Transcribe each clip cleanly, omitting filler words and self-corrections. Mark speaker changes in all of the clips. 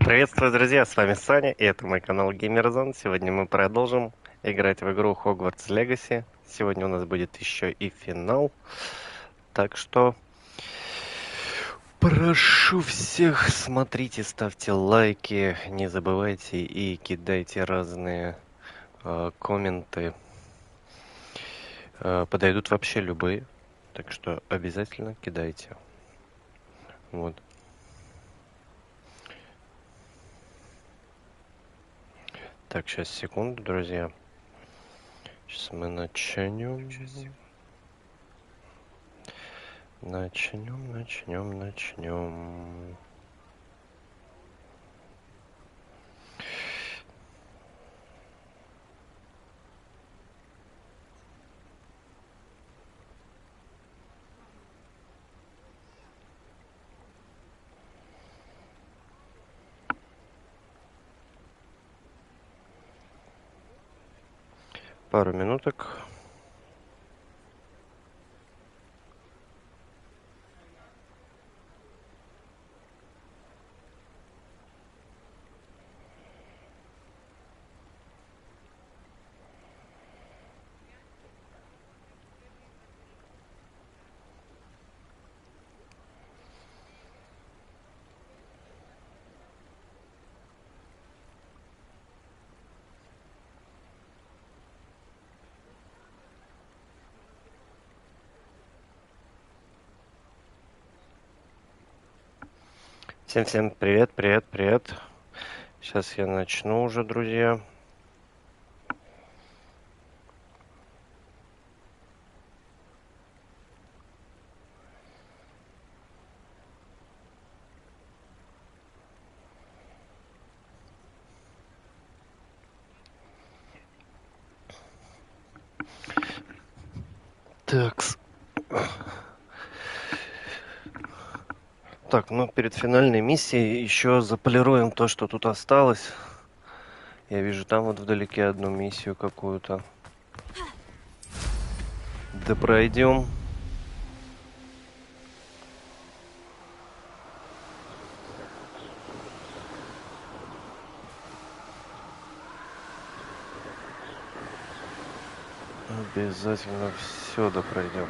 Speaker 1: Приветствую, друзья, с вами Саня, и это мой канал Геймерзон. Сегодня мы продолжим играть в игру Hogwarts Legacy. Сегодня у нас будет еще и финал. Так что прошу всех, смотрите, ставьте лайки, не забывайте и кидайте разные комменты. Подойдут вообще любые, так что обязательно кидайте. Вот. Так, сейчас, секунду, друзья. Сейчас мы начнем. Начнем. Пару минуток. Всем привет. Сейчас я начну уже, друзья. Так, ну перед финальной миссией еще заполируем то, что тут осталось. Я вижу там вот вдалеке одну миссию какую-то. Да пройдем. Обязательно все допройдем.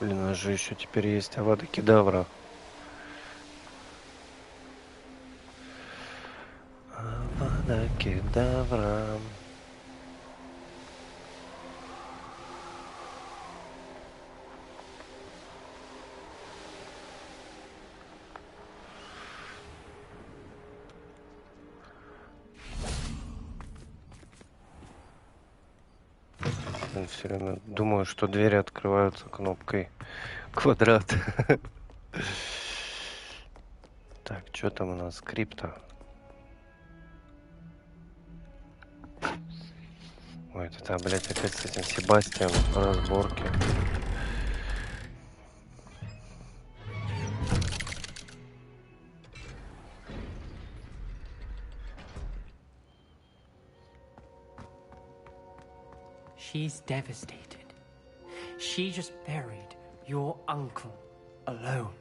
Speaker 1: Блин, у нас же еще теперь есть Авада Кедавра. Авада Кедавра. Все время думаю, что двери открываются кнопкой квадрат. Так, что там у нас? Скрипта. Ой, это, блядь, опять с этим Себастьяном разборки.
Speaker 2: She's devastated. She just buried your uncle alone.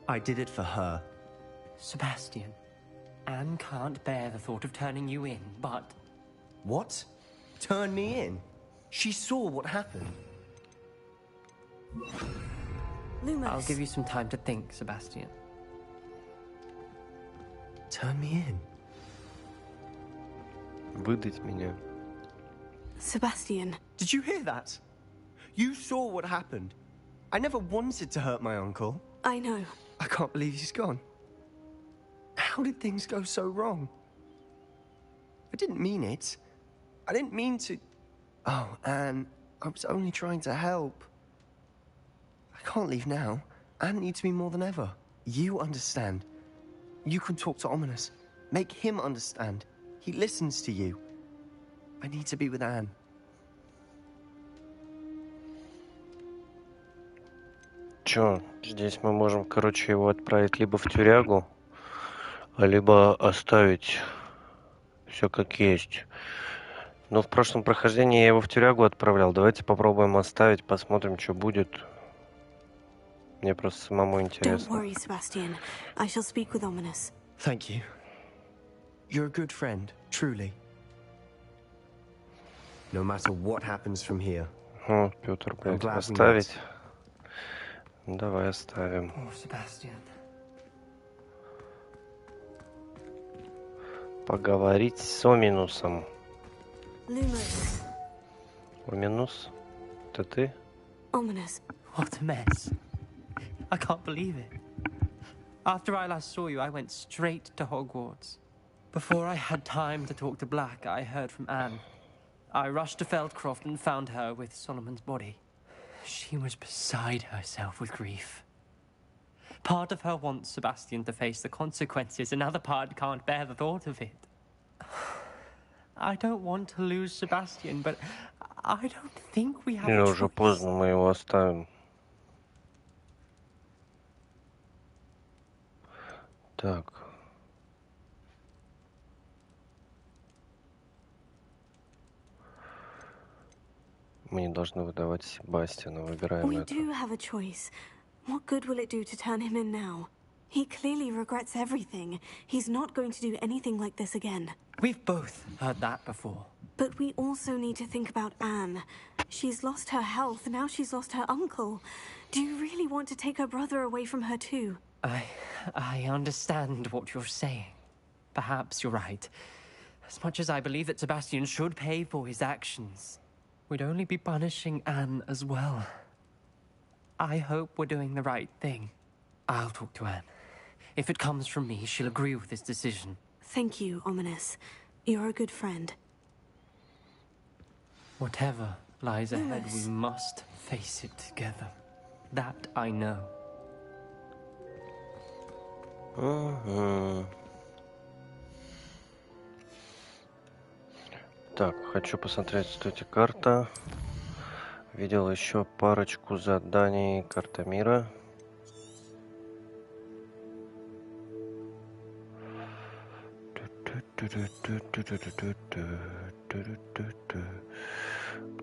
Speaker 3: I did it for her.
Speaker 2: Sebastian, Anne can't bear the thought of turning you in, but...
Speaker 3: What? Turn me in? She saw what happened.
Speaker 4: Lumos.
Speaker 2: I'll give you some time to think, Sebastian.
Speaker 3: Turn me in?
Speaker 1: Выдать меня.
Speaker 4: Sebastian.
Speaker 3: Did you hear that? You saw what happened. I never wanted to hurt my uncle.
Speaker 4: I know.
Speaker 3: I can't believe he's gone. How did things go so wrong? I didn't mean it. I didn't mean to... Oh, Anne, I was only trying to help. I can't leave now. Anne needs me more than ever. You understand. You can talk to Ominous. Make him understand. He listens to you. I need to be with Anne.
Speaker 1: Чё, здесь мы можем, короче, его отправить либо в тюрягу, либо оставить Все как есть. Но в прошлом прохождении я его в тюрягу отправлял. Давайте попробуем оставить, посмотрим, что будет. Мне просто самому
Speaker 4: Don't
Speaker 1: интересно.
Speaker 4: worry, Sebastian. I shall speak with Ominous.
Speaker 3: Thank you. You're a good friend, truly. No matter what happens from here.
Speaker 1: О, Петр, блядь,
Speaker 3: glad we
Speaker 1: оставить? Ну, давай оставим.
Speaker 2: Poor Sebastian.
Speaker 1: Поговорить с Оминусом.
Speaker 4: Lumos.
Speaker 1: Оминус? Это ты?
Speaker 4: Ominous.
Speaker 2: What a mess. I can't believe it. After I last saw you, I went straight to Hogwarts. Before I had time to talk to Black, I heard from Anne. I rushed to Feldcroft and found her with Solomon's body. She was beside herself with grief. Part of her wants Sebastian to face the consequences, another part can't bear the thought of it. I don't want to lose Sebastian, but I don't think we have
Speaker 1: Или
Speaker 2: a
Speaker 1: уже
Speaker 2: choice.
Speaker 1: поздно, мы его оставим. Так. Мы не должны выдавать Себастьяна. Выбираем
Speaker 4: We
Speaker 1: это.
Speaker 4: do have a choice. What good will it do to turn him in now? He clearly regrets everything. He's not going to do anything like this again.
Speaker 2: We've both heard that before.
Speaker 4: But we also need to think about Anne. She's lost her health, now she's lost her uncle. Do you really want to take her brother away from her too?
Speaker 2: I understand what you're saying. Perhaps you're right. As much as I believe that Sebastian should pay for his actions, we'd only be punishing Anne as well. I hope we're doing the right thing. I'll talk to Anne. If it comes from me, she'll agree with this decision.
Speaker 4: Thank you, Ominous. You're a good friend.
Speaker 2: Whatever lies ahead, we
Speaker 4: Lumos.
Speaker 2: must face it together. That I know.
Speaker 1: Мгм. Так, хочу посмотреть, стойте, карта. Видел еще парочку заданий. Карта мира.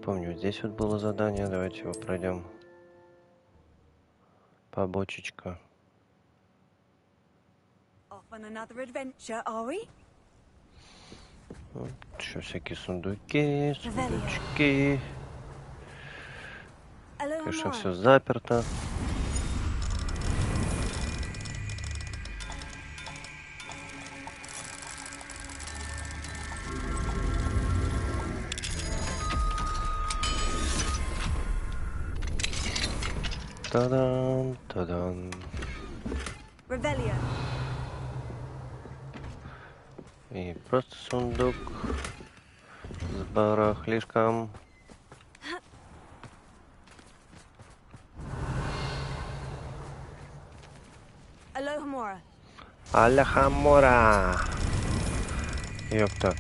Speaker 1: Помню, здесь вот было задание. Давайте его пройдем. Побочечка.
Speaker 5: Off on another adventure, are we?
Speaker 1: Еще всякие сундуки, сундучки.
Speaker 5: Hello,
Speaker 1: Конечно,
Speaker 5: Amara.
Speaker 1: все заперто. Та-дам, та-дам.
Speaker 5: Revelio.
Speaker 1: И просто сундук с барахлишком.
Speaker 5: Alohomora.
Speaker 1: Аляхамора! Ёпта.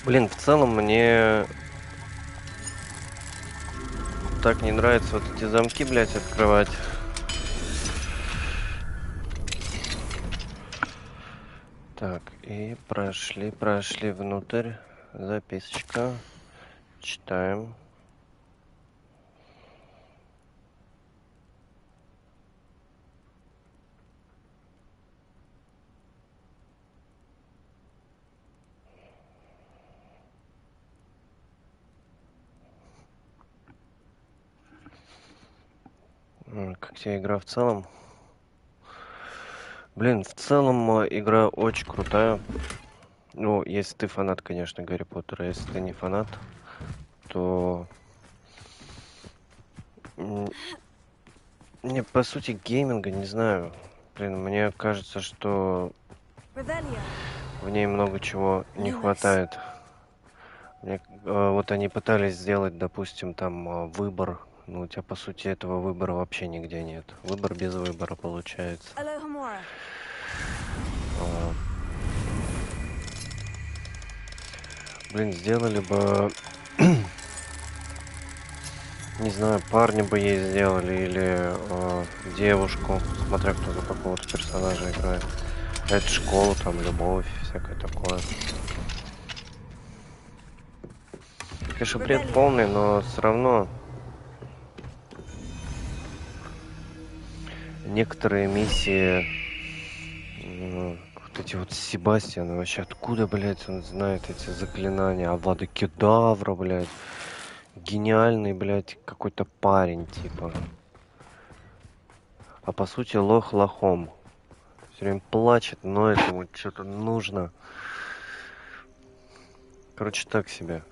Speaker 1: Блин, в целом мне так не нравится вот эти замки, блядь, открывать. Так, и прошли внутрь. Записочка. Читаем. Как тебе игра в целом? Блин, в целом игра очень крутая. Ну, если ты фанат, конечно, Гарри Поттера. Если ты не фанат, то... Мне, по сути, гейминга, не знаю. Блин, мне кажется, что
Speaker 5: Revelio.
Speaker 1: в ней много чего не хватает. Вот они пытались сделать, допустим, там выбор. Ну, у тебя, по сути, этого выбора вообще нигде нет. Выбор без выбора получается.
Speaker 5: Alohomora.
Speaker 1: Блин, сделали бы... Не знаю, парня бы ей сделали или девушку, смотря кто за какого-то персонажа играет. Это школа, там любовь, всякое такое. Конечно, бред полный, но все равно некоторые миссии, вот эти вот Себастьян, вообще откуда, блядь, он знает эти заклинания? Авада Кедавра, блядь. Гениальный, блядь, какой-то парень, типа. А по сути лох лохом. Все время плачет, но этому что-то нужно. Короче, так себе.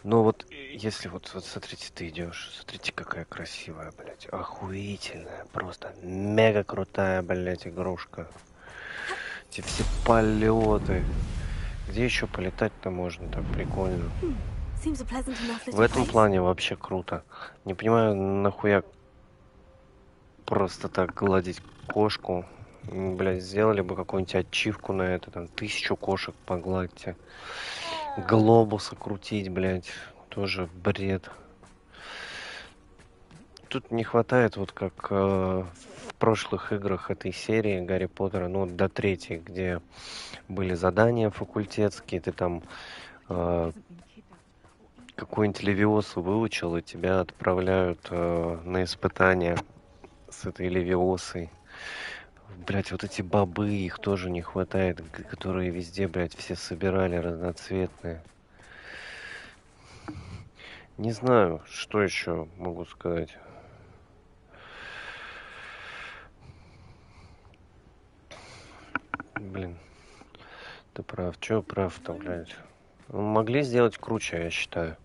Speaker 1: Но вот если вот смотрите, ты идешь, смотрите, какая красивая, блядь, охуительная, просто мега крутая, блядь, игрушка. Эти все полеты. Где еще полетать-то можно так прикольно?
Speaker 4: Seems a pleasant enough
Speaker 1: В
Speaker 4: little
Speaker 1: этом
Speaker 4: place.
Speaker 1: плане вообще круто. Не понимаю, нахуя просто так гладить кошку. Блядь, сделали бы какую-нибудь ачивку на это, там, 1000 кошек погладьте. Глобусы крутить, блядь, тоже бред. Тут не хватает, вот как в прошлых играх этой серии Гарри Поттера, ну, до третьей, где были задания факультетские, ты там какую-нибудь левиосу выучил, и тебя отправляют на испытания с этой левиосой. Блять, вот эти бобы, их тоже не хватает, которые везде, блять, все собирали разноцветные. Не знаю, что еще могу сказать. Блин, ты прав. Че прав-то, блядь? Ну, могли сделать круче, я считаю.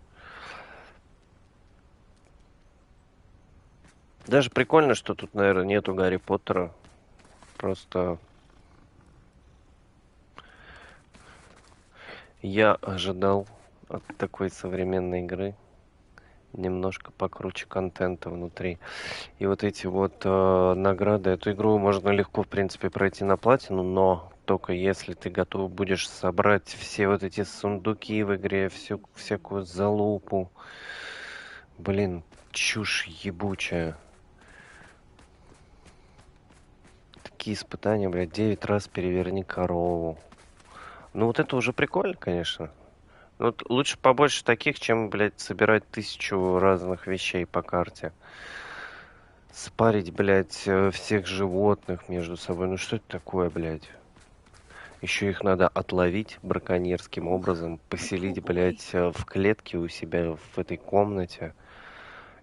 Speaker 1: Даже прикольно, что тут, наверное, нету Гарри Поттера. Просто я ожидал от такой современной игры немножко покруче контента внутри. И вот эти вот награды, эту игру можно легко, в принципе, пройти на платину, но только если ты готов будешь собрать все вот эти сундуки в игре, всякую залупу. Блин, чушь ебучая. Такие испытания, блядь, 9 раз переверни корову. Ну вот это уже прикольно, конечно. Ну, вот лучше побольше таких, чем, блядь, собирать 1000 разных вещей по карте. Спарить, блядь, всех животных между собой. Ну что это такое, блядь? Еще их надо отловить браконьерским образом, поселить, блядь, в клетке у себя в этой комнате.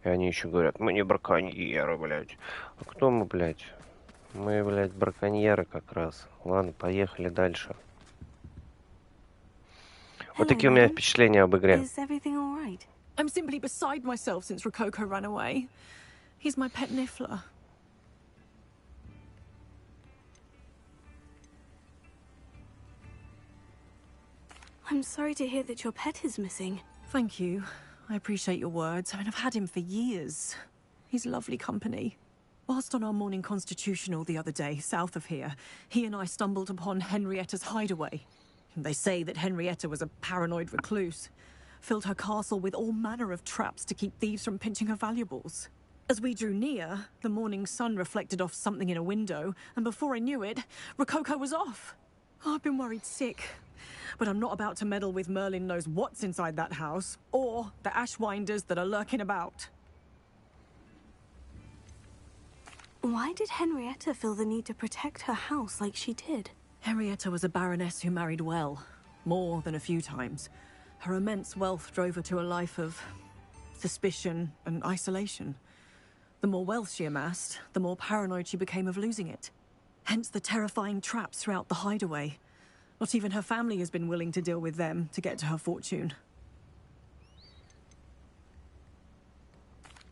Speaker 1: И они еще говорят, мы не браконьеры, блядь. А кто мы, блядь? Мы, блядь, браконьеры как раз. Ладно, поехали дальше. Вот
Speaker 4: Hello,
Speaker 1: такие у меня
Speaker 4: madam.
Speaker 1: впечатления об игре.
Speaker 4: Is everything all right?
Speaker 6: I'm simply beside myself since Rococo ran away. He's my pet Niffler.
Speaker 4: I'm sorry to hear that your pet is missing.
Speaker 6: Thank you. I appreciate your words. I mean, I've had him for years. He's lovely company. Whilst on our morning constitutional the other day, south of here, he and I stumbled upon Henrietta's hideaway. They say that Henrietta was a paranoid recluse. Filled her castle with all manner of traps to keep thieves from pinching her valuables. As we drew near, the morning sun reflected off something in a window, and before I knew it, Rococo was off. Oh, I've been worried sick. But I'm not about to meddle with Merlin knows what's inside that house, or the Ashwinders that are lurking about.
Speaker 4: Why did Henrietta feel the need to protect her house like she did?
Speaker 6: Henrietta was a baroness who married well, more than a few times. Her immense wealth drove her to a life of suspicion and isolation. The more wealth she amassed, the more paranoid she became of losing it. Hence the terrifying traps throughout the hideaway. Not even her family has been willing to deal with them to get to her fortune.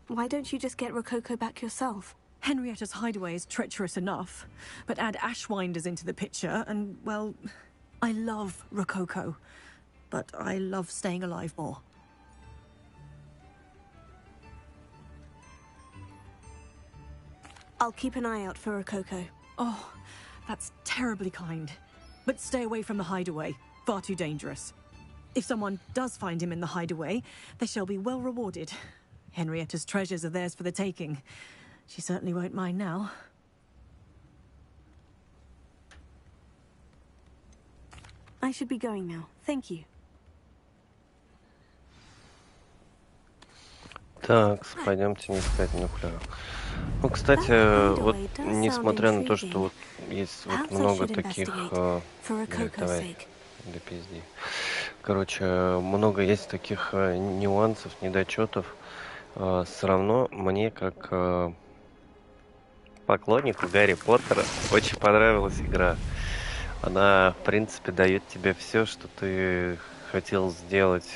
Speaker 4: Why don't you just get Rococo back yourself?
Speaker 6: Henrietta's hideaway is treacherous enough, but add Ashwinders into the picture and, well, I love Rococo, but I love staying alive more.
Speaker 4: I'll keep an eye out for Rococo.
Speaker 6: Oh, that's terribly kind. But stay away from the hideaway. Far too dangerous. If someone does find him in the hideaway, they shall be well rewarded. Henrietta's treasures are theirs for the taking. She certainly won't mind now.
Speaker 4: I should be going now. Thank you.
Speaker 1: Так, пойдемте не искать нюхля. Ну, кстати, вот несмотря на то, что вот есть вот много таких... Блядь, давай, да пизди. Короче, много есть таких нюансов, недочетов. Все равно мне, как поклоннику Гарри Поттера, очень понравилась игра. Она, в принципе, дает тебе все, что ты хотел сделать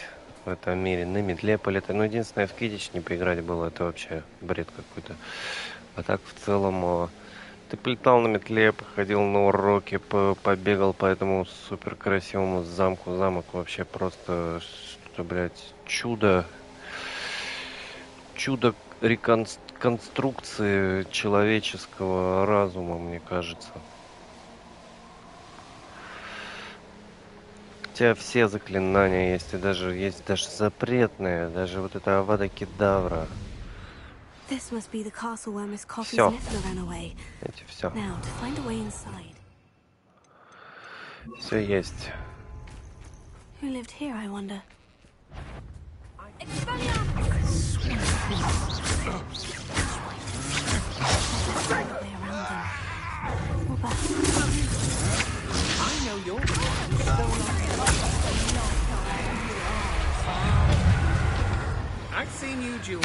Speaker 1: в этом мире. На метле полетать. Ну, единственное, в кидич не поиграть было. Это вообще бред какой-то. А так, в целом, ты полетал на метле, походил на уроки, побегал по этому супер красивому замку. Замок вообще просто, что, блядь, чудо. Чудо реконструкции человеческого разума, мне кажется. У тебя все заклинания есть, и даже есть даже запретные, даже вот это Авада Кедавра. Все. Эти все. Все есть.
Speaker 4: Who lived here, I wonder?
Speaker 2: I know you're I've seen you, Jewel.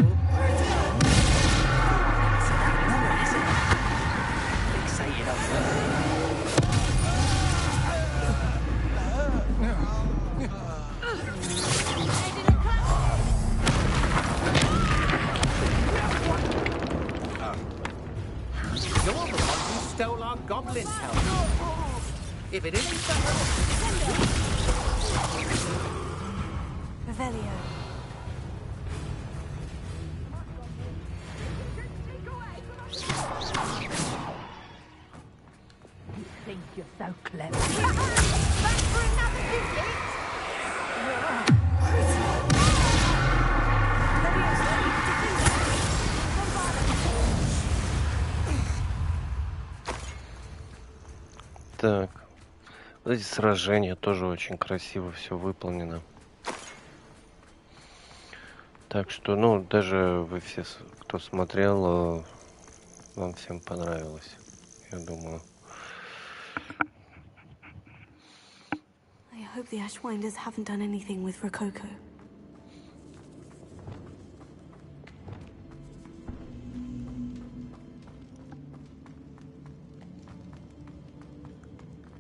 Speaker 2: Fixated on You're the one who stole our goblin helmet. If it isn't for
Speaker 5: Revelio.
Speaker 7: You think you're so clever.
Speaker 5: Back for another visit?
Speaker 1: Так. Вот эти сражения тоже очень красиво все выполнено. Так что, ну, даже вы все, кто смотрел, вам всем понравилось, я думаю.
Speaker 4: I hope the Ashwinders haven't done anything with Rococo.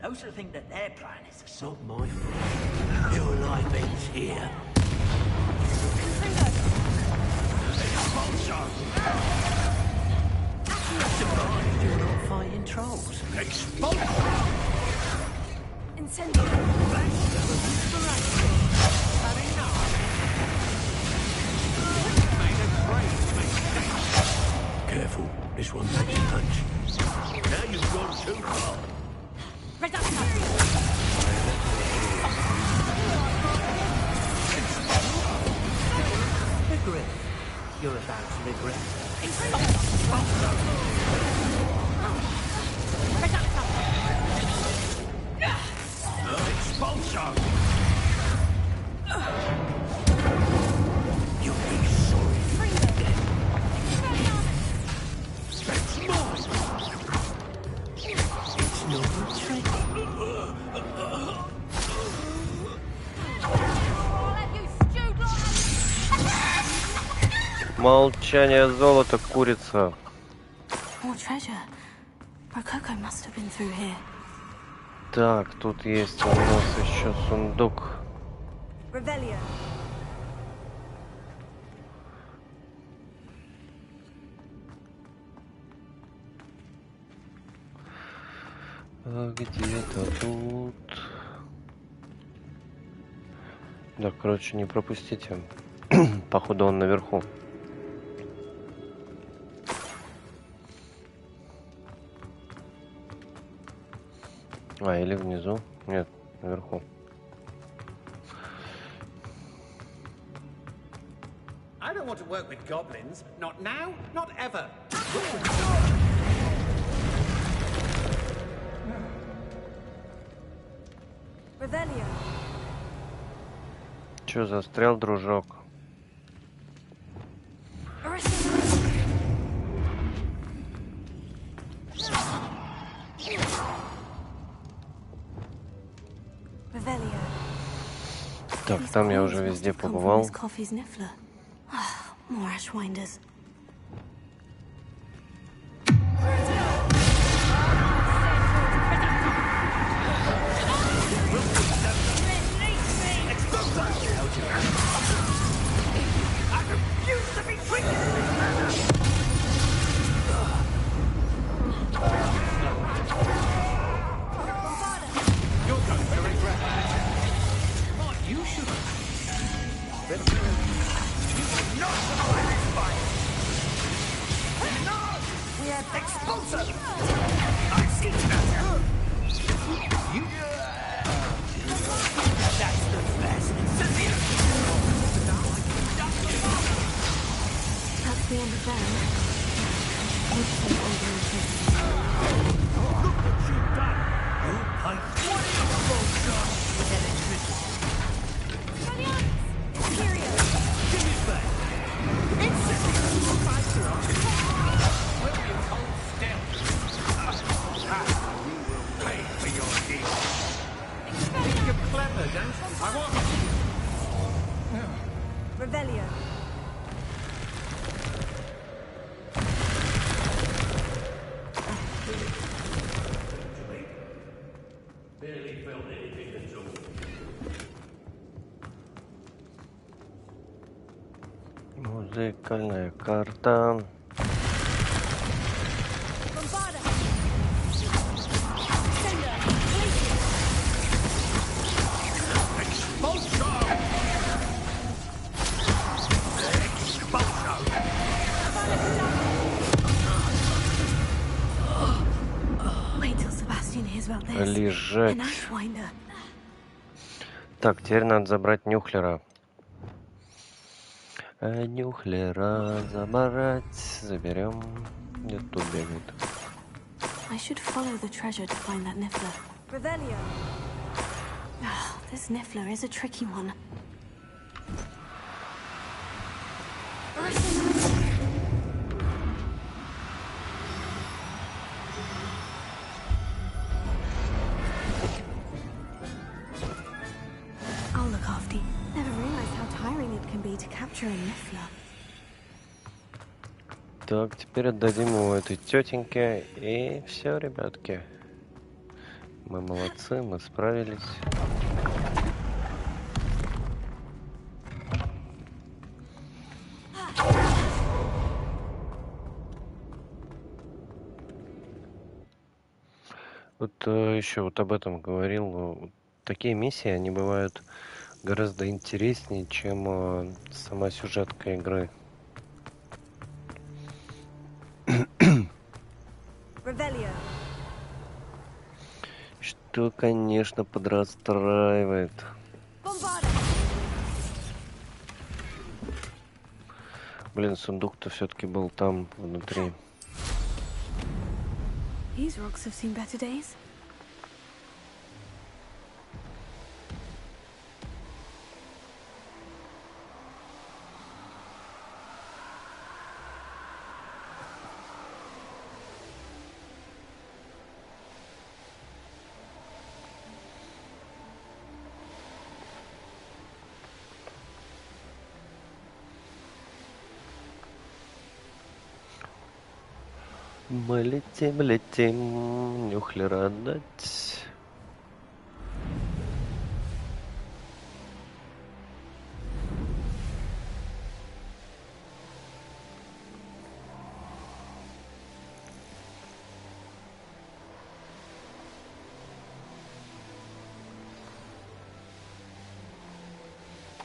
Speaker 7: Those who think that their plan is to solve my fault. Your life ends here. Surprised you're not fighting trolls.
Speaker 5: Incendio.
Speaker 7: Careful, this one takes a punch. Now you've gone too far. Regret. You're about to regret. Expulsion! You'll be sorry. That's mine! It's no trick.
Speaker 1: Молчание золота, курица.
Speaker 4: More treasure. Rococo must have been through here.
Speaker 1: Так, тут есть у нас еще сундук.
Speaker 5: Revelio.
Speaker 1: Где-то тут. Да, короче, не пропустите. Походу он наверху. А, или внизу? Нет, наверху.
Speaker 2: I don't want to work with goblins. Not now, not ever.
Speaker 5: Revelio.
Speaker 1: Чё, застрял, дружок?
Speaker 5: Revelio.
Speaker 1: Так,
Speaker 4: These
Speaker 1: там я
Speaker 4: coins
Speaker 1: уже
Speaker 4: must
Speaker 1: везде
Speaker 4: have come from
Speaker 1: побывал.
Speaker 4: Miss Coffee's Niffler. More Ashwinders. That's the end of them. Looks like older and kids.
Speaker 5: Revelio.
Speaker 1: Музыкальная карта.
Speaker 5: Bombarda. Sender.
Speaker 4: Wait till Sebastian hears about this.
Speaker 1: Лежать.
Speaker 4: An Ashwinder.
Speaker 1: Так, теперь надо забрать Нюхлера. Нюхлера забрать. Заберем. Где тут бегает?
Speaker 4: I should follow the treasure to find that Niffler.
Speaker 5: Revelio.
Speaker 4: This Niffler is a tricky one. I'll look after you. Never realized how tiring it can be to capture a Niffler.
Speaker 1: Так, теперь отдадим его этой тетеньке. И все, ребятки. Мы молодцы, мы справились. Вот еще вот об этом говорил. Вот такие миссии, они бывают гораздо интереснее, чем сама сюжетка игры.
Speaker 5: Revelio.
Speaker 1: Что, конечно, подрастраивает.
Speaker 5: Bombarda.
Speaker 1: Блин, сундук-то все-таки был там, внутри.
Speaker 4: These rocks have seen better days.
Speaker 1: Мы летим, летим, Нюхлера отдать.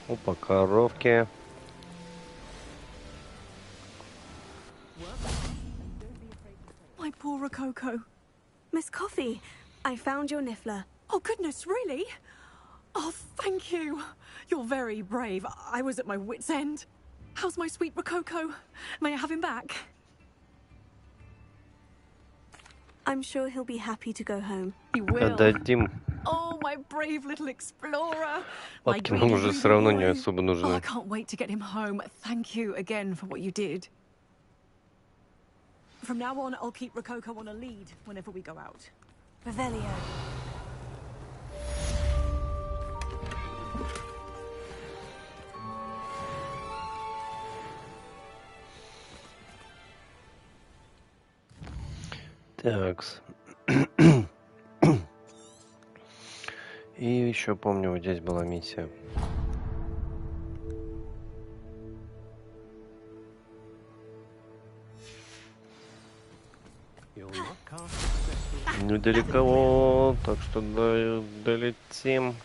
Speaker 1: Опа, коровки.
Speaker 6: My poor Rococo.
Speaker 4: Miss Coffee, I found your Niffler.
Speaker 6: Oh, goodness, really? Oh, thank you. You're very brave. I was at my wit's end. How's my sweet Rococo? May I have him back?
Speaker 4: I'm sure he'll be happy to go home.
Speaker 6: He will.
Speaker 1: Отдадим
Speaker 6: Oh, my brave little explorer. My
Speaker 1: Лапки нам уже
Speaker 6: greedy
Speaker 1: все равно не
Speaker 6: boy.
Speaker 1: особо
Speaker 6: Oh, I
Speaker 1: нужны.
Speaker 6: can't wait to get him home. Thank you again for what you did. From now on, I'll keep Rococo on a lead whenever we go out.
Speaker 5: Revelio.
Speaker 1: Такс. И еще помню, вот здесь была миссия. Недалеко, так что долетим.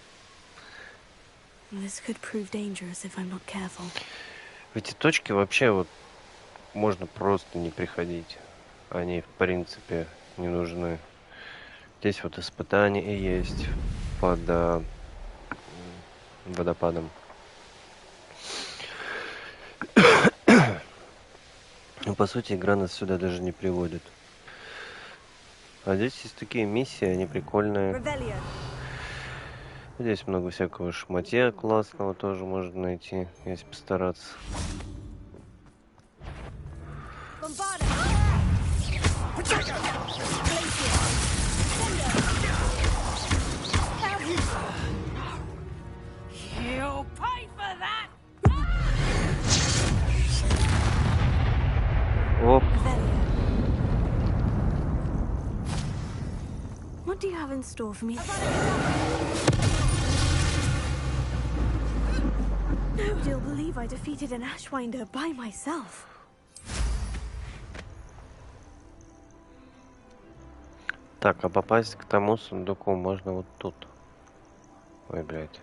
Speaker 4: This could prove dangerous if I'm not careful.
Speaker 1: В эти точки вообще вот можно просто не приходить. Они, в принципе, не нужны. Здесь вот испытания и есть под водопадом. Но, по сути, игра нас сюда даже не приводит. А здесь есть такие миссии, они прикольные.
Speaker 5: Revelio.
Speaker 1: Здесь много всякого шматья классного тоже можно найти, если постараться.
Speaker 5: Bombarda.
Speaker 6: You'll pay for that!
Speaker 1: Оп,
Speaker 4: What do you have in store for me? Nobody'll believe I defeated an Ashwinder by myself.
Speaker 1: так, а попасть к тому сундуку можно вот тут. Ой, блядь.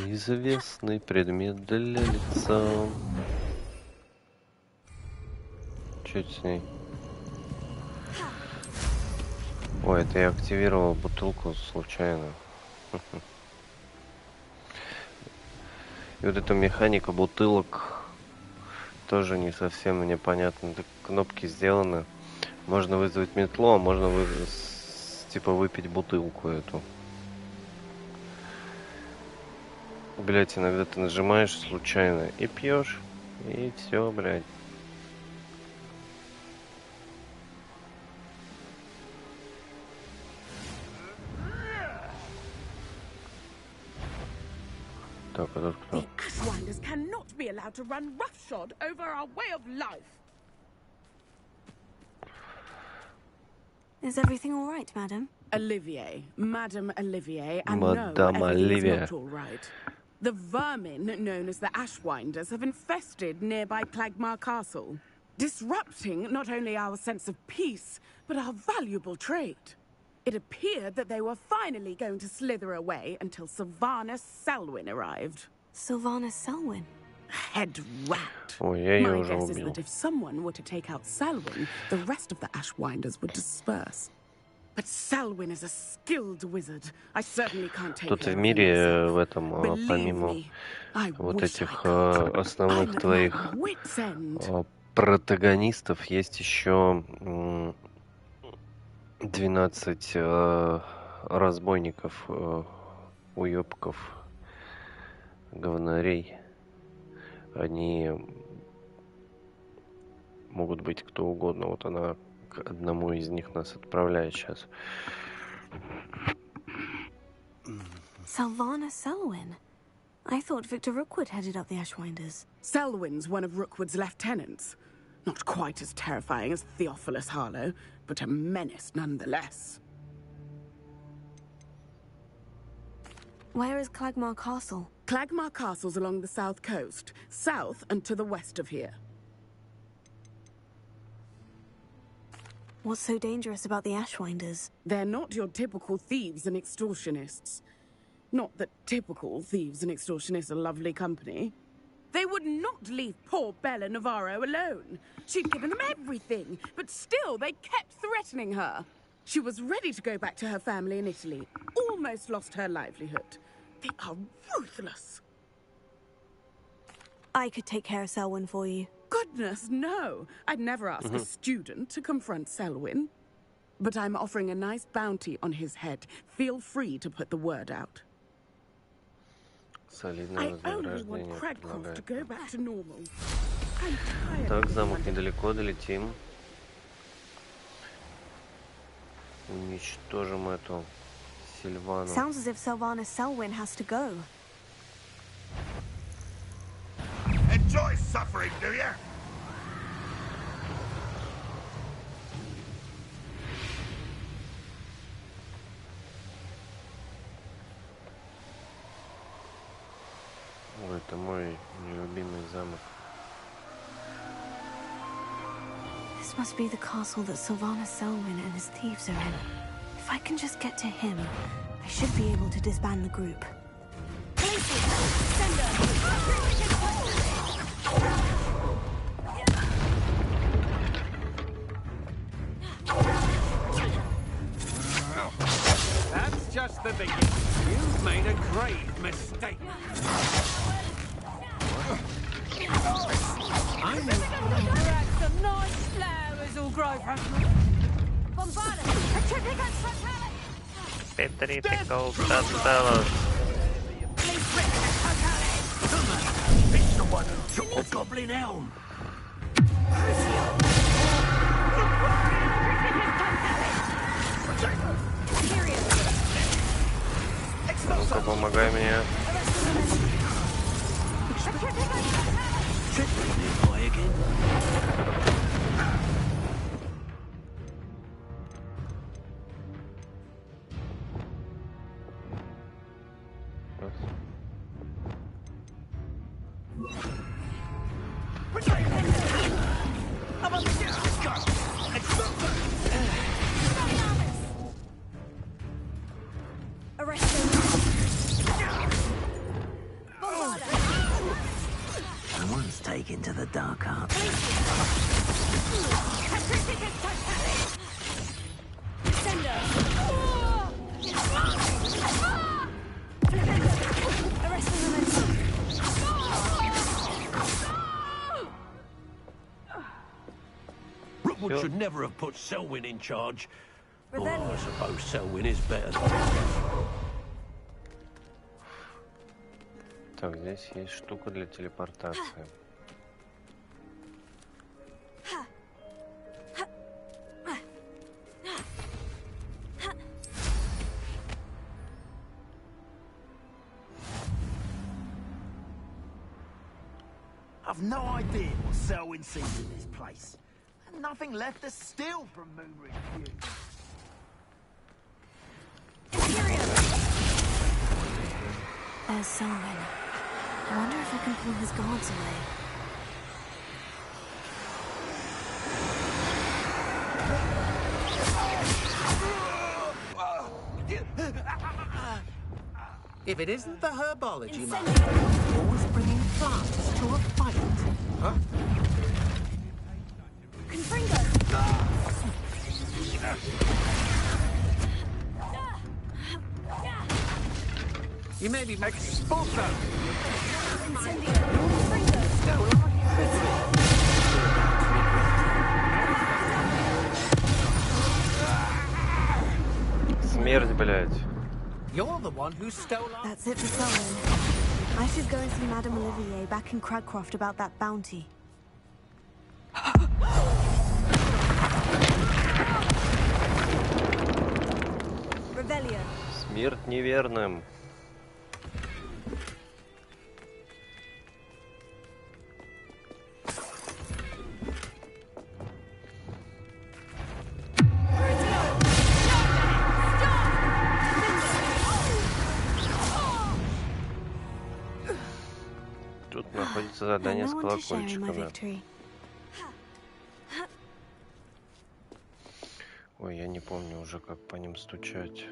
Speaker 1: Известный предмет для лица. Чё это с ней? Ой, это я активировал бутылку случайно. И вот эта механика бутылок тоже не совсем мне понятно. Так кнопки сделаны. Можно вызвать метлу, а можно типа выпить бутылку эту. Блять, иногда ты нажимаешь случайно и пьешь. И все, блядь. Так, а тут кто?
Speaker 8: The Ashwinders cannot be allowed to run roughshod over our way of life.
Speaker 4: Is everything all right, madam?
Speaker 8: Olivier, Madame Olivier, and
Speaker 1: Madame
Speaker 8: no, everything is
Speaker 1: Olivier.
Speaker 8: not all right. The vermin known as the Ashwinders have infested nearby Clagmar Castle, disrupting not only our sense of peace, but our valuable trade. It appeared that they were finally going to slither away until Sylvanus Selwyn arrived.
Speaker 4: Sylvanus Selwyn.
Speaker 8: Head rat.
Speaker 1: Ой, я ее
Speaker 8: My
Speaker 1: уже
Speaker 8: guess is
Speaker 1: убил.
Speaker 8: that if someone were to take out Selwyn, the rest of the Ashwinders would disperse. But Selwyn is a skilled wizard. I certainly can't take
Speaker 1: Тут
Speaker 8: care
Speaker 1: в
Speaker 8: of him
Speaker 1: мире
Speaker 8: myself.
Speaker 1: в этом,
Speaker 8: Believe
Speaker 1: помимо
Speaker 8: me, I
Speaker 1: вот
Speaker 8: wish I
Speaker 1: этих
Speaker 8: could.
Speaker 1: основных
Speaker 8: I'm at
Speaker 1: твоих
Speaker 8: my wit's end.
Speaker 1: протагонистов есть еще 12 разбойников, уёбков, говнарей. Они могут быть кто угодно. Вот она к одному из них нас отправляет сейчас.
Speaker 4: Sylvanus Selwyn. I thought Victor Rookwood headed up the Ashwinders.
Speaker 8: Selwyn's one of Rookwood's lieutenants. Not quite as terrifying as Theophilus Harlow, but a menace nonetheless.
Speaker 4: Where is Clagmar Castle?
Speaker 8: Clagmar Castle's along the south coast, south and to the west of here.
Speaker 4: What's so dangerous about the Ashwinders?
Speaker 8: They're not your typical thieves and extortionists. Not that typical thieves and extortionists are lovely company. They would not leave poor Bella Navarro alone. She'd given them everything, but still they kept threatening her. She was ready to go back to her family in Italy, almost lost her livelihood. They are ruthless.
Speaker 4: I could take care of Selwyn for you.
Speaker 8: Goodness, no. I'd never ask a student to confront Selwyn. But I'm offering a nice bounty on his head. Feel free to put the word out.
Speaker 1: Солидное
Speaker 8: I only want
Speaker 1: вознаграждение
Speaker 8: Cragcroft to
Speaker 1: предлагает.
Speaker 8: go back to normal. I'm tired
Speaker 1: Так,
Speaker 8: of
Speaker 1: замок
Speaker 8: living under-
Speaker 1: недалеко, долетим. Уничтожим эту Сильвану.
Speaker 4: Sounds as if Sylvanas Selwyn has to go.
Speaker 9: Enjoy suffering, do you?
Speaker 1: Ой, это мой нелюбимый замок.
Speaker 4: This must be the castle that Sylvanas Selwyn and his thieves are in. If I can just get to him, I should be able to disband the group.
Speaker 7: That's just the beginning. You've made a grave mistake.
Speaker 6: Some nice flowers all grow from
Speaker 1: Petrifical Tantalus.
Speaker 7: It's the one who took the Goblin Elm.
Speaker 1: Ну-ка, помогай мне.
Speaker 7: One's taken to the dark arts. Rookwood should never have put Selwyn in charge. Oh, I suppose Selwyn is better than...
Speaker 1: Так, здесь есть штука для телепортации.
Speaker 7: I've no idea what Selwyn sees in this place. And nothing left to steal from Moonridge View.
Speaker 4: There's Selwyn. I wonder if I can pull his guards away.
Speaker 7: If it isn't the herbology man, always bringing plants to a fight. Huh? You may be Expulso!
Speaker 1: Смерть, блядь.
Speaker 7: You're the one who stole our...
Speaker 4: That's it for Selwyn. I should go and see Madame Olivier back in Cragcroft about that bounty. Revelio.
Speaker 1: Смерть неверным. Тут находится задание с колокольчиками. Ой, я не помню уже, как по ним стучать.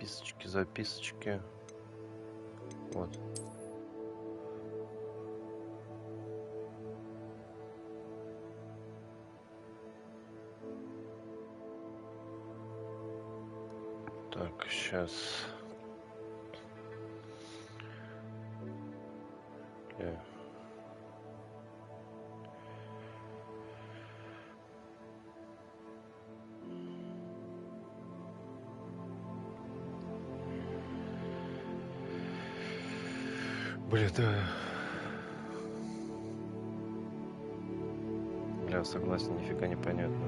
Speaker 1: Записочки, записочки. Вот. Так, сейчас. Бля, да. Бля, согласен, нифига не понятно.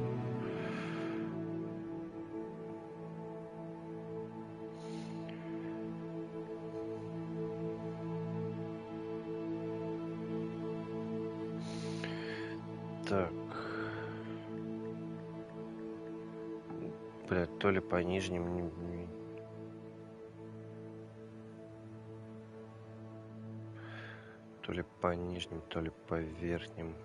Speaker 1: Так. Бля, то ли по нижним... То ли по нижним, то ли по верхним.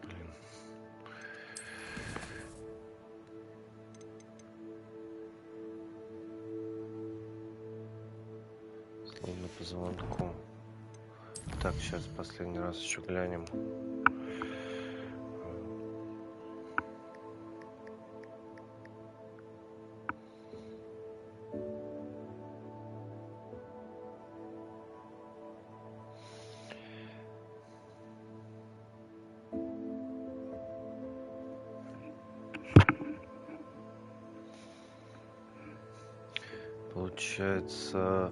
Speaker 1: Блин. Словно по звонку. Так, сейчас последний раз еще глянем. Получается...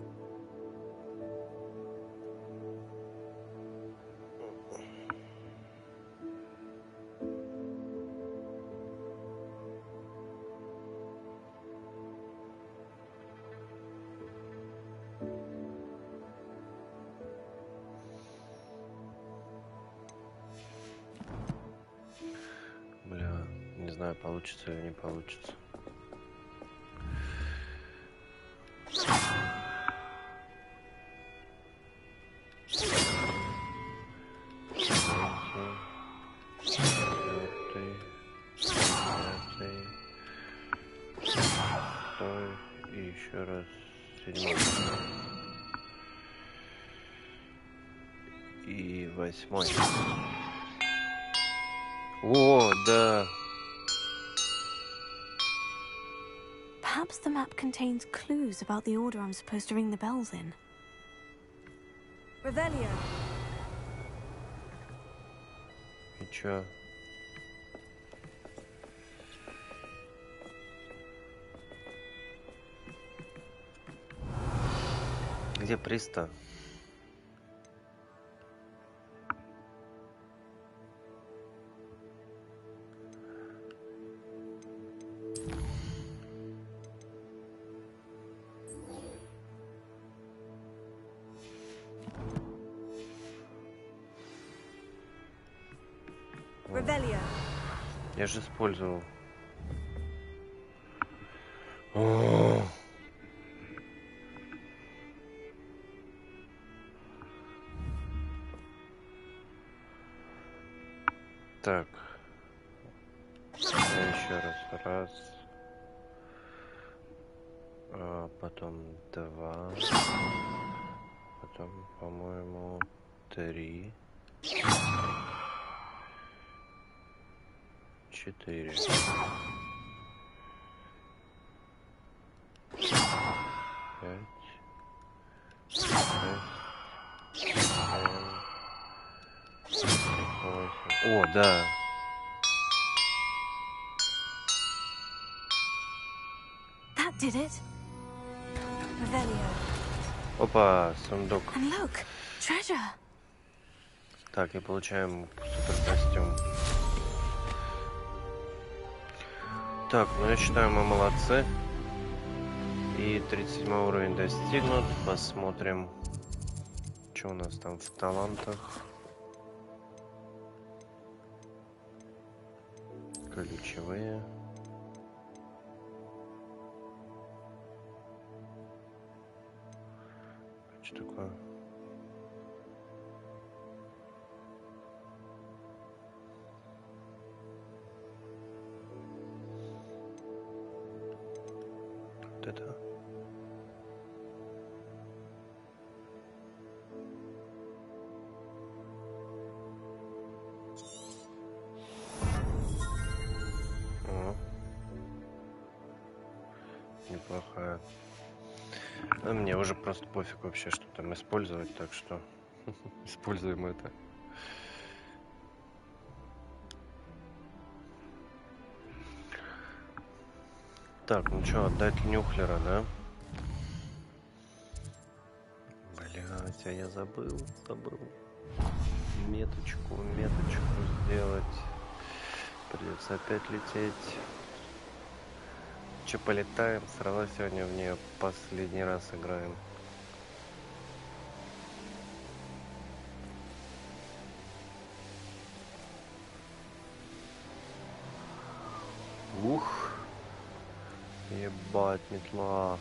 Speaker 1: Бля, не знаю, получится или не получится. И еще раз 7 и 8. О, да.
Speaker 4: Perhaps the map contains clues about the order I'm supposed to ring the bells in.
Speaker 5: Revelio.
Speaker 1: И чё? Где приз-то?
Speaker 5: Revelio.
Speaker 1: Я же использовал. О! Так. Еще раз. Раз. Потом 2. Потом, по-моему, 3. 4. 5. 6. 7. 8. О, да.
Speaker 4: That did it.
Speaker 5: Revelio.
Speaker 1: Опа, сундук.
Speaker 4: And look, treasure.
Speaker 1: Так, и получаем супер костюм. Так, ну я считаю, мы молодцы. И 37 уровень достигнут. Посмотрим, что у нас там в талантах. Ключевые. Что такое? Вот это. О. Неплохая. А мне уже просто пофиг вообще, что там использовать, так что используем это. Так, ну что, отдать нюхлера, да? Блять, а я забыл. Меточку сделать. Придется опять лететь. Че, полетаем? Все равно сегодня в нее последний раз играем. Ух! Ебать, метла.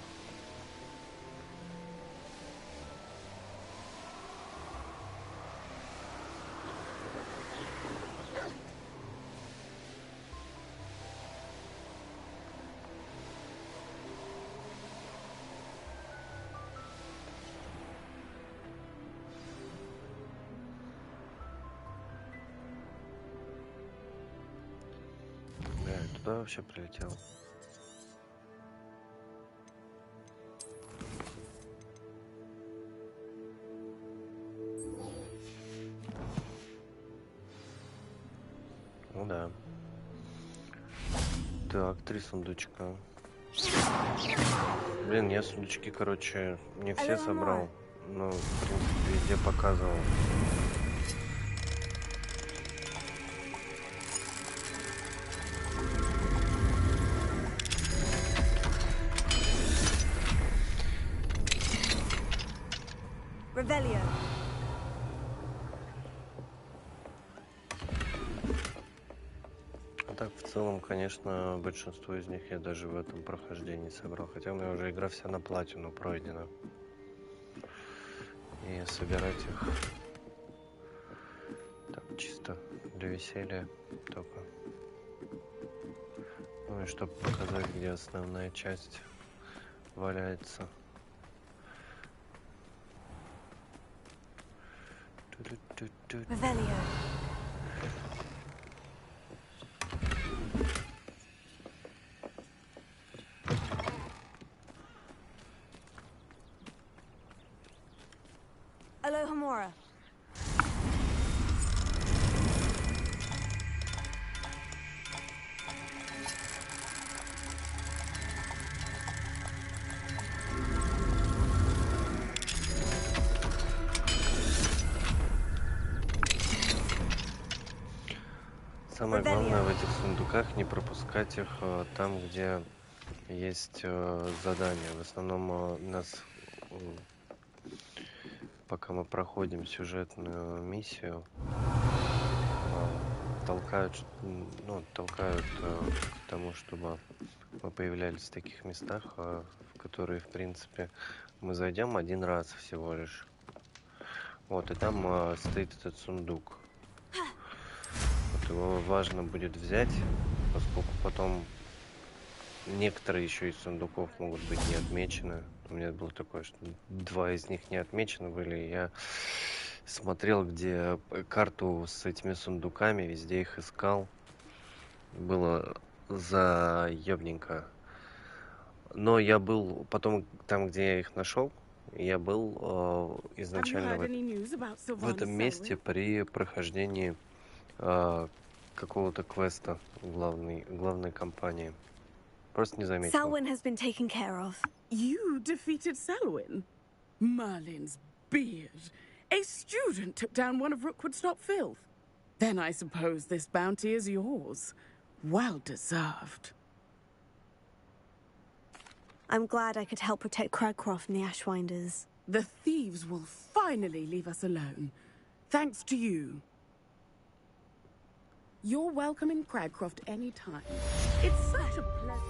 Speaker 1: Бля, я туда вообще прилетел. Ну да. Так, 3 сундучка. Блин, я сундучки, короче, не все собрал. Но, в принципе, везде показывал.
Speaker 5: Revelio.
Speaker 1: А так, в целом, конечно, большинство из них я даже в этом прохождении собрал. Хотя у меня уже игра вся на платину пройдена. И собирать их так чисто для веселья только. Ну и чтобы показать, где основная часть валяется.
Speaker 5: Revelio. Alohomora.
Speaker 1: Самое главное в этих сундуках не пропускать их там, где есть задания. В основном нас, пока мы проходим сюжетную миссию, толкают к тому, чтобы мы появлялись в таких местах, в которые, в принципе, мы зайдем один раз всего лишь. Вот, и там стоит этот сундук. Вот его важно будет взять, поскольку потом некоторые еще из сундуков могут быть не отмечены. У меня было такое, что 2 из них не отмечены были. Я смотрел, где карту с этими сундуками, везде их искал. Было заебненько. Но я был потом там, где я их нашел, я был изначально в этом месте при прохождении какого-то квеста главной кампании. Просто не заметил.
Speaker 4: Selwyn has been taken care of.
Speaker 8: You defeated Selwyn? Merlin's beard. A student took down one of Rookwood's top filth. Then I suppose this bounty is yours. Well deserved.
Speaker 4: I'm glad I could help protect Cragcroft from the Ashwinders.
Speaker 8: The thieves will finally leave us alone. Thanks to you. You're welcome in Cragcroft any time. It's such a pleasure.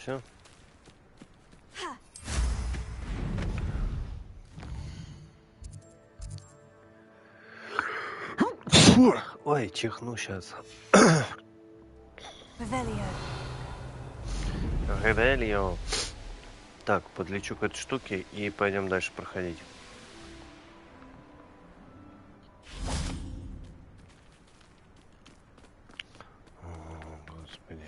Speaker 1: все. Ой, чихну сейчас.
Speaker 5: Revelio.
Speaker 1: Ревелио. Так, подлечу к этой штуке и пойдем дальше проходить. О, Господи.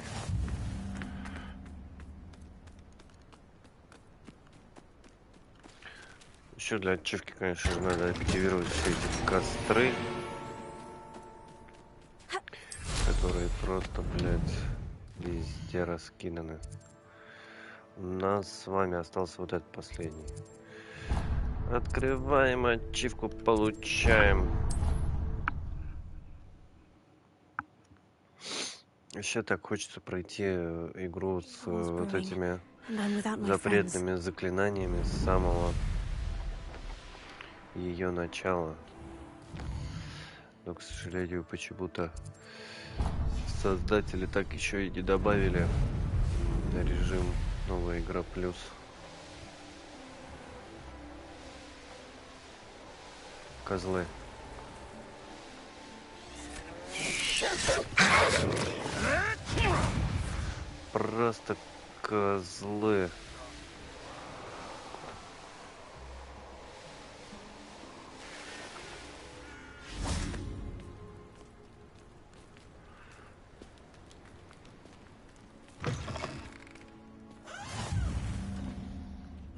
Speaker 1: Еще для ачивки, конечно же, надо активировать все эти костры, которые просто, блядь, везде раскиданы. У нас с вами остался вот этот последний. Открываем ачивку, получаем. Еще так хочется пройти игру с вот этими запретными заклинаниями с самого ее начала. Но, к сожалению, почему-то создатели так еще и не добавили режим новая игра плюс. Козлы. Просто козлы.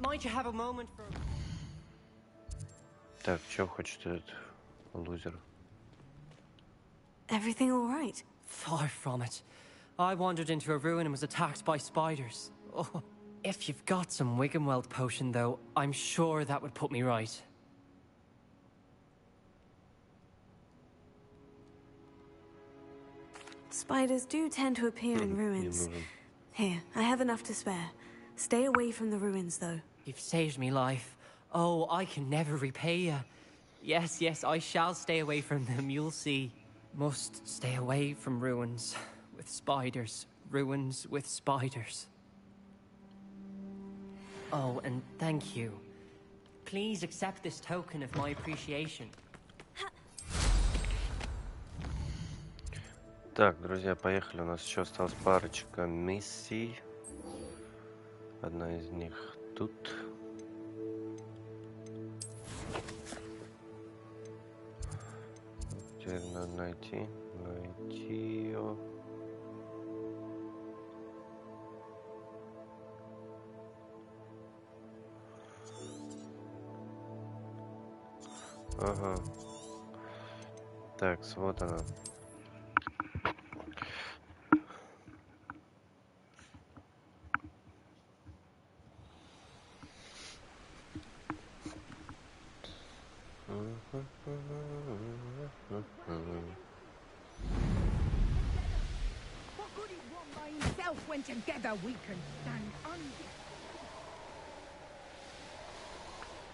Speaker 2: Might you have a moment for...
Speaker 1: Так, что хочет этот лузер?
Speaker 4: Everything all right?
Speaker 2: Far from it. I wandered into a ruin and was attacked by spiders. Oh, if you've got some Wiggenweld potion, though, I'm sure that would put me right.
Speaker 4: Spiders do tend to appear in ruins. Here, I have enough to spare. Stay away from the ruins, though.
Speaker 2: You've saved me life. Oh, I can never repay you. Yes, yes, I shall stay away from them, you'll see. Must stay away from ruins with spiders. Ruins with spiders. Oh, and thank you. Please accept this token of my appreciation.
Speaker 1: Так, друзья, поехали. У нас еще осталась парочка миссий. Одна из них тут. Теперь надо найти ее. Ага. Так, вот она.
Speaker 8: What good is one by himself when together we can stand under?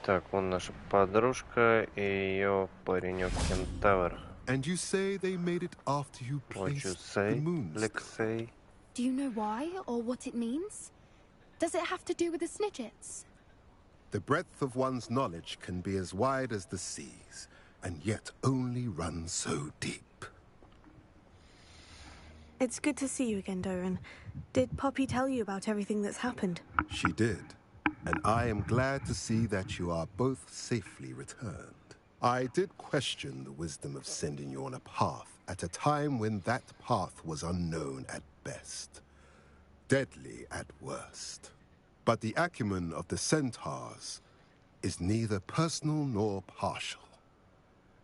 Speaker 1: Так, вон наша подружка и ее паренек Кентавр.
Speaker 10: And you say they made it after you
Speaker 1: What you
Speaker 10: placed
Speaker 1: say,
Speaker 10: the moons?
Speaker 1: Alexei?
Speaker 5: Do you know why or what it means? Does it have to do with the Snidgets?
Speaker 10: The breadth of one's knowledge can be as wide as the seas, and yet only run so deep.
Speaker 4: It's good to see you again, Doran. Did Poppy tell you about everything that's happened?
Speaker 10: She did, and I am glad to see that you are both safely returned. I did question the wisdom of sending you on a path at a time when that path was unknown at best, deadly at worst. But the acumen of the centaurs is neither personal nor partial.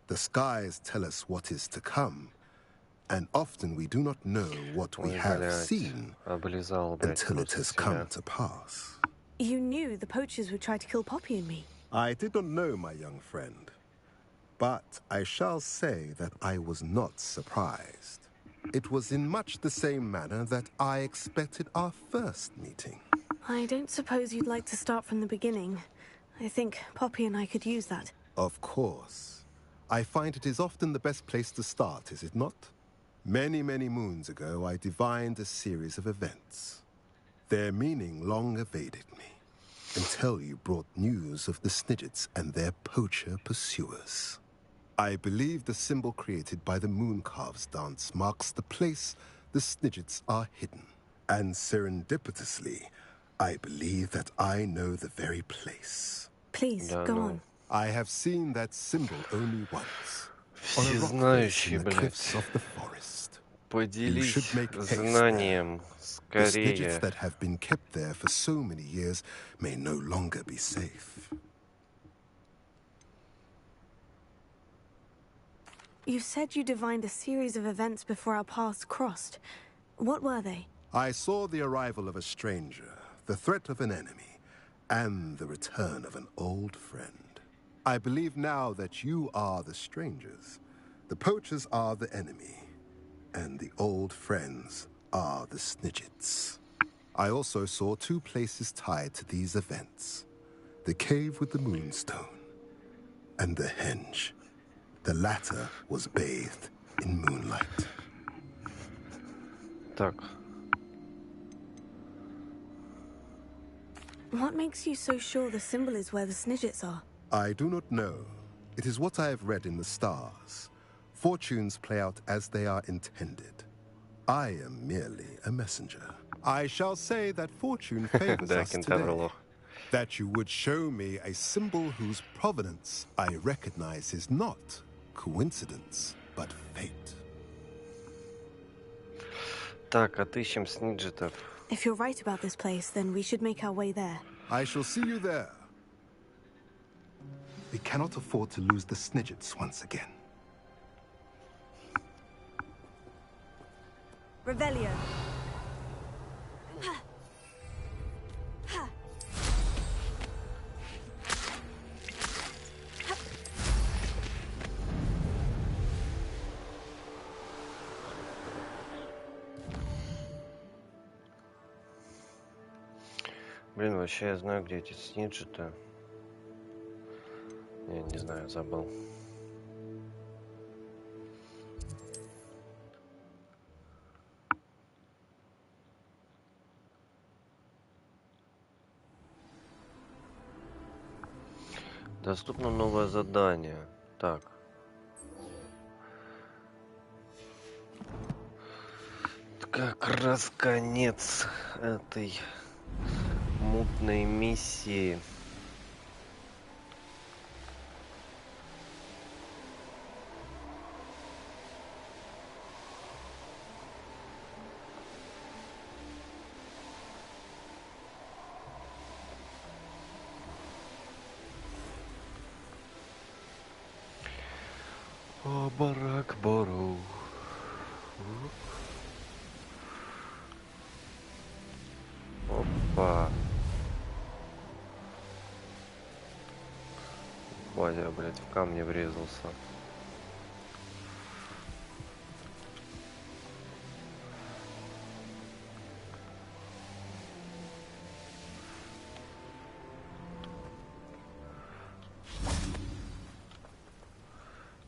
Speaker 10: The skies tell us what is to come, and often we do not know what we have seen until it has come to pass.
Speaker 4: You knew the poachers would try to kill Poppy and me.
Speaker 10: I did not know, my young friend, but I shall say that I was not surprised. It was in much the same manner that I expected our first meeting.
Speaker 4: I don't suppose you'd like to start from the beginning. I think Poppy and I could use that.
Speaker 10: Of course. I find it is often the best place to start, is it not? Many, many moons ago, I divined a series of events. Their meaning long evaded me, until you brought news of the Snidgets and their poacher pursuers. I believe the symbol created by the Mooncalves dance marks the place the Snidgets are hidden. And serendipitously, I believe that I know the very place.
Speaker 4: Please, go on.
Speaker 10: I have seen that symbol only once. On a rock face in the cliffs of the forest. You should make haste there. The Snidgets that have been kept there for so many years may no longer be safe.
Speaker 4: You said you divined a series of events before our paths crossed. What were they?
Speaker 10: I saw the arrival of a stranger, the threat of an enemy, and the return of an old friend. I believe now that you are the strangers. The poachers are the enemy, and the old friends are the Snidgets. I also saw two places tied to these events. The cave with the moonstone, and the henge. The latter was bathed in moonlight.
Speaker 1: Так.
Speaker 4: What makes you so sure the symbol is where the Snidgets are?
Speaker 10: I do not know. It is what I have read in the stars. Fortunes play out as they are intended. I am merely a messenger. I shall say that fortune favors us today. That you would show me a symbol whose provenance I recognize is not coincidence, but fate.
Speaker 1: Так, отыщем Сниджетов.
Speaker 4: If you're right about this place, then we should make our way there.
Speaker 10: I shall see you there. We cannot afford to lose the Snidgets once again.
Speaker 4: Revelio.
Speaker 1: Блин, вообще я знаю, где эти Сниджеты. Я не знаю, забыл. Доступно новое задание. Так. Как раз конец этой мутной миссии. О, барак Бору. Опа. Батя, блядь, в камни врезался.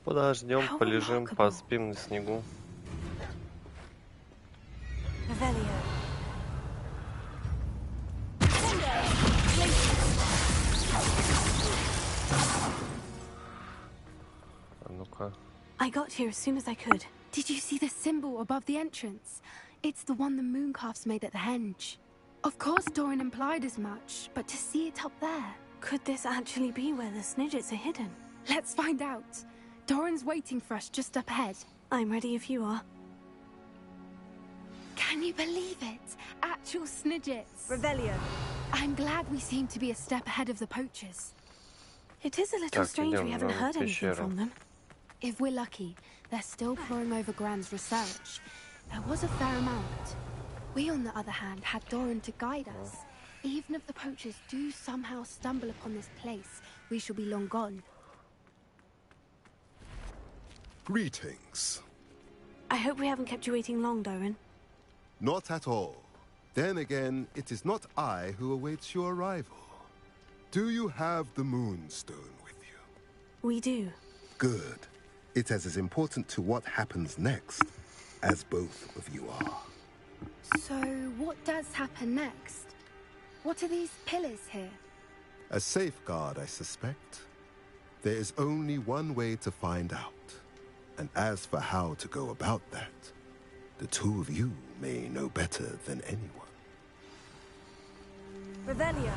Speaker 1: Подождем, полежим, поспим на снегу.
Speaker 4: Revelio.
Speaker 1: А ну-ка.
Speaker 4: I got here as soon as I could.
Speaker 5: Did you see the symbol above the entrance? It's the one the Mooncalves made at the henge. Of course Doran implied as much, but to see it up there...
Speaker 4: Could this actually be where the Snidgets are hidden?
Speaker 5: Let's find out. Doran's waiting for us just up ahead.
Speaker 4: I'm ready if you are.
Speaker 5: Can you believe it? Actual Snidgets.
Speaker 4: Revelio.
Speaker 5: I'm glad we seem to be a step ahead of the poachers.
Speaker 4: It is a little strange we haven't heard anything from them.
Speaker 5: If we're lucky, they're still poring over Gran's research. There was a fair amount. We, on the other hand, had Doran to guide us. Even if the poachers do somehow stumble upon this place, we shall be long gone.
Speaker 10: Greetings.
Speaker 4: I hope we haven't kept you waiting long, Doran.
Speaker 10: Not at all. Then again, it is not I who awaits your arrival. Do you have the Moonstone with you?
Speaker 4: We do.
Speaker 10: Good. It is as important to what happens next as both of you are.
Speaker 5: So, what does happen next? What are these pillars here?
Speaker 10: A safeguard, I suspect. There is only one way to find out. And as for how to go about that, the two of you may know better than anyone.
Speaker 4: Revelio.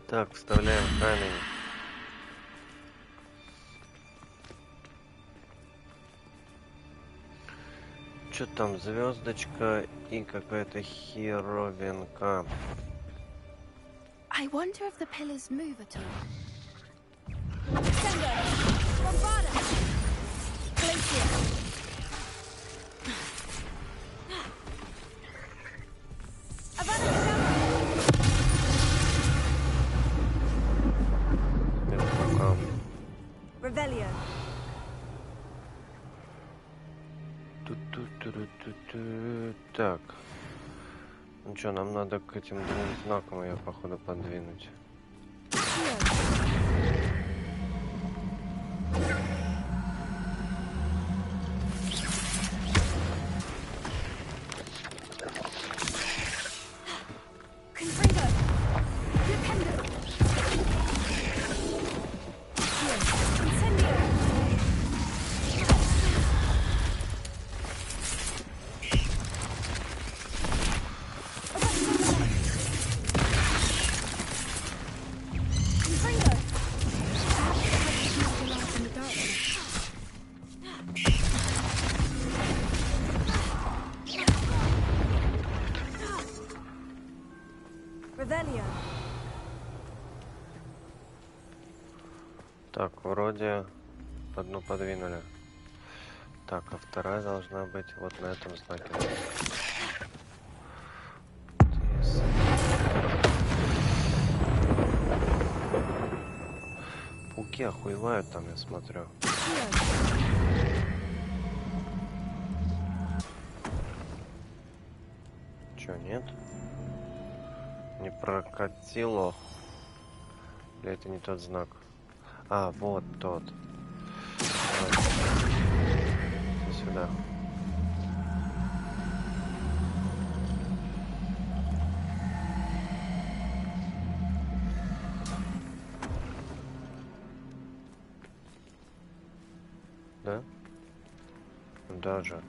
Speaker 1: Так, вставляем камень. Что там, звездочка и какая-то херовинка.
Speaker 5: I wonder if the pillars move at all.
Speaker 4: Revelio.
Speaker 1: Так. Ну что, нам надо к этим двум знакам ее, походу, подвинуть. Так, вроде одну подвинули. Так, а вторая должна быть вот на этом знаке. Пауки охуевают там, я смотрю. Чё, нет? Не прокатило. Или это не тот знак? А, вот тот. Сюда. Да? Даже.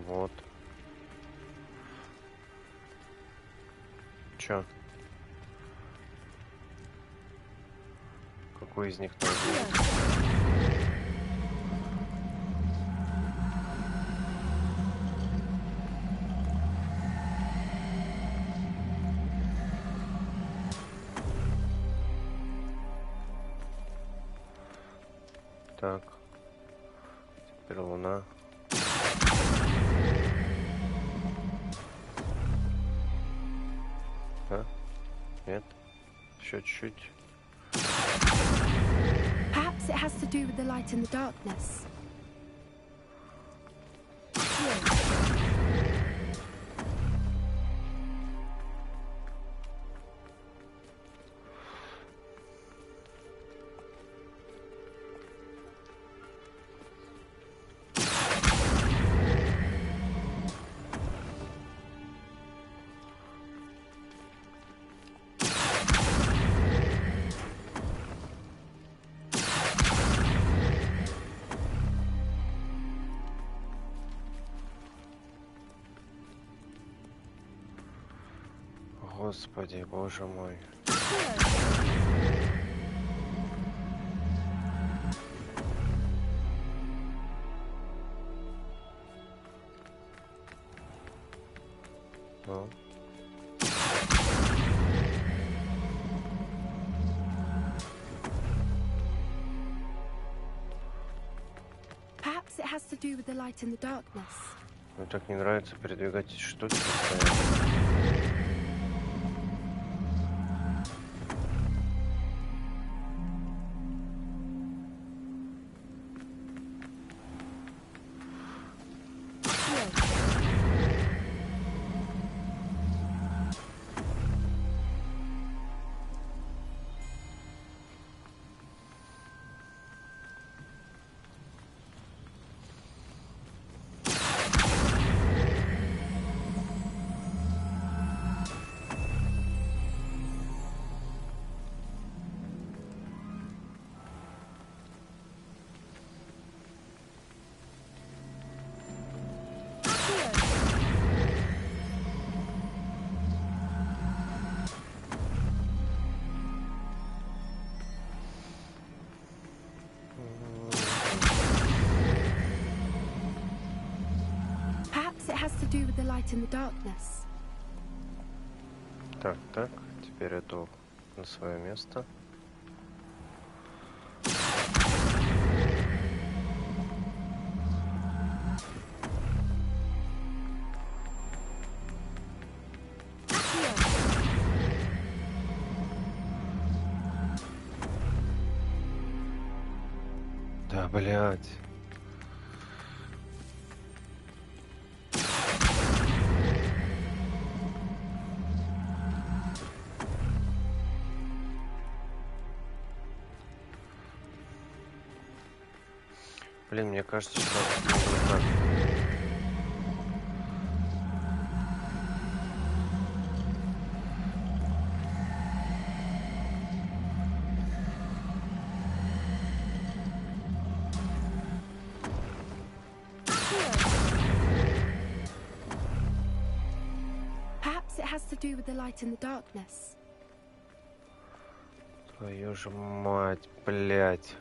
Speaker 1: Вот. Чё? Какой из них тоже? Так. Теперь луна. А? Нет? Еще чуть-чуть.
Speaker 5: Perhaps it has to do with the light in the darkness.
Speaker 1: Господи, боже мой. Ну.
Speaker 5: has to do with the light in the darkness.
Speaker 1: Мне так не нравится передвигать эти штуки постоянно.
Speaker 5: Perhaps it has to do with the light in the darkness.
Speaker 1: Так, так, теперь эту на свое место. Да, блядь. Блин, мне кажется, что... ну, так.
Speaker 5: Perhaps it has to do with the light in the darkness.
Speaker 1: Твою же мать, блядь.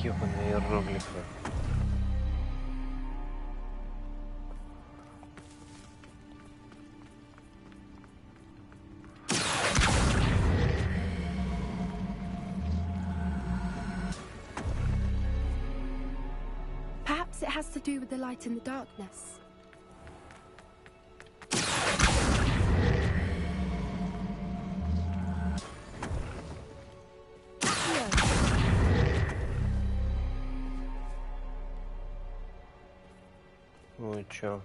Speaker 1: Ёбаные иероглифы.
Speaker 5: Perhaps it has to do with the light in the darkness.
Speaker 1: Ну и чё?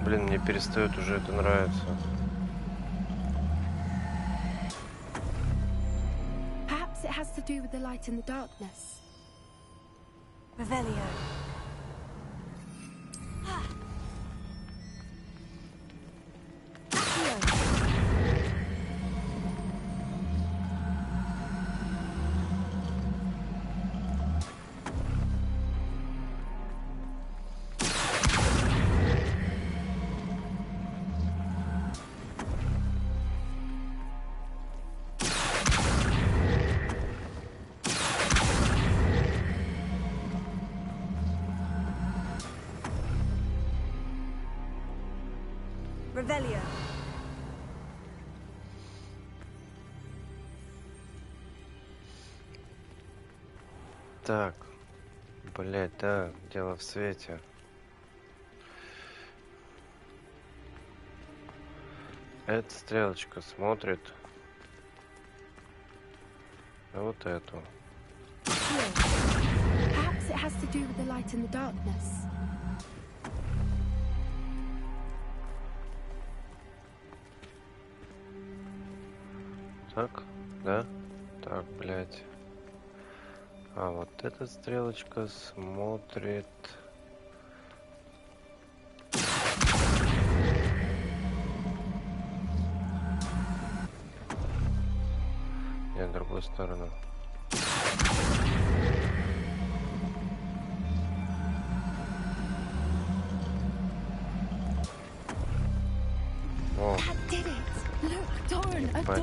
Speaker 1: Блин, мне перестает уже это нравиться.
Speaker 5: Perhaps it has to do with the light in the darkness.
Speaker 4: Revelio. Revelio.
Speaker 1: Так, Блять, да, дело в свете. Эта стрелочка смотрит на вот эту.
Speaker 5: Perhaps it has to do with the light in the darkness.
Speaker 1: Так, да? Так, блять. А вот эта стрелочка смотрит... Нет, в другую сторону. О, ебать.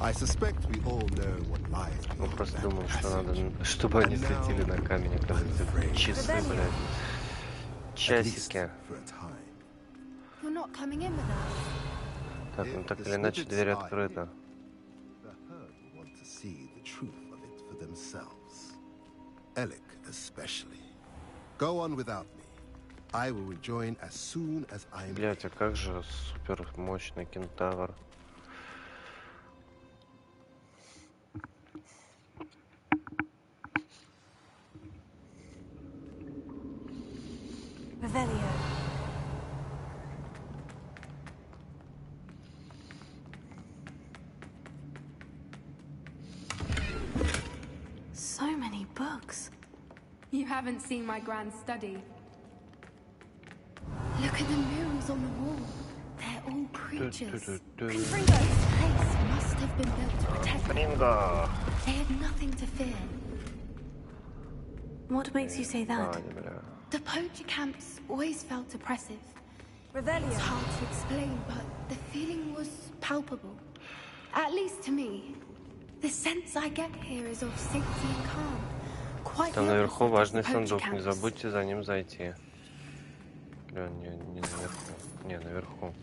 Speaker 10: I suspect we all know what lies
Speaker 1: Мы
Speaker 10: beyond
Speaker 1: просто
Speaker 10: that
Speaker 1: думаем, что
Speaker 10: passage.
Speaker 1: надо, чтобы они светили на камень, оказывается, это часы, блядь.
Speaker 10: At least
Speaker 1: Часики.
Speaker 10: for a time.
Speaker 5: You're not coming in with us.
Speaker 1: Так, ну так или иначе дверь открыта.
Speaker 10: The herd will want to see the truth of it for themselves. Alec especially. Go on without me. I will rejoin as soon as I am.
Speaker 1: Блять, а как же супер мощный кентавр?
Speaker 4: Revelio. So many books.
Speaker 5: You haven't seen my grand study. Look at the murals on the wall. They're all creatures. This place must have been built to protect them.
Speaker 1: Фринго!
Speaker 5: They had nothing to fear.
Speaker 4: What makes you say that?
Speaker 5: The poacher camps always felt oppressive.
Speaker 4: Revelio.
Speaker 5: It's hard to explain, but the feeling was palpable. At least to me. The sense I get here is of safety and calm. Quite
Speaker 1: Там
Speaker 5: the
Speaker 1: наверху
Speaker 5: opposite of
Speaker 1: важный
Speaker 5: the poacher
Speaker 1: сундук, не
Speaker 5: camps.
Speaker 1: забудьте за ним зайти. Не наверху. Не, наверху.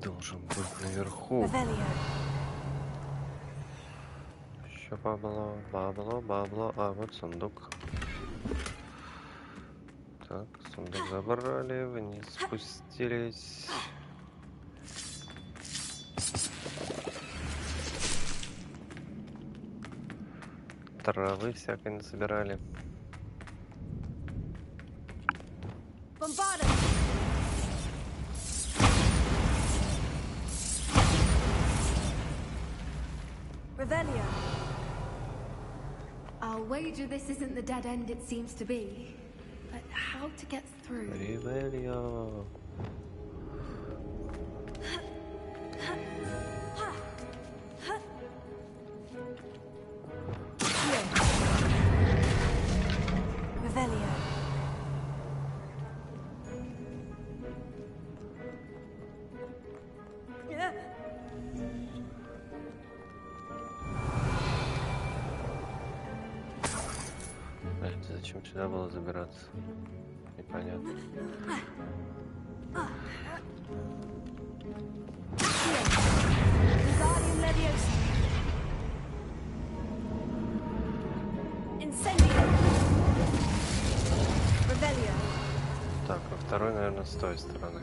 Speaker 1: Должен быть наверху. Еще бабло, а вот сундук. Так, сундук забрали, вниз спустились. Травы всякой насобирали.
Speaker 4: Revelio.
Speaker 5: I'll wager this isn't the dead end it seems to be. But how to get through?
Speaker 1: Revelio.
Speaker 4: Revelio.
Speaker 1: Зачем сюда было забираться? Непонятно. Так, а второй, наверное, с той стороны.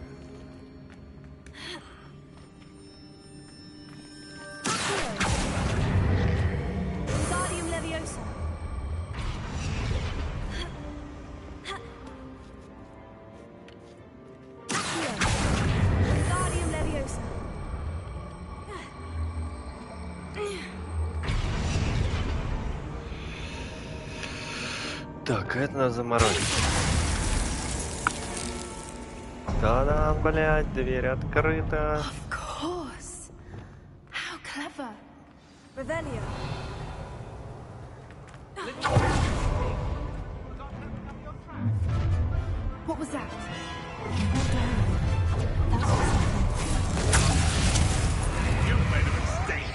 Speaker 1: Так, это надо заморозить. Да-да, блядь, дверь открыта.
Speaker 5: Of course. How clever.
Speaker 4: Revelio.
Speaker 5: What was that?
Speaker 9: You've made a mistake.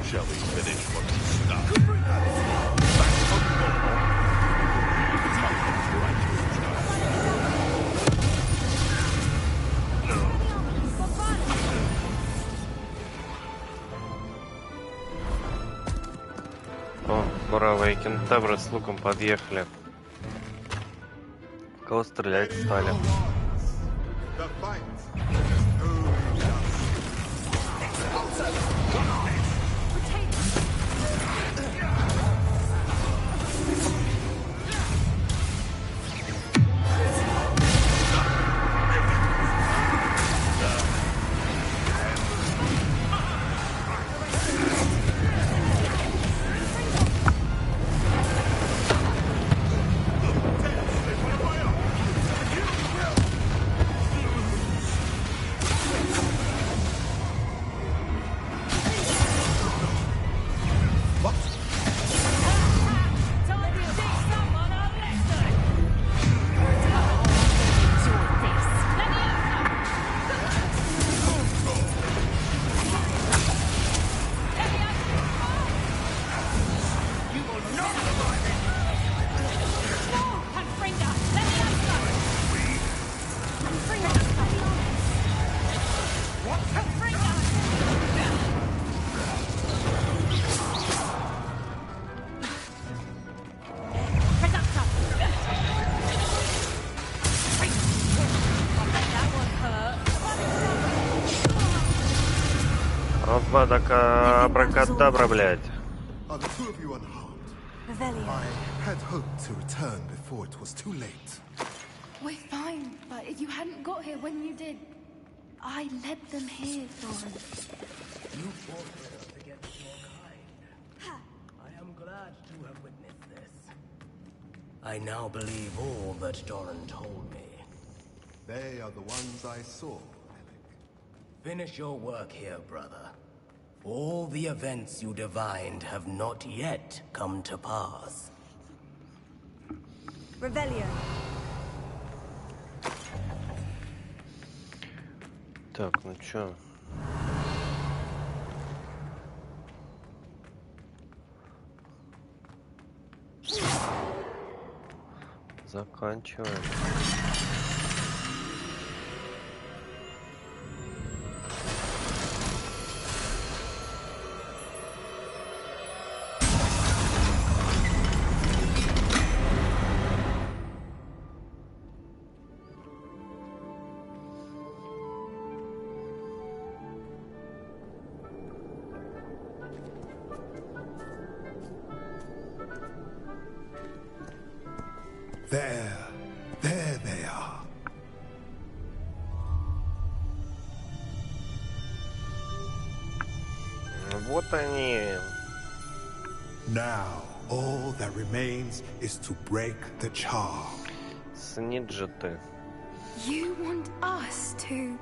Speaker 9: Shall we finish
Speaker 1: Бравые кентавры с луком подъехали. В кого стрелять стали?
Speaker 10: The fight.
Speaker 1: Абракадабра, блядь.
Speaker 10: Are the two of you unharmed?
Speaker 4: Revelio.
Speaker 10: I had hoped to return before it was too late.
Speaker 5: We're fine, but if you hadn't got here when you did, I led them here, Doran.
Speaker 11: You fought with us against your kind. I am glad to have witnessed this. I now believe all that Doran told me.
Speaker 10: They are the ones I saw, Alec.
Speaker 11: Finish your work here, brother. All the events you divined have not yet come to pass.
Speaker 4: Revelio.
Speaker 1: Так, ну чё? Заканчиваем.
Speaker 10: There they are.
Speaker 1: Вот они.
Speaker 10: Now, all that remains is to break the charm.
Speaker 1: Сниджеты.
Speaker 5: You want us to...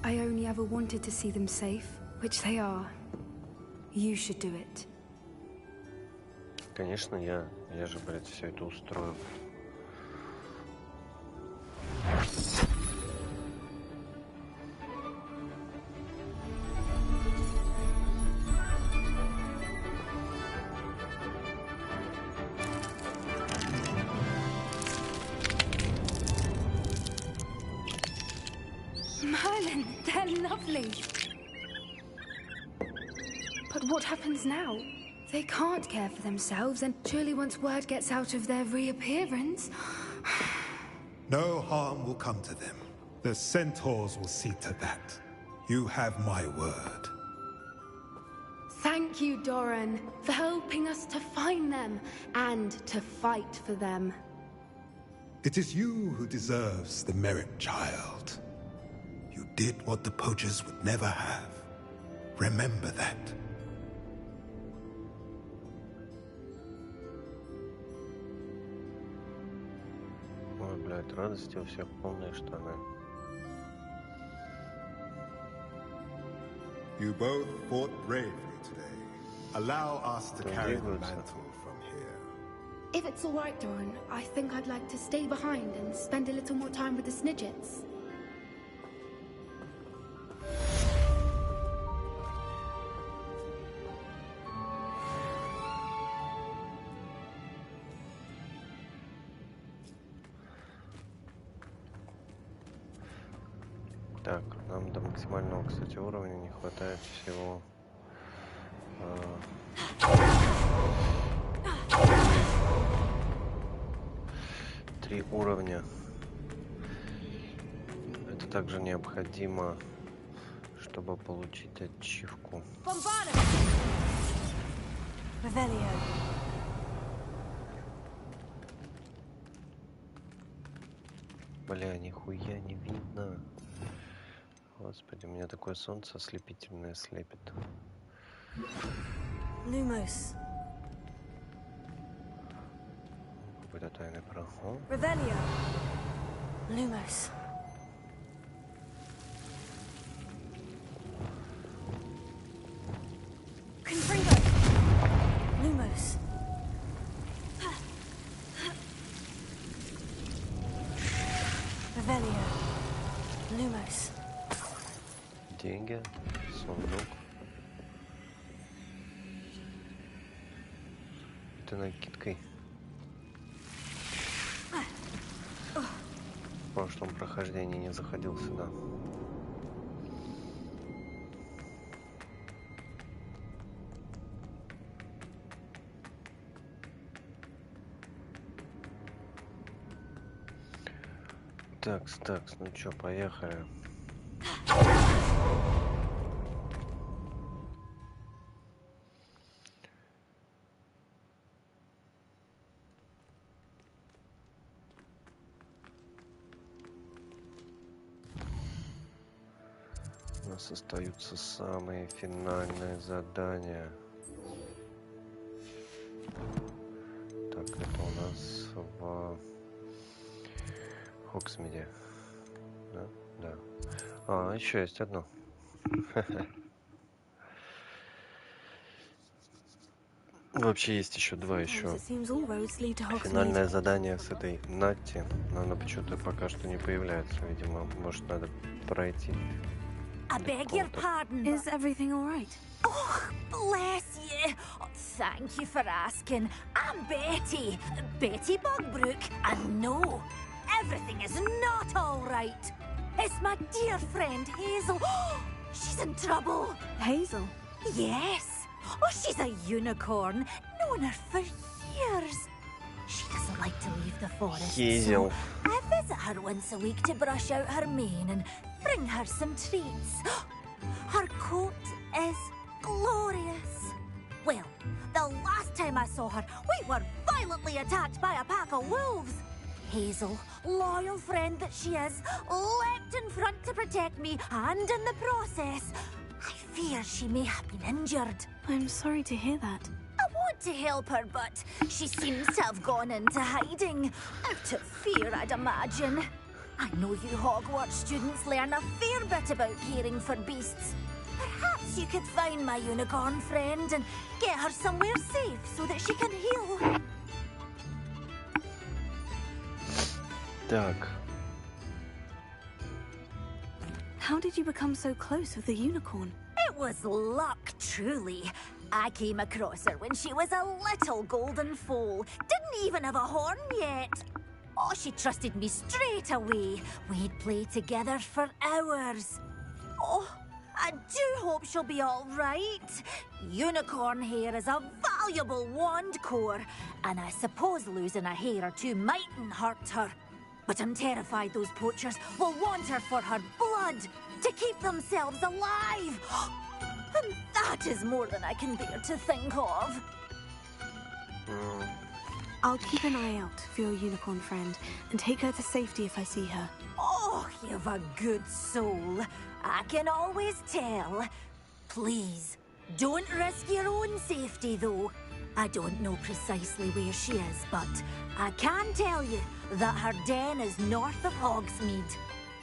Speaker 5: I only ever wanted to see them safe, which they are. You should do it.
Speaker 1: Конечно, я же, блядь, все это устрою.
Speaker 5: Merlin, they're lovely. But what happens now? They can't care for themselves, and surely once word gets out of their reappearance...
Speaker 10: No harm will come to them. The centaurs will see to that. You have my word.
Speaker 5: Thank you, Doran, for helping us to find them, and to fight for them.
Speaker 10: It is you who deserves the merit, child. You did what the poachers would never have. Remember that.
Speaker 1: Ой, блядь, радости у всех полные штаны.
Speaker 10: You both fought bravely today. Allow us to carry the mantle from here.
Speaker 5: If it's all right, Doran, I think I'd like to stay behind and spend a little more time with the Snidgets.
Speaker 1: Так, нам до максимального, кстати, уровня не хватает всего. 3 уровня. Это также необходимо, чтобы получить ачивку. Бля, нихуя не видно. Господи, у меня такое солнце ослепительное слепит.
Speaker 4: Lumos.
Speaker 1: Какой-то тайный проход.
Speaker 4: Revelio. Lumos. Confringo. Lumos. Revelio. Lumos.
Speaker 1: Деньги, сундук. Это накидкой. В прошлом прохождении не заходил сюда. Такс, ну чё, поехали. У нас остаются самые финальные задания. Так, это у нас в Хоксмиде. Да? Да. А, еще есть одно. Вообще есть еще два еще. Финальное задание с этой Натти, но она почему-то пока что не появляется. Видимо, может, надо пройти.
Speaker 12: I beg your pardon.
Speaker 4: Is everything all right?
Speaker 12: Oh, bless you. Oh, thank you for asking. I'm Betty. Betty Bugbrook. And no, everything is not all right. It's my dear friend Hazel. She's in trouble.
Speaker 4: Hazel?
Speaker 12: Yes. Oh, she's a unicorn. Known her for years. She doesn't like to leave the forest.
Speaker 1: Hazel.
Speaker 12: So I visit her once a week to brush out her mane and bring her some treats. Her coat is glorious. Well, the last time I saw her, we were violently attacked by a pack of wolves. Hazel, loyal friend that she is, leapt in front to protect me, and in the process, I fear she may have been injured.
Speaker 4: I'm sorry to hear that.
Speaker 12: I want to help her, but she seems to have gone into hiding. Out of fear, I'd imagine. I know you Hogwarts students learn a fair bit about caring for beasts. Perhaps you could find my unicorn friend and get her somewhere safe so that she can heal.
Speaker 1: Так.
Speaker 4: How did you become so close with the unicorn?
Speaker 12: It was luck, truly. I came across her when she was a little golden foal. Didn't even have a horn yet. Oh, she trusted me straight away. We'd play together for hours. Oh, I do hope she'll be all right. Unicorn hair is a valuable wand core, and I suppose losing a hair or two mightn't hurt her. But I'm terrified those poachers will want her for her blood, to keep themselves alive. And that is more than I can bear to think of.
Speaker 4: I'll keep an eye out for your unicorn friend and take her to safety if I see her.
Speaker 12: Oh, you've a good soul. I can always tell. Please, don't risk your own safety, though. I don't know precisely where she is, but I can tell you that her den is north of Hogsmeade.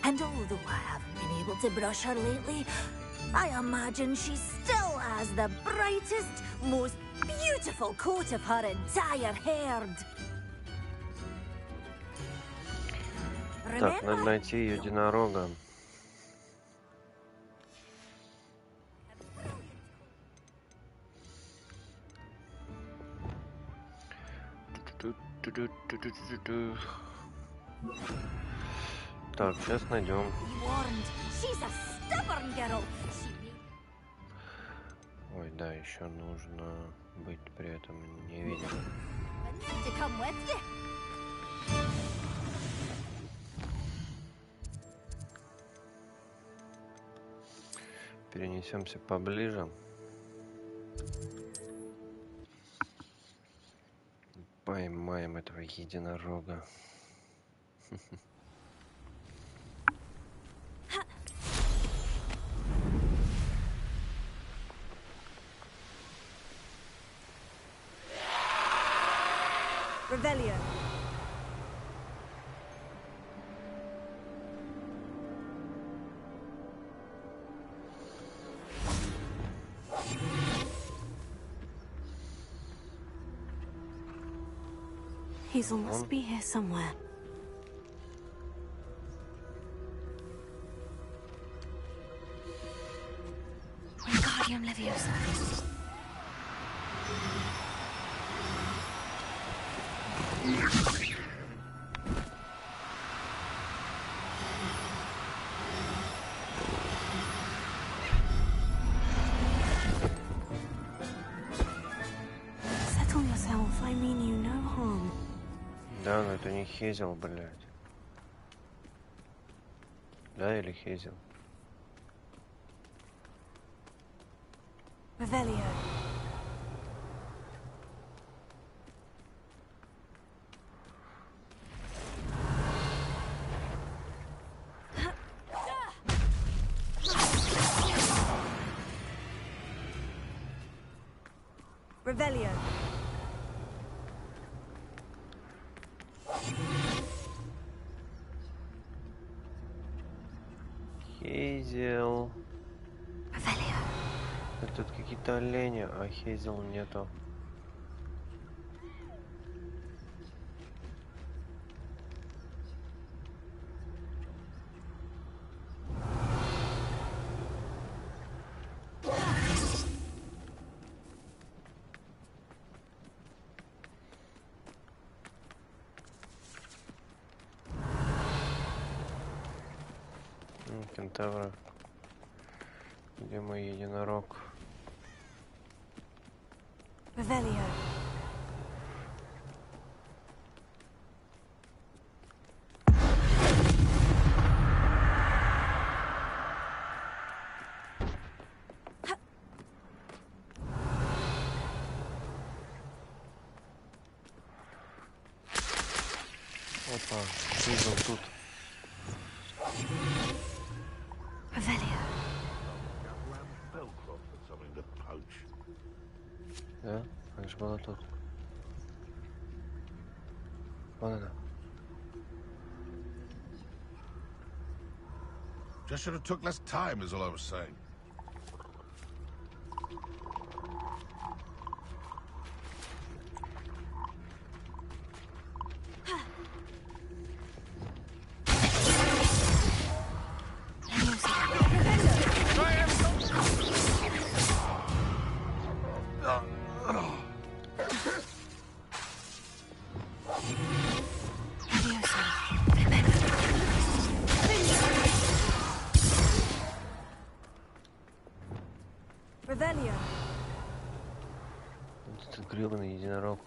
Speaker 12: And although I haven't been able to brush her lately, I imagine she still has the brightest, most beautiful coat of her entire herd.
Speaker 1: Так, надо найти единорога. Так, сейчас найдем.
Speaker 12: She's a stubborn girl.
Speaker 1: Ой, да, еще нужно быть при этом невидимым.
Speaker 12: To come with you.
Speaker 1: Перенесемся поближе. Поймаем этого единорога.
Speaker 13: Revelio.
Speaker 4: Hazel must be here somewhere.
Speaker 12: Wingardium Leviosa.
Speaker 4: Settle yourself. I mean you no harm.
Speaker 1: Да, но это не Хейзел, блядь. Да, или Хейзел?
Speaker 13: Revelio. Revelio.
Speaker 1: Хейзел. Тут какие-то олени, а Хейзел нету. Кентавра. Где мой единорог?
Speaker 13: Revelio.
Speaker 1: Опа, Хейзел тут.
Speaker 4: Revelio.
Speaker 1: Да? Она же была тут. Вон она.
Speaker 9: Just should have took less time, is all I was saying.
Speaker 13: Revelio.
Speaker 1: Этот гребаный единорог.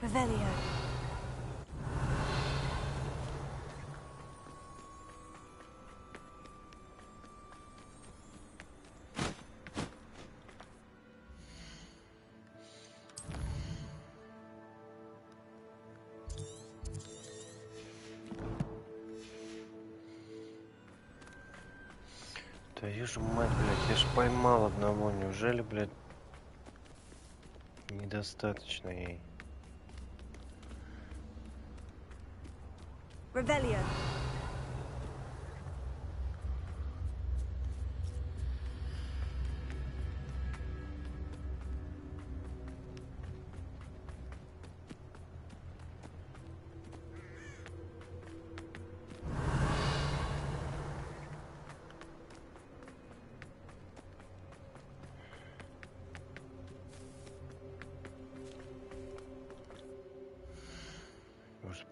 Speaker 13: Revelio.
Speaker 1: Твою же мать, блядь, я ж поймал одного. Неужели, блядь, недостаточно ей?
Speaker 13: Revelio.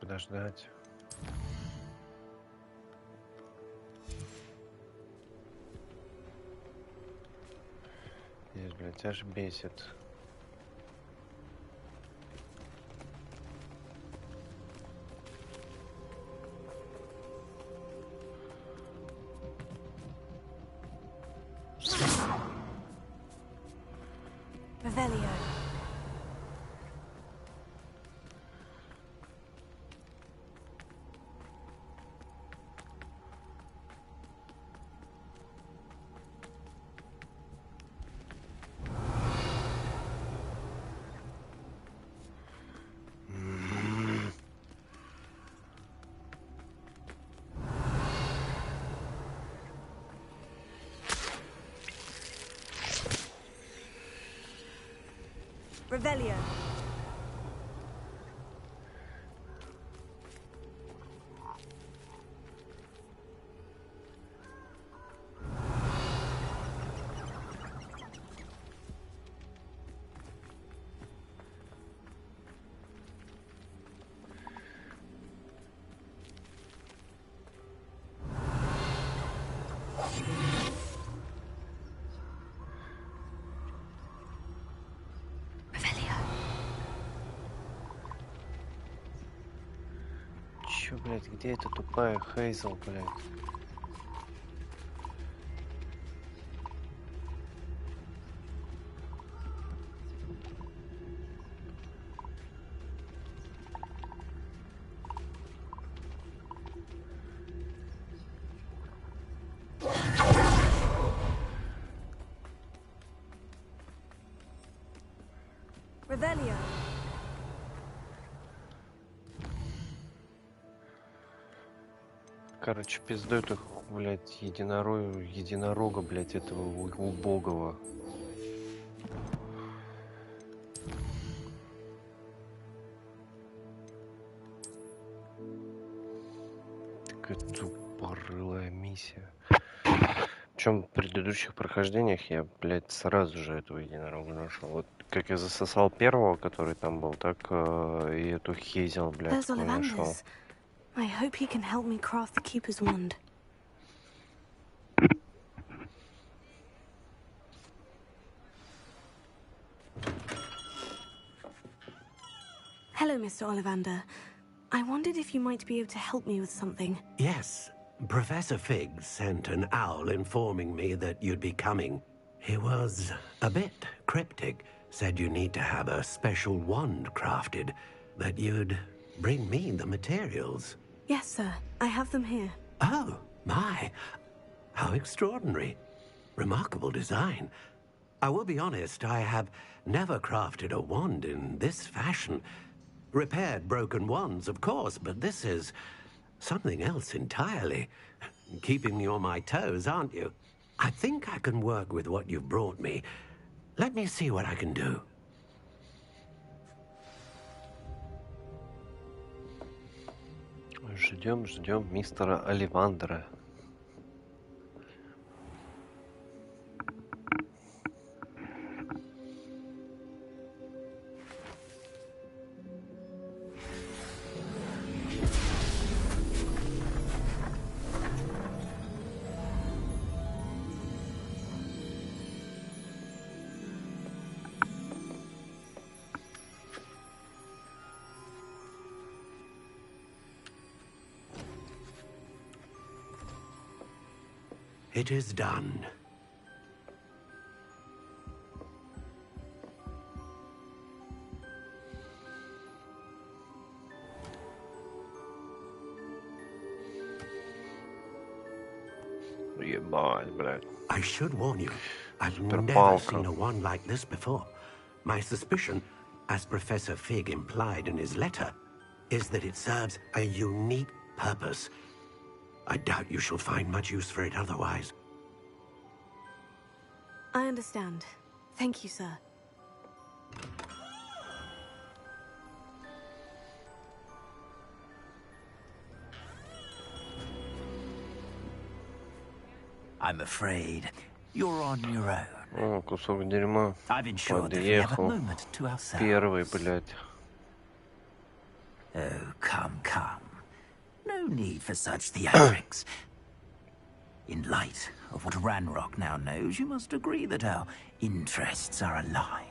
Speaker 1: подождать. Здесь, блядь, аж бесит.
Speaker 13: Revelio. Revelio.
Speaker 1: Чё, блядь, где эта тупая Хейзел, блядь?
Speaker 13: Revelio.
Speaker 1: Короче, пиздуют их, блядь, единорога, блядь, этого убогого. Такая тупорылая миссия. Причем в предыдущих прохождениях я, блядь, сразу же этого единорога нашел. Вот как я засосал первого, который там был, так и эту Хейзел, блядь,
Speaker 4: There's
Speaker 1: не нашел.
Speaker 4: Ollivanders. I hope he can help me craft the Keeper's wand. Hello, Mr. Ollivander. I wondered if you might be able to help me with something.
Speaker 14: Yes. Professor Fig sent an owl informing me that you'd be coming. He was a bit cryptic. Said you need to have a special wand crafted. That you'd bring me the materials.
Speaker 4: Yes, sir. I have them here.
Speaker 14: Oh, my. How extraordinary. Remarkable design. I will be honest, I have never crafted a wand in this fashion. Repaired broken wands, of course, but this is something else entirely. Keeping me on my toes, aren't you? I think I can work with what you've brought me. Let me see what I can do.
Speaker 1: Ждем мистера Олливандера.
Speaker 14: It is done.
Speaker 1: Ебать, блядь.
Speaker 14: I should warn you, I've never
Speaker 1: Суперпалка.
Speaker 14: seen a wand like this before. My suspicion, as Professor Fig implied in his letter, is that it serves a unique purpose. I doubt you shall find much use for it otherwise.
Speaker 4: I understand. Thank you, sir.
Speaker 7: I'm afraid you're on your own.
Speaker 1: О, кусок дерьма.
Speaker 7: I've ensured that we have a
Speaker 1: Подъехал.
Speaker 7: moment to ourselves.
Speaker 1: Первый, блядь.
Speaker 7: Oh, come, come. No need for such theatrics. In light of what Ranrock now knows, you must agree that our interests are aligned.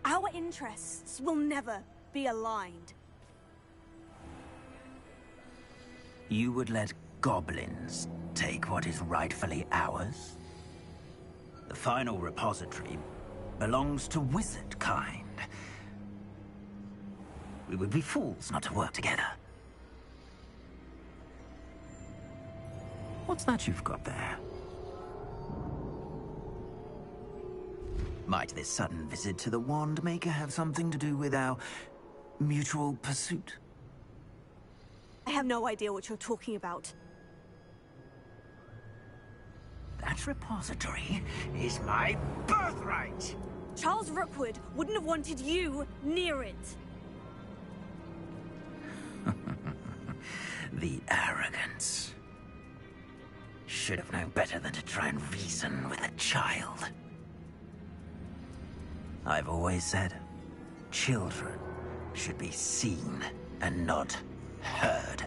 Speaker 4: Our interests will never be aligned.
Speaker 7: You would let goblins take what is rightfully ours? The final repository belongs to wizard kind. We would be fools not to work together. What's that you've got there? Might this sudden visit to the Wand Maker have something to do with our mutual pursuit?
Speaker 4: I have no idea what you're talking about.
Speaker 7: That repository is my birthright!
Speaker 4: Charles Rookwood wouldn't have wanted you near it.
Speaker 7: The arrogance. Should have known better than to try and reason with a child. I've always said, children should be seen and not heard.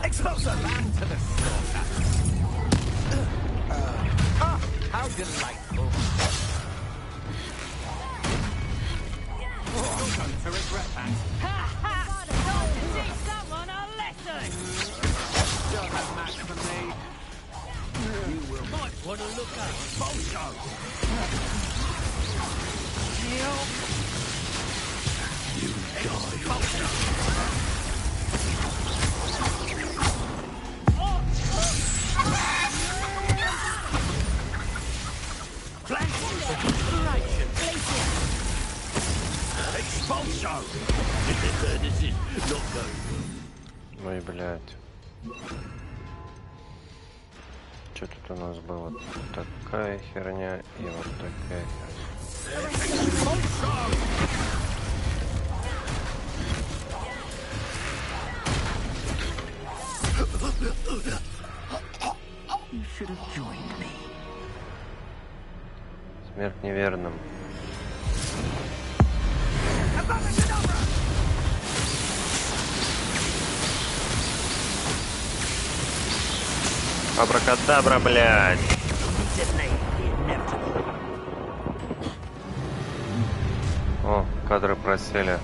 Speaker 15: Expose a lamb to the slaughter. How delightful. You're going to regret that.
Speaker 16: Time to teach someone a lesson!
Speaker 15: Don't have match for me.
Speaker 16: You might want to look out.
Speaker 15: Bolsho!
Speaker 14: You die.
Speaker 15: Bolsho!
Speaker 1: Ой, блядь. Что тут у нас было? Такая херня и вот такая
Speaker 7: You should have joined me.
Speaker 1: Смерть неверным. Абракадабра, блядь. О, кадры просели.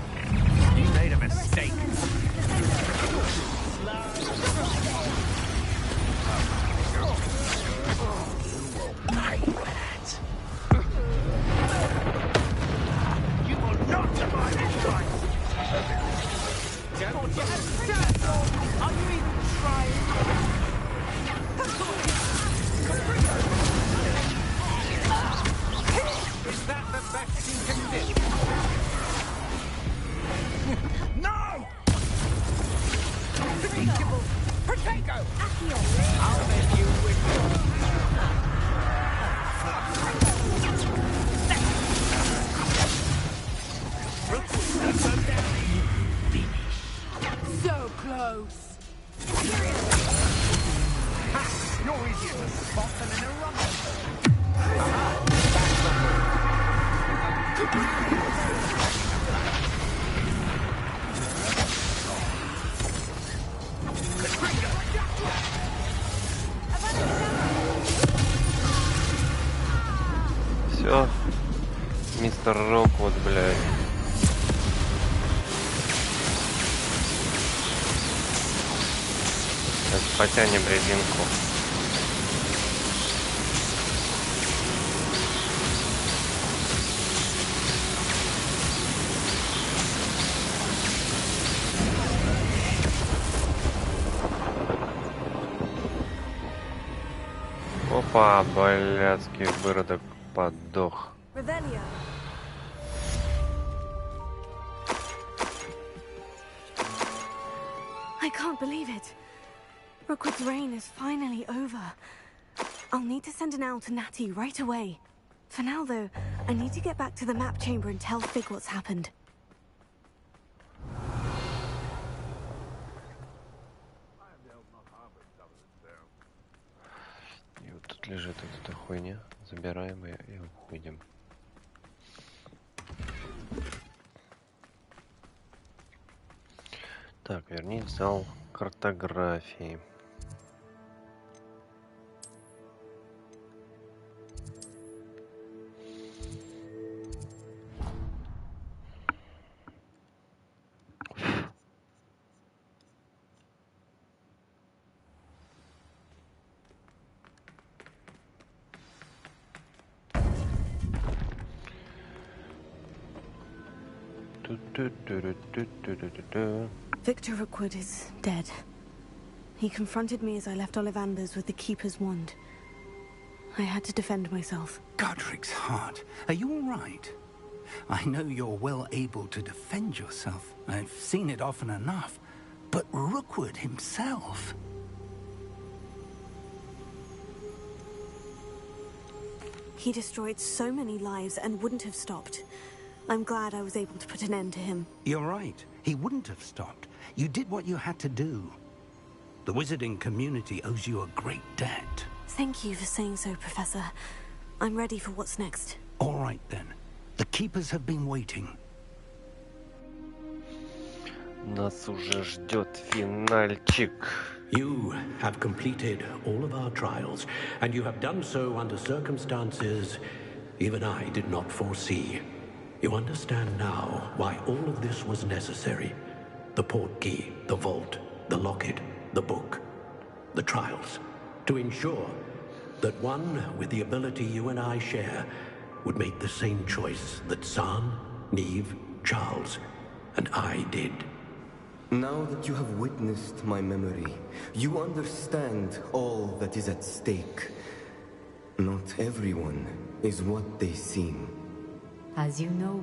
Speaker 8: So close.
Speaker 15: You're easier to spot than in a rumble.
Speaker 1: Все, мистер Роквуд, блядь. Сейчас потянем резинку. Опа, блядский выродок подох.
Speaker 13: Revelio.
Speaker 4: I can't believe it. Rookwood's reign is finally over. I'll need to send an owl to Natty right away. For now, though, I need to get back to the map chamber and tell Fig what's happened.
Speaker 1: И вот тут лежит вот эта хуйня. Забираем ее и уходим. Так, вернись в зал картографии.
Speaker 4: Victor Rookwood is dead. He confronted me as I left Ollivander's with the Keeper's wand. I had to defend myself.
Speaker 7: Godric's heart. Are you all right? I know you're well able to defend yourself. I've seen it often enough. But Rookwood himself...
Speaker 4: He destroyed so many lives and wouldn't have stopped. I'm glad I was able to put an end to him.
Speaker 7: You're right. He wouldn't have stopped. You did what you had to do. The wizarding community owes you a great debt.
Speaker 4: Thank you for saying so, Professor. I'm ready for what's next.
Speaker 7: All right, then. The Keepers have been waiting.
Speaker 1: Нас уже ждет финальчик.
Speaker 14: You have completed all of our trials, and you have done so under circumstances even I did not foresee. You understand now why all of this was necessary. The portkey, the vault, the locket, the book, the trials. To ensure that one with the ability you and I share would make the same choice that San, Neve, Charles, and I did.
Speaker 17: Now that you have witnessed my memory, you understand all that is at stake. Not everyone is what they seem.
Speaker 18: As you know,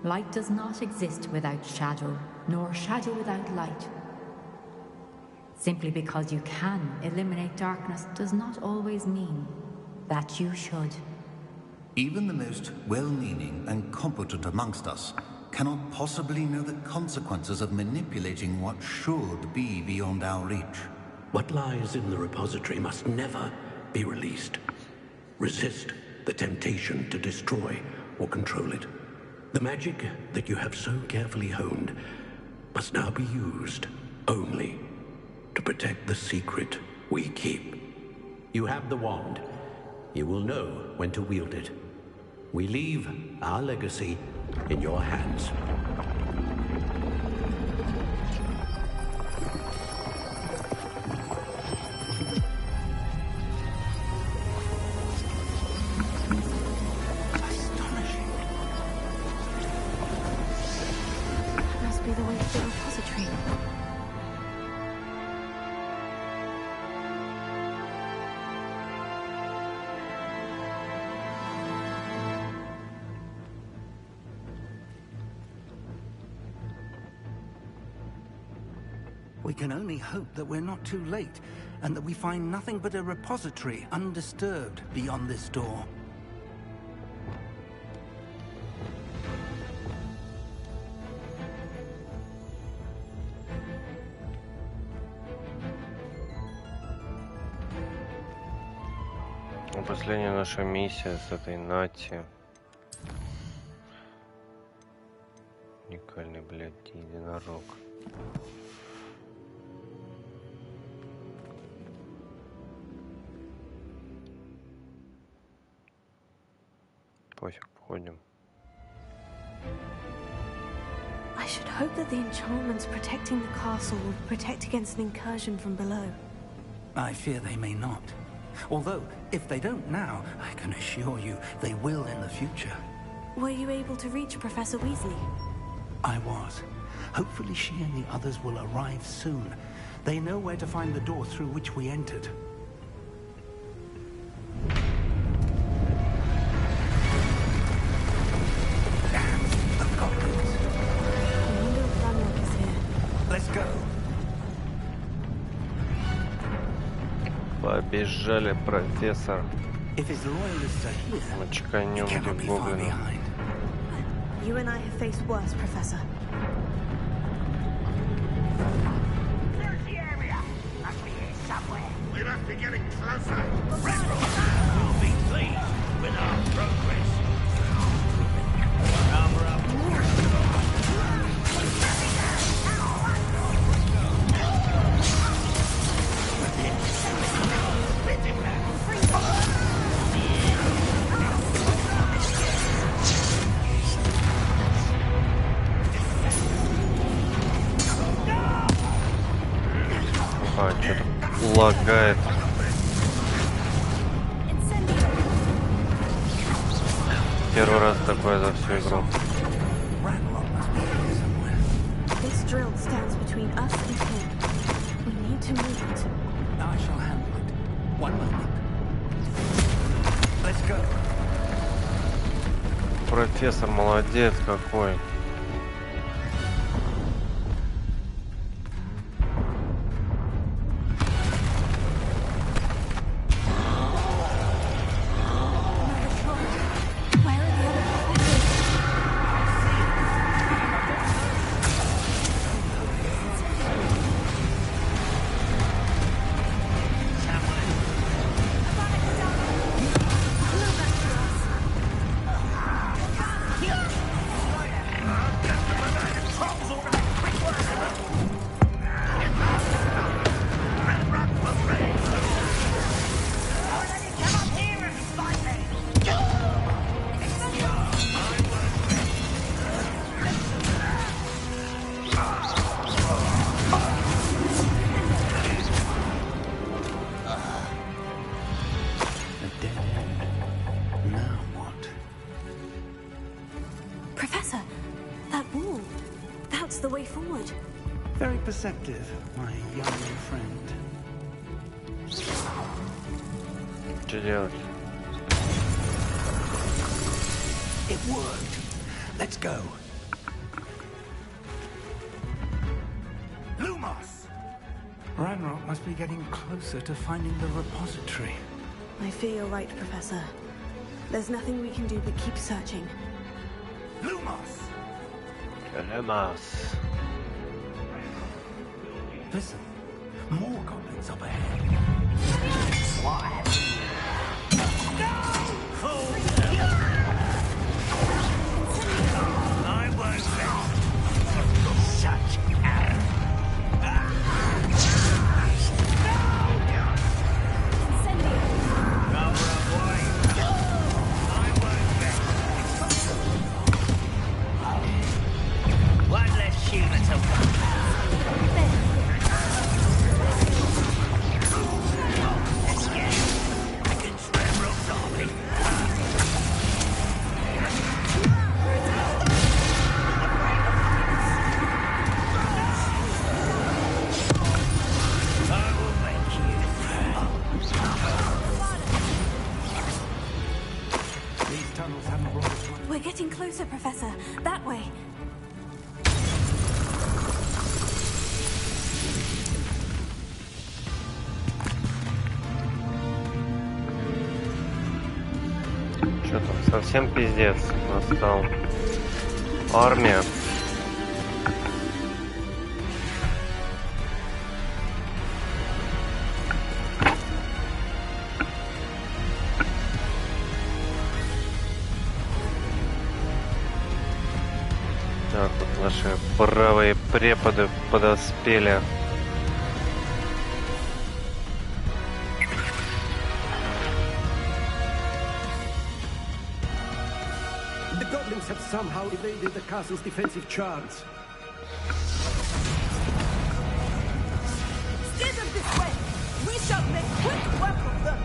Speaker 18: light does not exist without shadow, nor shadow without light. Simply because you can eliminate darkness does not always mean that you should.
Speaker 19: Even the most well-meaning and competent amongst us cannot possibly know the consequences of manipulating what should be beyond our reach.
Speaker 14: What lies in the repository must never be released. Resist the temptation to destroy or control it. The magic that you have so carefully honed must now be used only to protect the secret we keep. You have the wand. You will know when to wield it. We leave our legacy in your hands.
Speaker 4: That must be the way to the repository.
Speaker 7: We can only hope that we're not too late, and that we find nothing but a repository undisturbed beyond this door.
Speaker 1: Последняя наша миссия с этой Нати. Уникальный, блядь, единорог. Пофиг, входим.
Speaker 4: I should hope that the enchantments protecting the castle will protect against an incursion from below.
Speaker 7: I fear they may not. Although, if they don't now, I can assure you they will in the future.
Speaker 4: Were you able to reach Professor Weasley?
Speaker 7: I was. Hopefully she and the others will arrive soon. They know where to find the door through which we entered.
Speaker 1: Побежали, профессор.
Speaker 7: If his loyalists are here,
Speaker 1: Мочканем
Speaker 7: he cannot be far
Speaker 1: гоблина.
Speaker 7: behind.
Speaker 4: You and I have faced worse, Professor.
Speaker 15: Search the area. Must be here somewhere.
Speaker 9: We must be getting closer.
Speaker 15: We'll be pleased with our progress. Cover up.
Speaker 1: А, что-то лагает. Первый раз такое за всю игру.
Speaker 4: This drill stands between us and him. We need to move it.
Speaker 7: I shall handle it. One moment. Let's go.
Speaker 1: Профессор молодец какой.
Speaker 4: Professor, that wall. That's the way forward.
Speaker 7: Very perceptive, my young friend.
Speaker 1: Что делать?
Speaker 7: It worked. Let's go. Lumos! Ranrock must be getting closer to finding the repository.
Speaker 4: I fear you're right, Professor. There's nothing we can do but keep searching.
Speaker 7: Lumos!
Speaker 1: Lumos.
Speaker 7: Listen, more goblins up ahead.
Speaker 15: Why? I won't let such arrogance. One less human to let's get it. Against that rope zombie. I will make you.
Speaker 7: These tunnels haven't brought us much.
Speaker 4: We're getting closer, Professor. That way.
Speaker 1: Что там, совсем пиздец настал. Армия. Так, вот наши бравые преподы подоспели.
Speaker 14: The goblins have somehow evaded the castle's defensive charms.
Speaker 16: Steer them this way. We shall make quick work of them.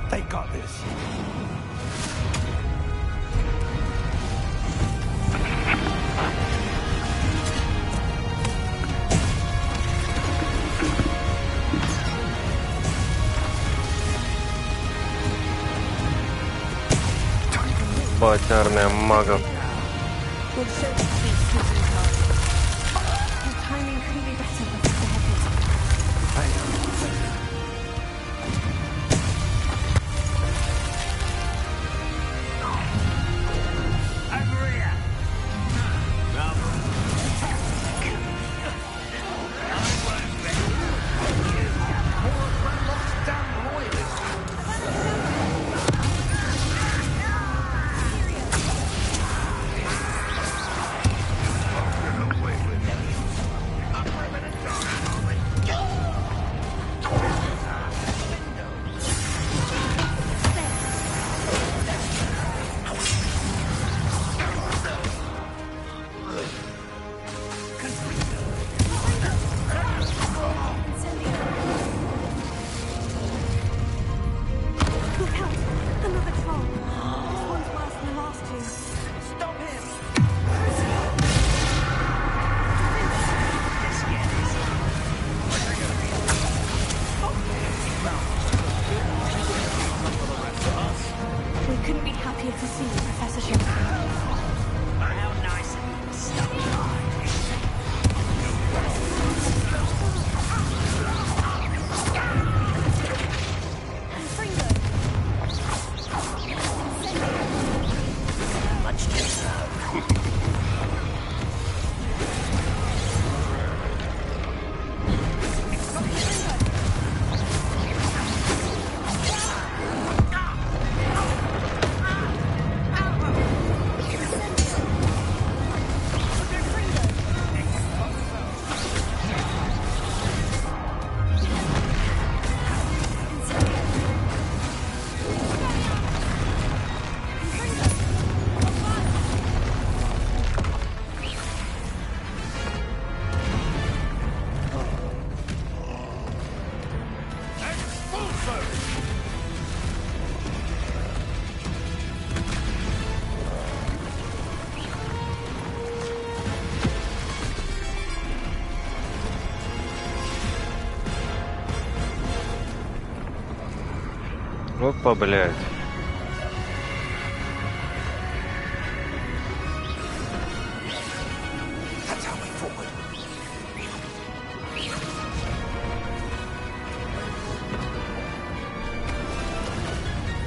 Speaker 7: They got this.
Speaker 1: Бать, армия магов.
Speaker 16: We'll show these sneaking cards.
Speaker 4: timing couldn't be better, Professor Hecat.
Speaker 1: Опа, блядь.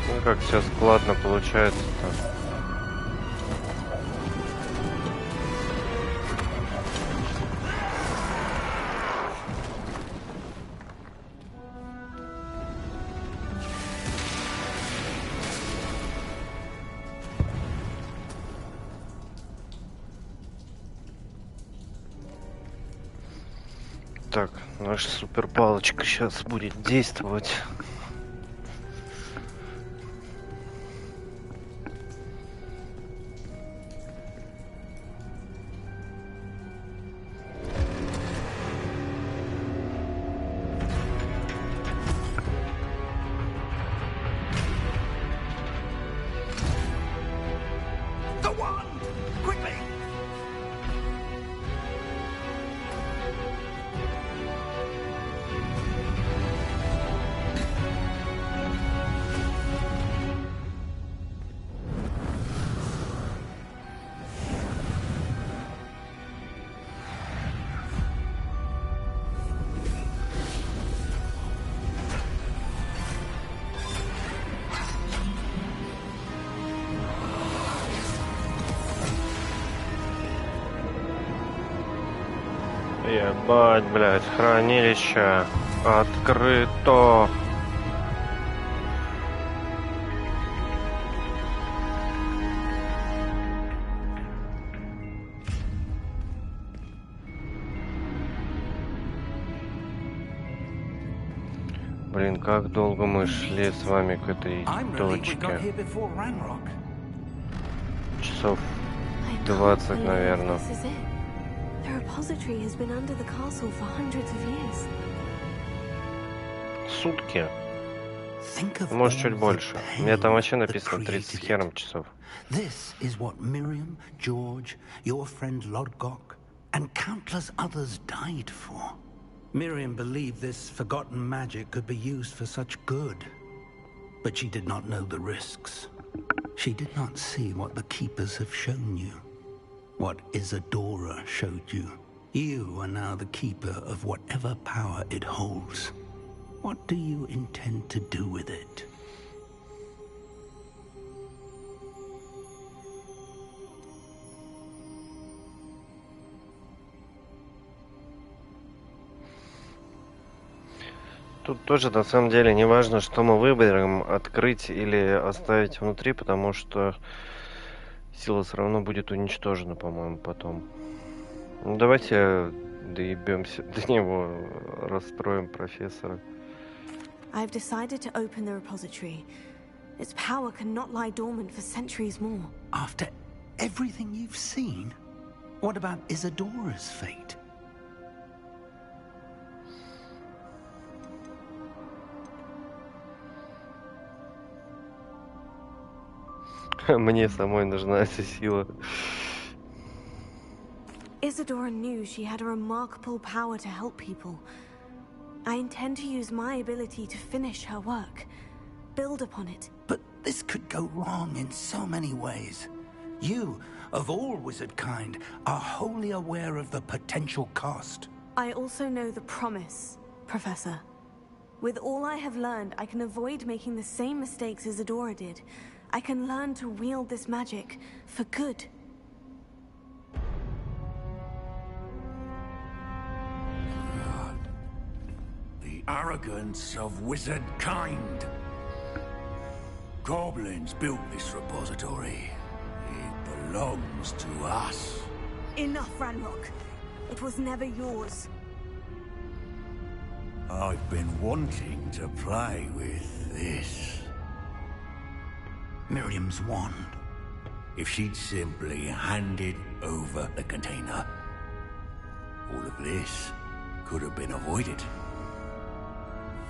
Speaker 1: Ну как все складно получается-то. Так, наша супер палочка сейчас будет действовать. Ебать, блядь, хранилище открыто. Блин, как долго мы шли с вами к этой точке? Часов 20, наверное.
Speaker 4: The repository has been under the castle for hundreds of years.
Speaker 1: Сутки. Может, чуть больше. У меня там вообще написано 30 с хером часов.
Speaker 7: This is what Miriam, George, your friend Lodgok, and countless others died for. Miriam believed this forgotten magic could be used for such good, but she did not know the risks. She did not see what the Keepers have shown you, what Isadora showed you. You are now the keeper of whatever power it holds. What do you intend to do with it?
Speaker 1: Тут тоже на самом деле не важно, что мы выберем, открыть или оставить внутри, потому что сила все равно будет уничтожена, по-моему, потом. Ну, давайте доебемся до него, расстроим профессора.
Speaker 4: I've decided to open the repository. Its power cannot lie dormant for centuries more.
Speaker 7: After everything you've seen? What about Isadora's fate?
Speaker 1: Мне самой нужна эта сила.
Speaker 4: Isadora knew she had a remarkable power to help people. I intend to use my ability to finish her work, build upon it.
Speaker 7: But this could go wrong in so many ways. You, of all wizard kind, are wholly aware of the potential cost.
Speaker 4: I also know the promise, Professor. With all I have learned, I can avoid making the same mistakes Isadora did. I can learn to wield this magic for good.
Speaker 20: The arrogance of wizard kind. Goblins built this repository. It belongs to us.
Speaker 4: Enough, Ranrock. It was never yours.
Speaker 20: I've been wanting to play with this.
Speaker 7: Miriam's wand.
Speaker 20: If she'd simply handed over the container, all of this could have been avoided.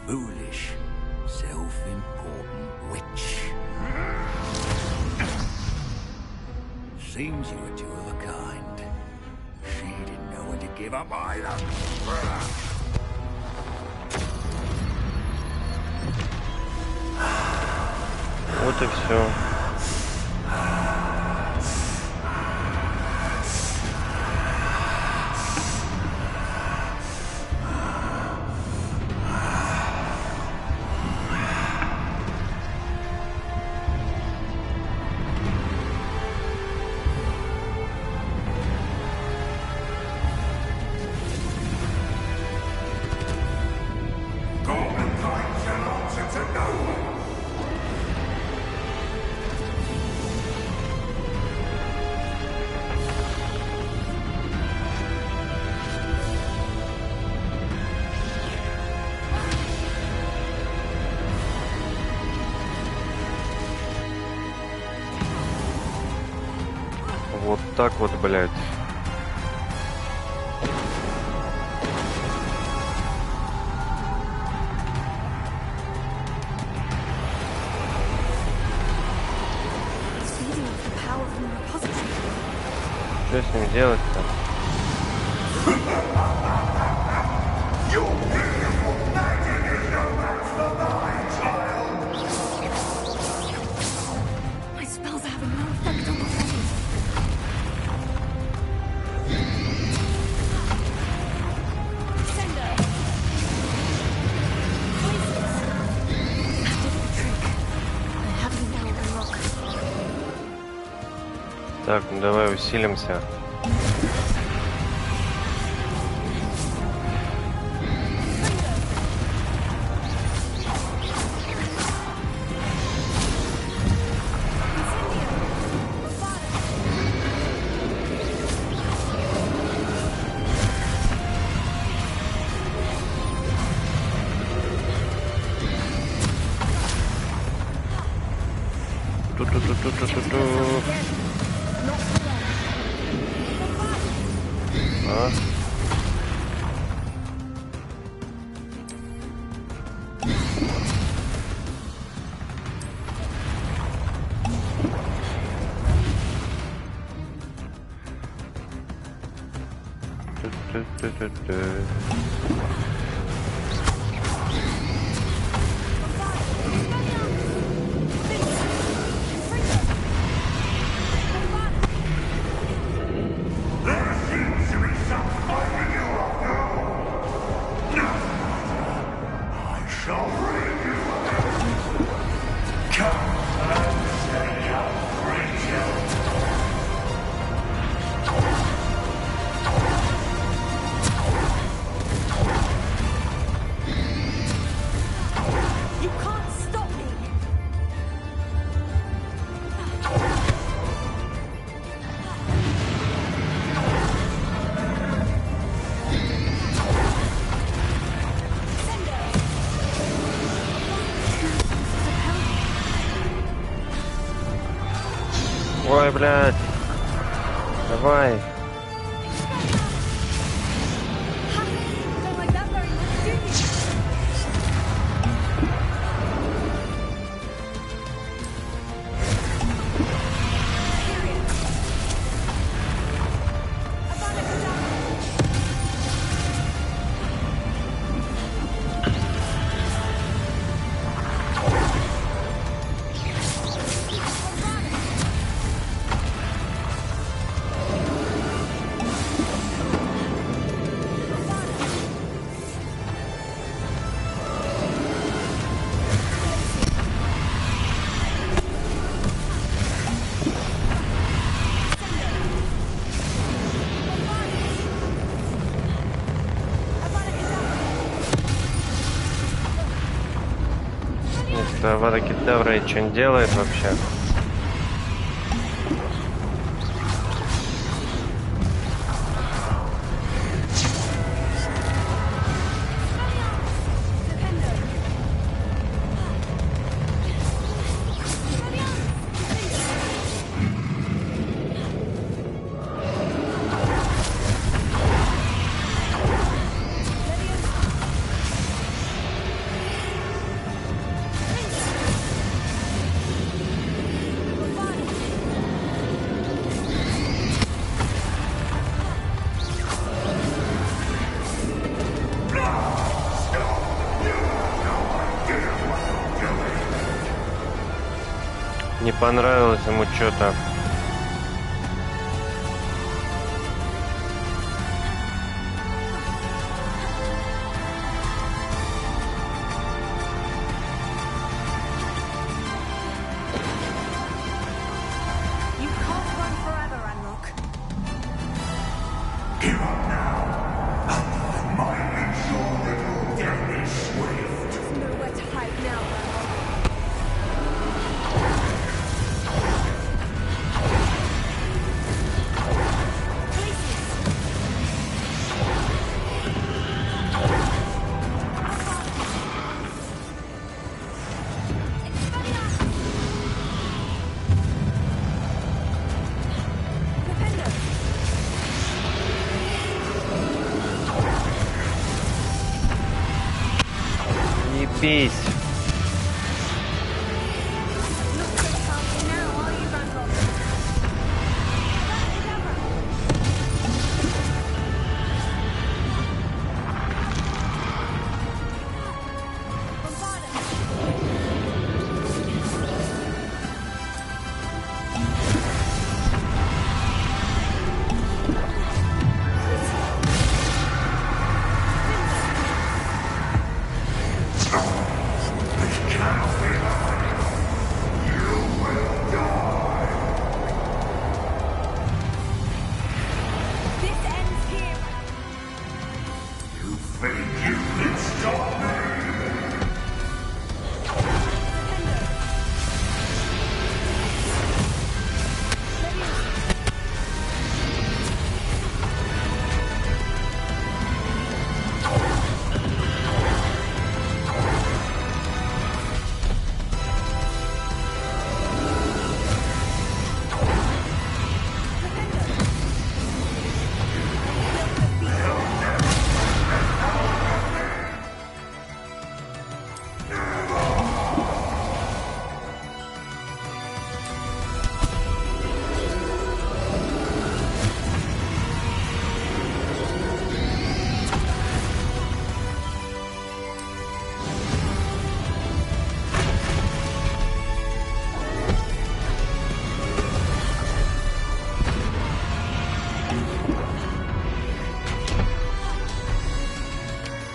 Speaker 20: Foolish, self-important witch. Seems you were two of a kind. She didn't know when to give up either.
Speaker 1: Вот и все. Вот так вот, блядь. Что с ним делать-то?
Speaker 4: My spells are having no effect on the body. Sender! Places! That did the trick. I have you now, Unlock.
Speaker 1: Так, ну давай усилимся. Ту-ту-ту-ту-ту-ту. А? Ту-ту-ту-ту-ту.
Speaker 9: There seems to be some fight
Speaker 1: блядь. Давай. Авада Кедавра и что он делает вообще? Не понравилось ему что-то. Ебись.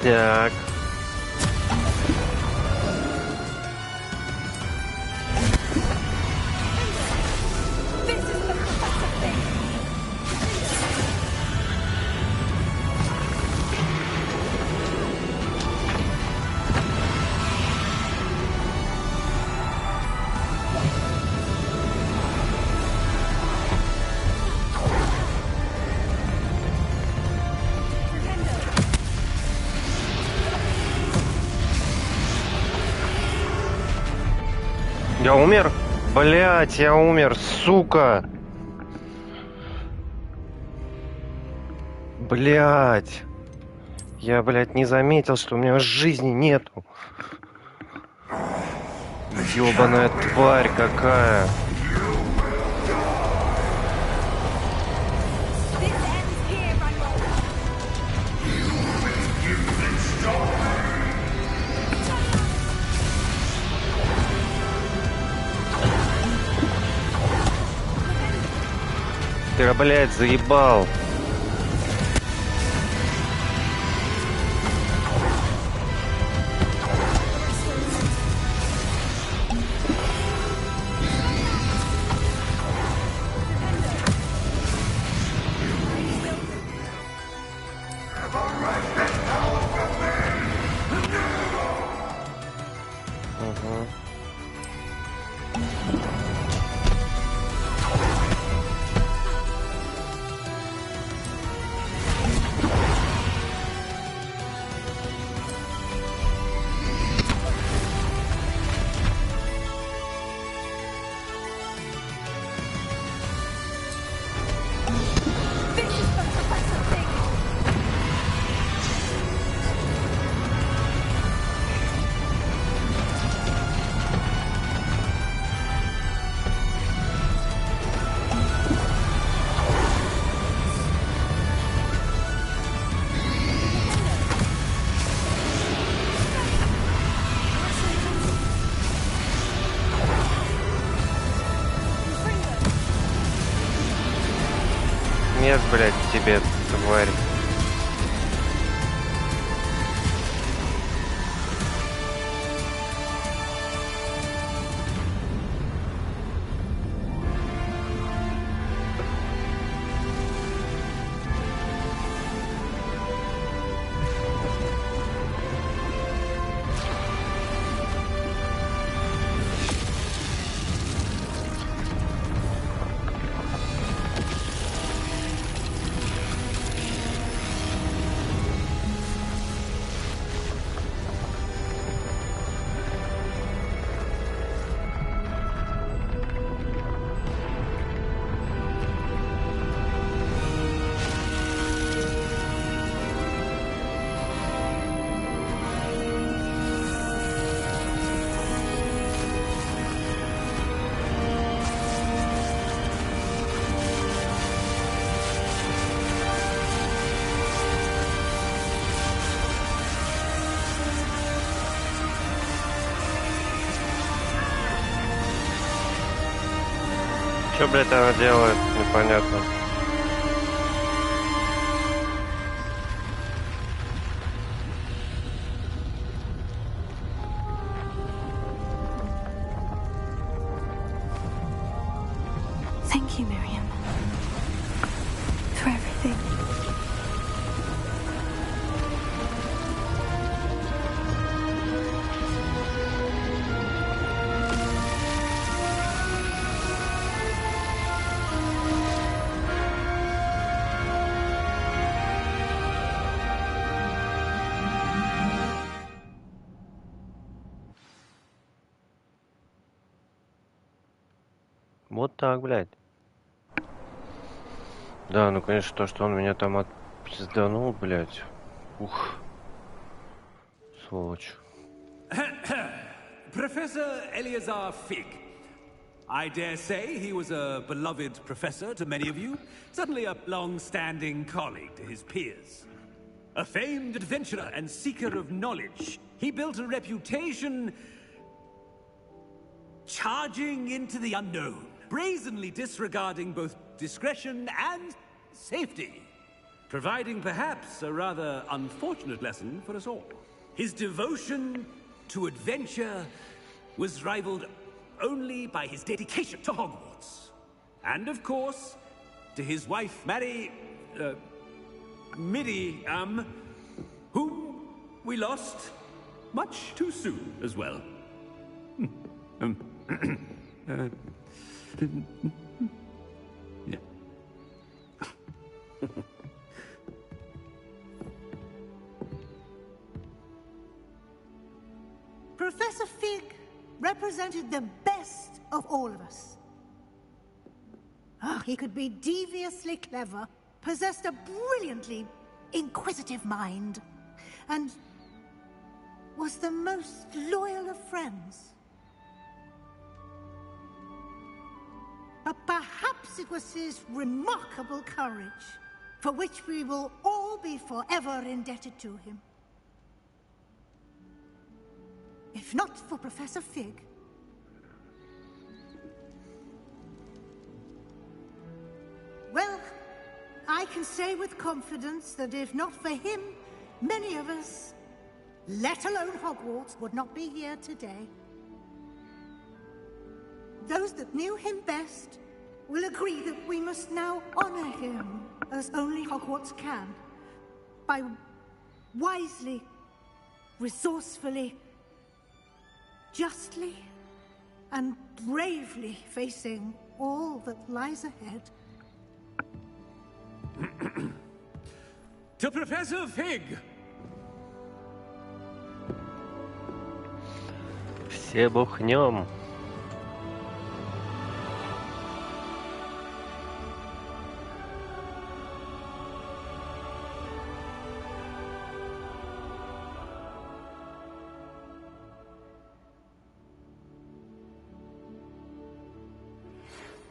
Speaker 1: Так. Я умер? Блять, я умер, сука! Блять! Я, блядь, не заметил, что у меня жизни нету. Ёбаная тварь какая! Ты, блядь, заебал! Нет, блядь, тебе, тварь. Что, блядь, она делает? Непонятно.
Speaker 4: Thank you, Miriam. For everything.
Speaker 1: Вот так, блядь. Да, ну, конечно, то, что он меня там отпизданул, блядь. Ух. Сволочь.
Speaker 21: Professor Eleazar Fig. I dare say he was a beloved professor to many of you, certainly a long-standing colleague to his peers. A famed adventurer and seeker of knowledge, he built a reputation charging into the unknown, brazenly disregarding both discretion and safety, providing perhaps a rather unfortunate lesson for us all. His devotion to adventure was rivaled only by his dedication to Hogwarts. And of course, to his wife, Midi, whom we lost much too soon as well. Yeah.
Speaker 22: Professor Fig represented the best of all of us. Oh, he could be deviously clever, possessed a brilliantly inquisitive mind and was the most loyal of friends. But perhaps it was his remarkable courage, for which we will all be forever indebted to him. If not for Professor Fig, well, I can say with confidence that if not for him, many of us, let alone Hogwarts, would not be here today. Those that knew him best will agree that we must now honor him as only Hogwarts can, by wisely, resourcefully, justly, and bravely facing all that lies ahead.
Speaker 21: To Professor Fig!
Speaker 1: Все бухнем.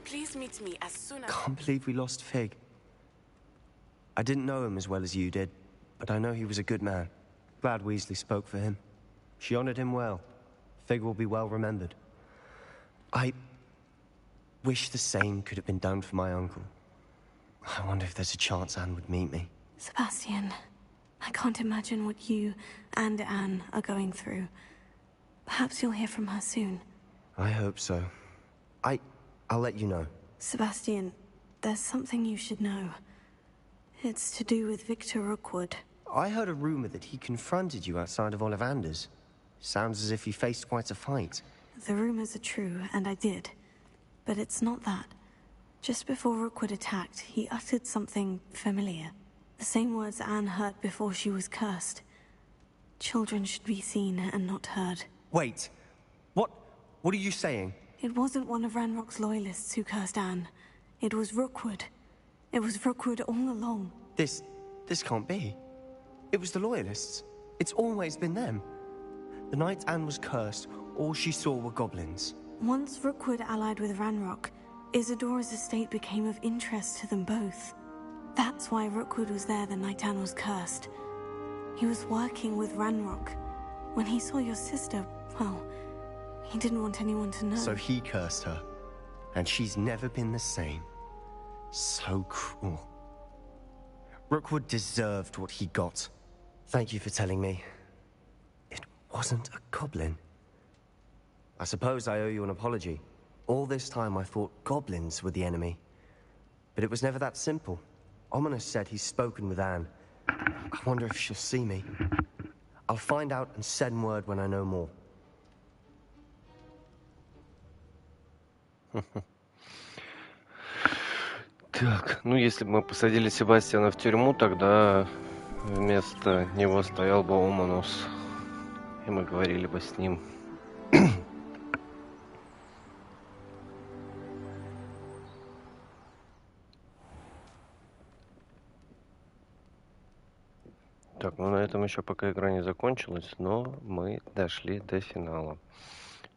Speaker 3: Please meet me as soon as...
Speaker 6: Can't believe we lost Fig. I didn't know him as well as you did, but I know he was a good man. Glad Weasley spoke for him. She honored him well. Fig will be well remembered. I wish the same could have been done for my uncle. I wonder if there's a chance Anne would meet me.
Speaker 4: Sebastian, I can't imagine what you and Anne are going through. Perhaps you'll hear from her soon.
Speaker 6: I hope so. I'll let you know.
Speaker 4: Sebastian, there's something you should know. It's to do with Victor Rookwood.
Speaker 6: I heard a rumor that he confronted you outside of Ollivander's. Sounds as if he faced quite a fight.
Speaker 4: The rumors are true, and I did. But it's not that. Just before Rookwood attacked, he uttered something familiar. The same words Anne heard before she was cursed. Children should be seen and not heard.
Speaker 6: Wait. What are you saying?
Speaker 4: It wasn't one of Ranrock's loyalists who cursed Anne. It was Rookwood. It was Rookwood all along.
Speaker 6: This can't be. It was the loyalists. It's always been them. The night Anne was cursed, all she saw were goblins.
Speaker 4: Once Rookwood allied with Ranrock, Isadora's estate became of interest to them both. That's why Rookwood was there the night Anne was cursed. He was working with Ranrock. When he saw your sister, well, he didn't want anyone to know.
Speaker 6: So he cursed her. And she's never been the same. So cruel. Rookwood deserved what he got. Thank you for telling me. It wasn't a goblin. I suppose I owe you an apology. All this time I thought goblins were the enemy. But it was never that simple. Ominous said he's spoken with Anne. I wonder if she'll see me. I'll find out and send word when I know more.
Speaker 1: Так, ну если бы мы посадили Себастьяна в тюрьму, тогда вместо него стоял бы Оманус, и мы говорили бы с ним. Так, ну на этом еще пока игра не закончилась, но мы дошли до финала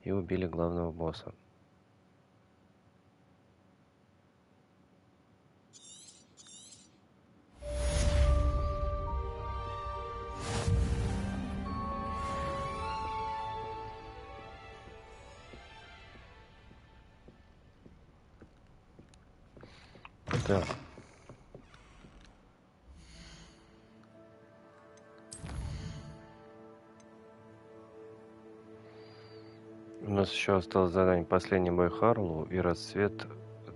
Speaker 1: и убили главного босса. Так. У нас еще осталось задание «Последний бой Харлоу» и «Расцвет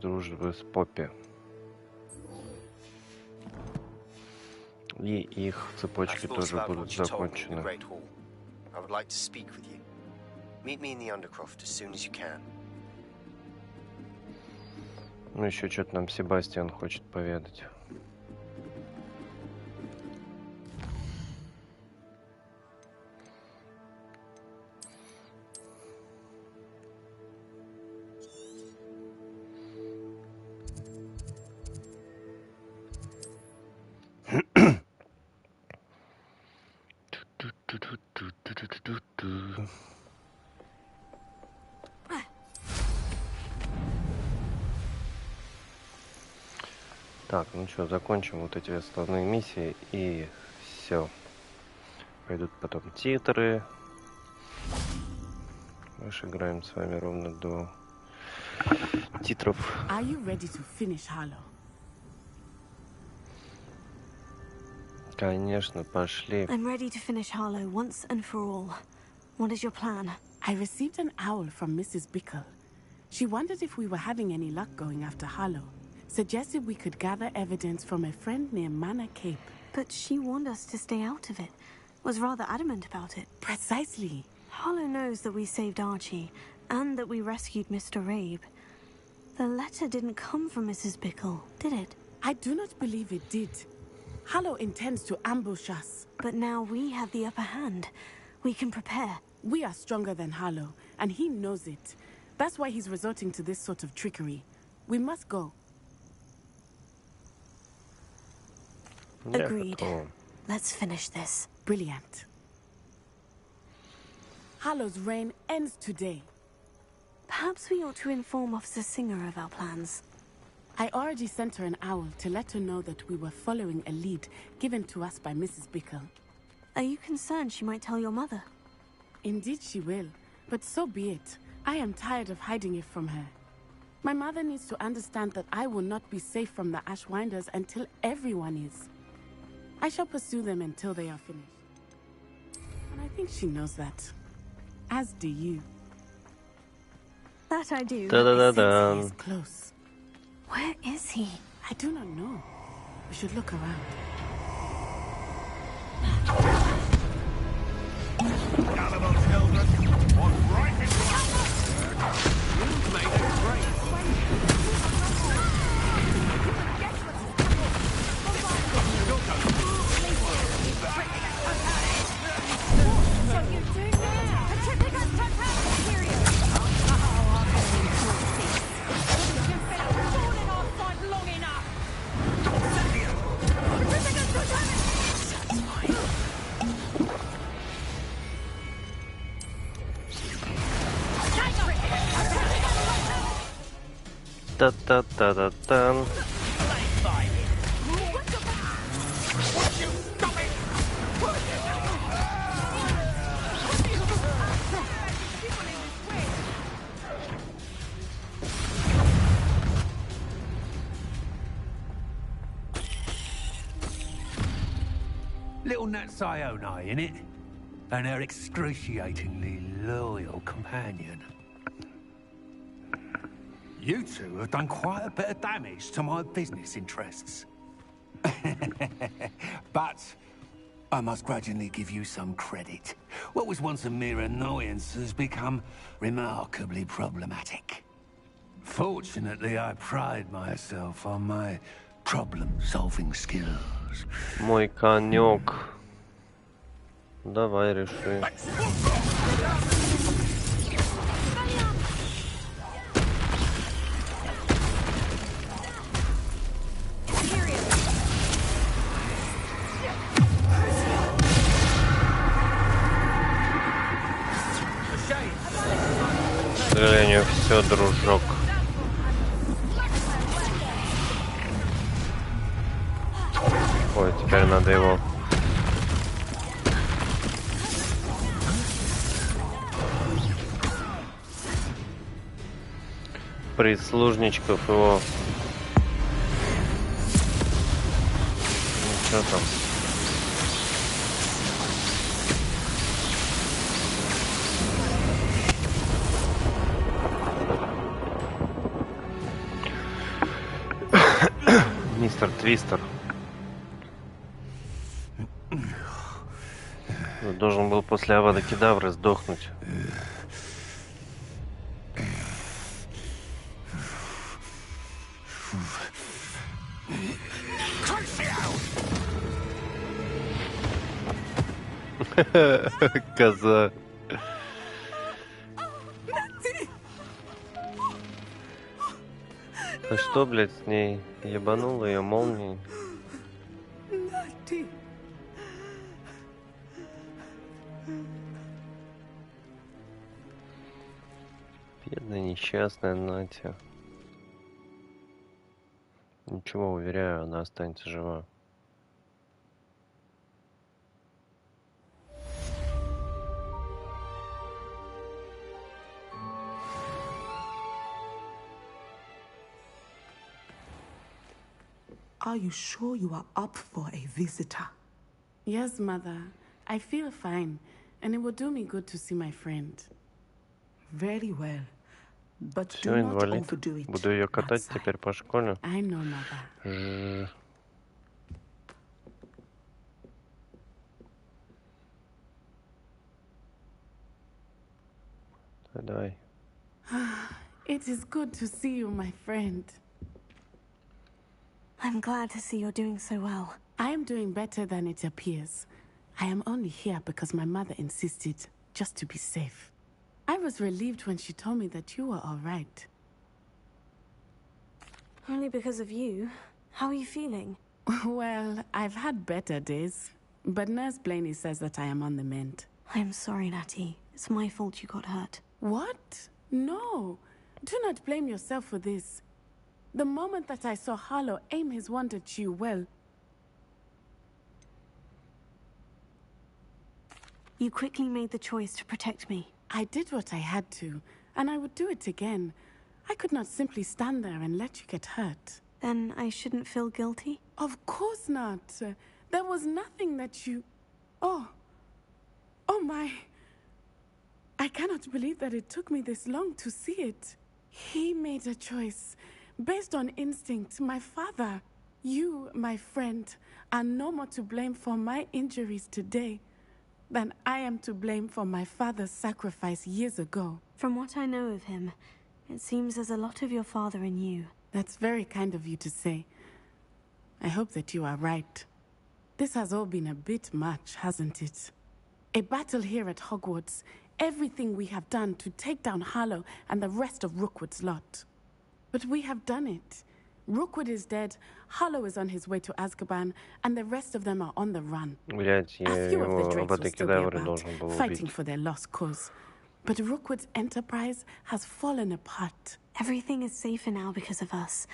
Speaker 1: дружбы с Поппи». И их цепочки тоже будут закончены. Ну еще что-то нам Себастьян хочет поведать. Так, ну что, закончим вот эти основные миссии и все. Пойдут потом титры. Мы же играем с вами ровно до титров.
Speaker 8: Are you ready to finish Harlow?
Speaker 1: Конечно, пошли.
Speaker 4: I'm ready to finish Harlow once and for all. What is your plan?
Speaker 8: I received an owl from Mrs. Bickle. She wondered if we were having any luck going after Harlow. Suggested we could gather evidence from a friend near Manor Cape.
Speaker 4: But she warned us to stay out of it. Was rather adamant about it.
Speaker 8: Precisely.
Speaker 4: Harlow knows that we saved Archie, and that we rescued Mr. Rabe. The letter didn't come from Mrs. Bickle, did it?
Speaker 8: I do not believe it did. Harlow intends to ambush us.
Speaker 4: But now we have the upper hand. We can prepare.
Speaker 8: We are stronger than Harlow, and he knows it. That's why he's resorting to this sort of trickery. We must go.
Speaker 4: Agreed. Let's finish this.
Speaker 8: Brilliant. Harlow's reign ends today.
Speaker 4: Perhaps we ought to inform Officer Singer of our plans.
Speaker 8: I already sent her an owl to let her know that we were following a lead given to us by Mrs. Bickle.
Speaker 4: Are you concerned she might tell your mother?
Speaker 8: Indeed she will, but so be it. I am tired of hiding it from her. My mother needs to understand that I will not be safe from the Ashwinders until everyone is. I shall pursue them until they are finished. And I think she knows that. As do you.
Speaker 4: That I do.
Speaker 8: He is close.
Speaker 4: Where is he?
Speaker 8: I do not know. We should look around.
Speaker 9: Gullible children, walk right into us.
Speaker 21: You've made a great.
Speaker 16: What are you doing now? The tripping us total period. You've been a thorn in our side long enough. The tripping us total.
Speaker 1: Та-та-та-та-там.
Speaker 11: Little Nat Sione, innit? And her excruciatingly loyal companion. You two have done quite a bit of damage to my business interests. But I must grudgingly give you some credit. What was once a mere annoyance has become remarkably problematic. Fortunately, I pride myself on my problem-solving skills.
Speaker 1: Мой конек. Давай реши. К сожалению, все, дружок. Ой, теперь надо его. Прислужничков его. Ну, что там? Мистер Твистер. Должен был после Авада Кедавры сдохнуть. Коза. А что, блядь, с ней? Ебанул ее молнией? Бедная несчастная Натя. Ничего, уверяю, она останется жива.
Speaker 8: Are you sure you are up for a visitor? Yes, Mother. I feel fine, and it will do me good to see my friend. Very well. But
Speaker 1: Все,
Speaker 8: do not
Speaker 1: инвалид.
Speaker 8: overdo it.
Speaker 1: Буду ее катать теперь по школе.
Speaker 8: I know, Mother.
Speaker 1: Давай.
Speaker 8: It is good to see you, my friend.
Speaker 4: I'm glad to see you're doing so well.
Speaker 8: I am doing better than it appears. I am only here because my mother insisted, just to be safe. I was relieved when she told me that you were all right.
Speaker 4: Only because of you. How are you feeling?
Speaker 8: Well, I've had better days, but Nurse Blaney says that I am on the mend.
Speaker 4: I'm sorry, Natty. It's my fault you got hurt.
Speaker 8: What? No. Do not blame yourself for this. The moment that I saw Harlow aim his wand at you, well...
Speaker 4: You quickly made the choice to protect me.
Speaker 8: I did what I had to, and I would do it again. I could not simply stand there and let you get hurt.
Speaker 4: Then I shouldn't feel guilty?
Speaker 8: Of course not. There was nothing that you... Oh my... I cannot believe that it took me this long to see it. He made a choice. Based on instinct, my father, you, my friend, are no more to blame for my injuries today than I am to blame for my father's sacrifice years ago.
Speaker 4: From what I know of him, it seems there's a lot of your father in you.
Speaker 8: That's very kind of you to say. I hope that you are right. This has all been a bit much, hasn't it? A battle here at Hogwarts, everything we have done to take down Harlow and the rest of Rookwood's lot. But we have done it. Rookwood is dead, Harlow is on his way to Azkaban, and the rest of them are on the run.
Speaker 1: Блять, я
Speaker 8: A few of the
Speaker 1: его
Speaker 8: Drakes will still be
Speaker 1: Абракадабры
Speaker 8: about,
Speaker 1: должен был
Speaker 8: fighting
Speaker 1: убить.
Speaker 8: for their lost cause. But Rookwood's enterprise has fallen apart.
Speaker 4: Everything is safer now because of us.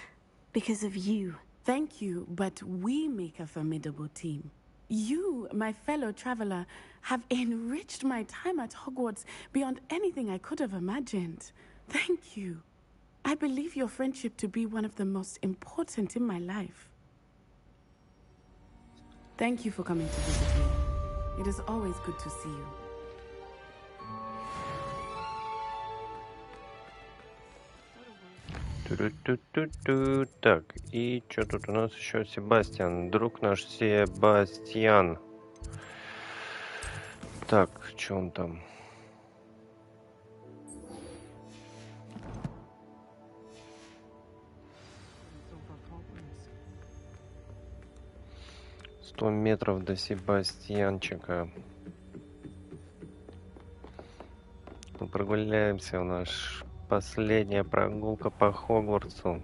Speaker 4: Because of you.
Speaker 8: Thank you, but we make a formidable team. You, my fellow traveler, have enriched my time at Hogwarts beyond anything I could have imagined. Thank you. I believe your friendship to be one of the most important in my life. Thank you for coming to visit me. It is always good to see you.
Speaker 1: Ту-ду-ду-ду-ду. Так, и что тут у нас еще? Себастьян, друг наш Себастьян. Так, что он там? «100 метров до Себастьянчика». Мы прогуляемся, у нас последняя прогулка по Хогвартсу.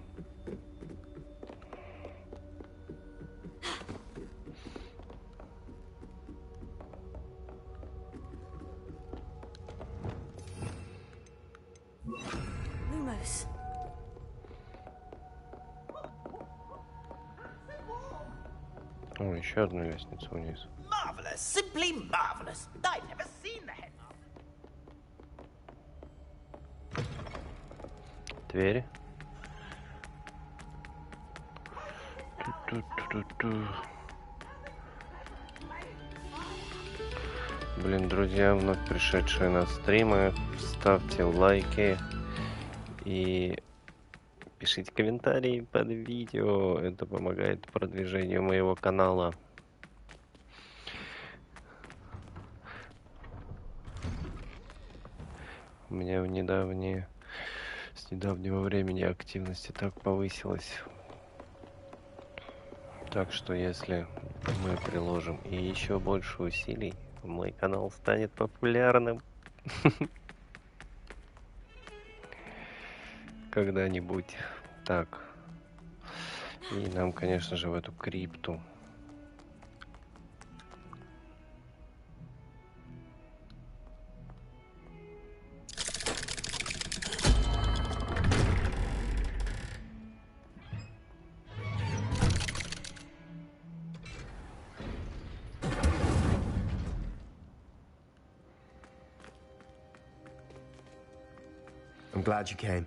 Speaker 4: Lumos.
Speaker 1: О, еще одна лестница вниз.
Speaker 15: Marvelous, simply marvelous. I've never seen the head.
Speaker 1: Двери. Ту-ту-ту-ту-ту. Блин, друзья, вновь пришедшие на стримы, ставьте лайки и пишите комментарии под видео. Это помогает продвижению моего канала. У меня с недавнего времени активность и так повысилась. Так что если мы приложим и еще больше усилий, мой канал станет популярным. Когда-нибудь. Так. И нам, конечно же, в эту крипту.
Speaker 6: I'm glad you came.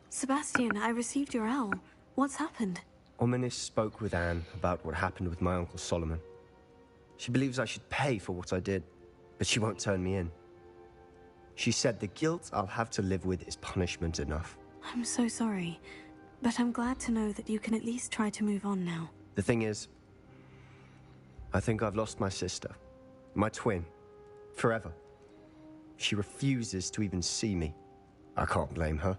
Speaker 4: Sebastian, I received your owl. What's happened?
Speaker 6: Ominis spoke with Anne about what happened with my Uncle Solomon. She believes I should pay for what I did, but she won't turn me in. She said the guilt I'll have to live with is punishment enough.
Speaker 4: I'm so sorry, but I'm glad to know that you can at least try to move on now.
Speaker 6: The thing is, I think I've lost my sister, my twin, forever. She refuses to even see me. I can't blame her.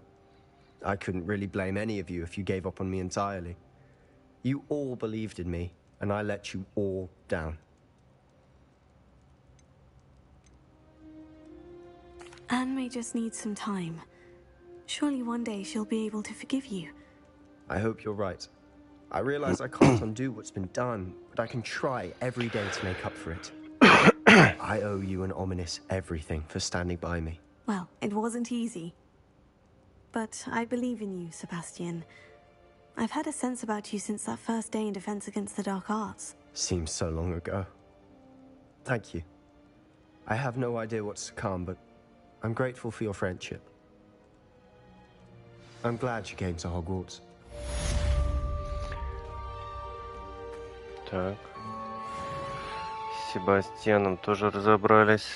Speaker 6: I couldn't really blame any of you if you gave up on me entirely. You all believed in me, and I let you all down.
Speaker 4: Anne may just need some time. Surely one day she'll be able to forgive you.
Speaker 6: I hope you're right. I realize I can't undo what's been done, but I can try every day to make up for it. I owe you and Ominis everything for standing by me.
Speaker 4: Well, it wasn't easy. But I believe in you, Sebastian. I've had a sense about you since that first day in Defense Against the Dark Arts.
Speaker 6: Seems so long ago. Thank you. I have no idea what's to come, but I'm grateful for your friendship. I'm glad you came to Hogwarts.
Speaker 1: Так. С Себастьяном тоже разобрались.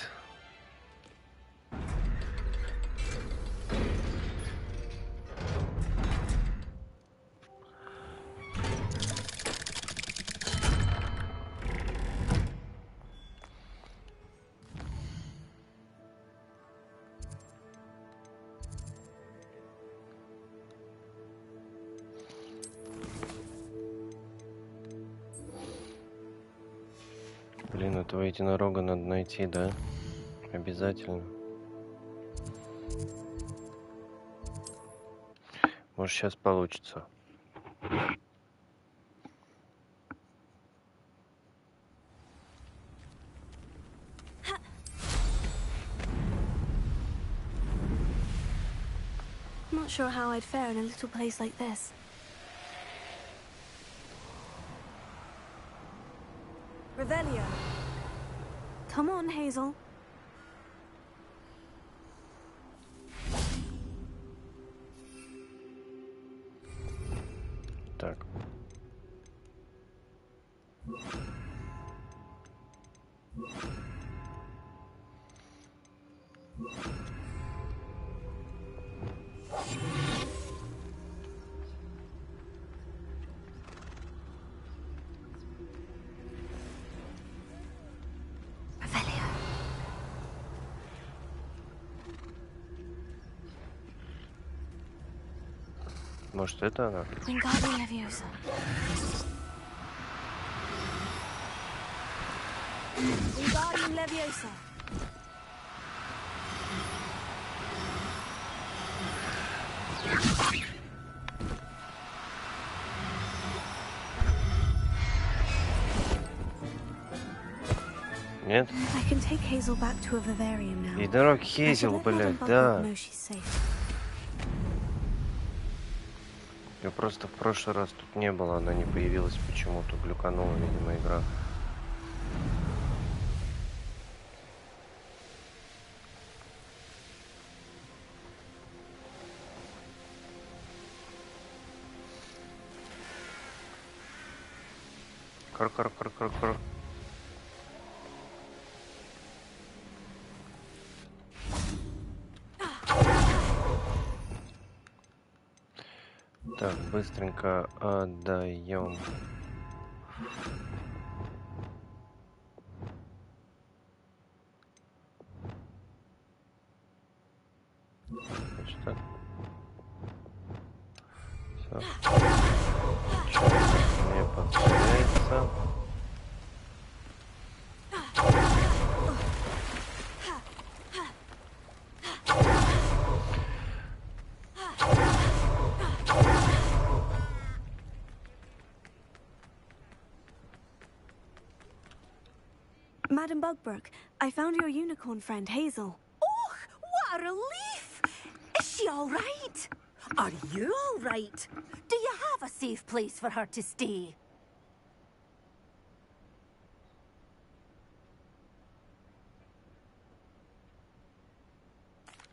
Speaker 1: Блин, этого единорога надо найти, да? Обязательно. Может, сейчас получится.
Speaker 4: Not sure how I'd fare in a little place like this.
Speaker 13: Revelio.
Speaker 4: Come on, Hazel.
Speaker 1: Так. Может, это она?
Speaker 4: Wingardium Leviosa.
Speaker 13: Wingardium Leviosa.
Speaker 1: Нет?
Speaker 4: I can take Hazel back to a vivarium now.
Speaker 1: Единорог Хейзел, блядь, да.
Speaker 4: No, she's safe.
Speaker 1: Ее просто в прошлый раз тут не было, она не появилась почему-то, глюканула, видимо, игра. Кар-кар-кар-кар-кар. Так, быстренько отдаем. Значит, так. Все. Не подставляется.
Speaker 4: Madam Bugbrook, I found your unicorn friend, Hazel.
Speaker 12: Oh, what a relief! Is she all right? Are you all right? Do you have a safe place for her to stay?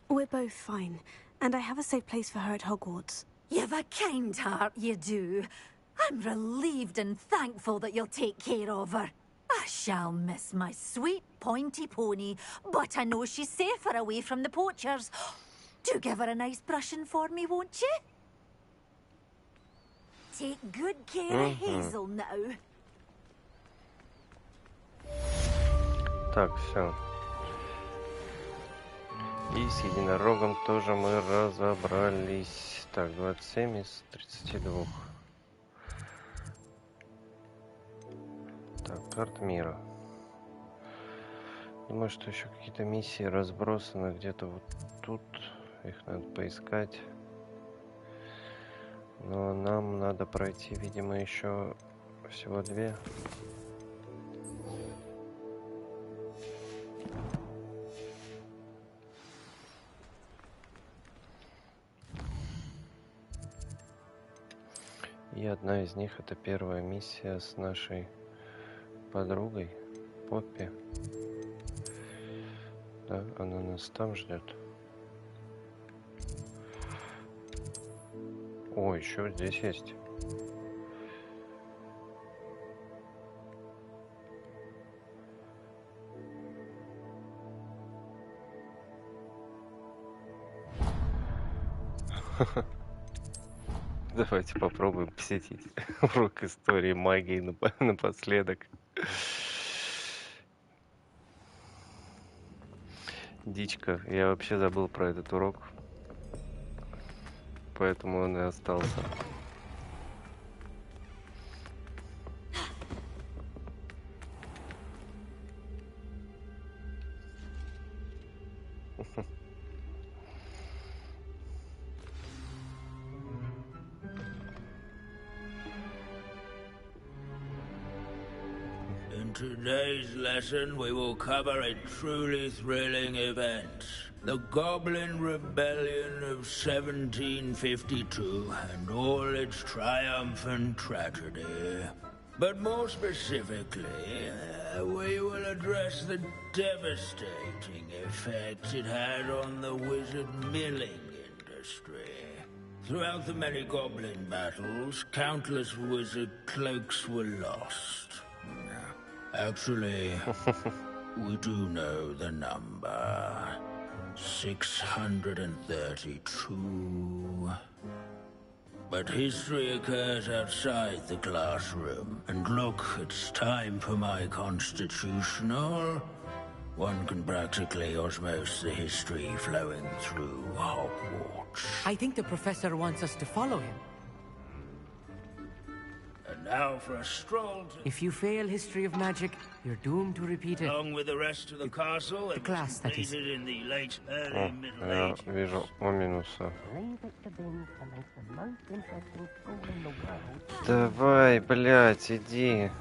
Speaker 4: We're both fine. And I have a safe place for her at Hogwarts.
Speaker 12: You've a kind heart, you do. I'm relieved and thankful that you'll take care of her. I shall miss my sweet pointy pony, but I know she's safer away from the poachers. Do give her a nice brushing for me, won't you? Take good care of Hazel now.
Speaker 1: Так, все. И с единорогом тоже мы разобрались. Так, 27 из 32. Так, карта мира. Думаю, что еще какие-то миссии разбросаны где-то вот тут. Их надо поискать. Но нам надо пройти, видимо, еще всего 2. И одна из них — это первая миссия с нашей подругой Поппи. Да, она нас там ждет. О, еще здесь есть. Давайте попробуем посетить урок истории магии напоследок. Дичка. Я вообще забыл про этот урок. Поэтому он и остался.
Speaker 20: In today's lesson, we will cover a truly thrilling event. The Goblin Rebellion of 1752 and all its triumphant tragedy. But more specifically, we will address the devastating effect it had on the wizard milling industry. Throughout the many goblin battles, countless wizard cloaks were lost. Actually, we do know the number. 632. But history occurs outside the classroom. And look, it's time for my constitutional. One can practically osmose the history flowing through Hogwarts.
Speaker 2: I think the professor wants us to follow him.
Speaker 20: And now for a stroll to...
Speaker 2: If you fail history of magic, you're doomed to repeat it.
Speaker 20: Along with the rest of the castle,
Speaker 2: the class, that is.
Speaker 20: In the late, early Middle
Speaker 1: Я
Speaker 20: Ages.
Speaker 1: вижу Оминуса. Давай, блядь, иди.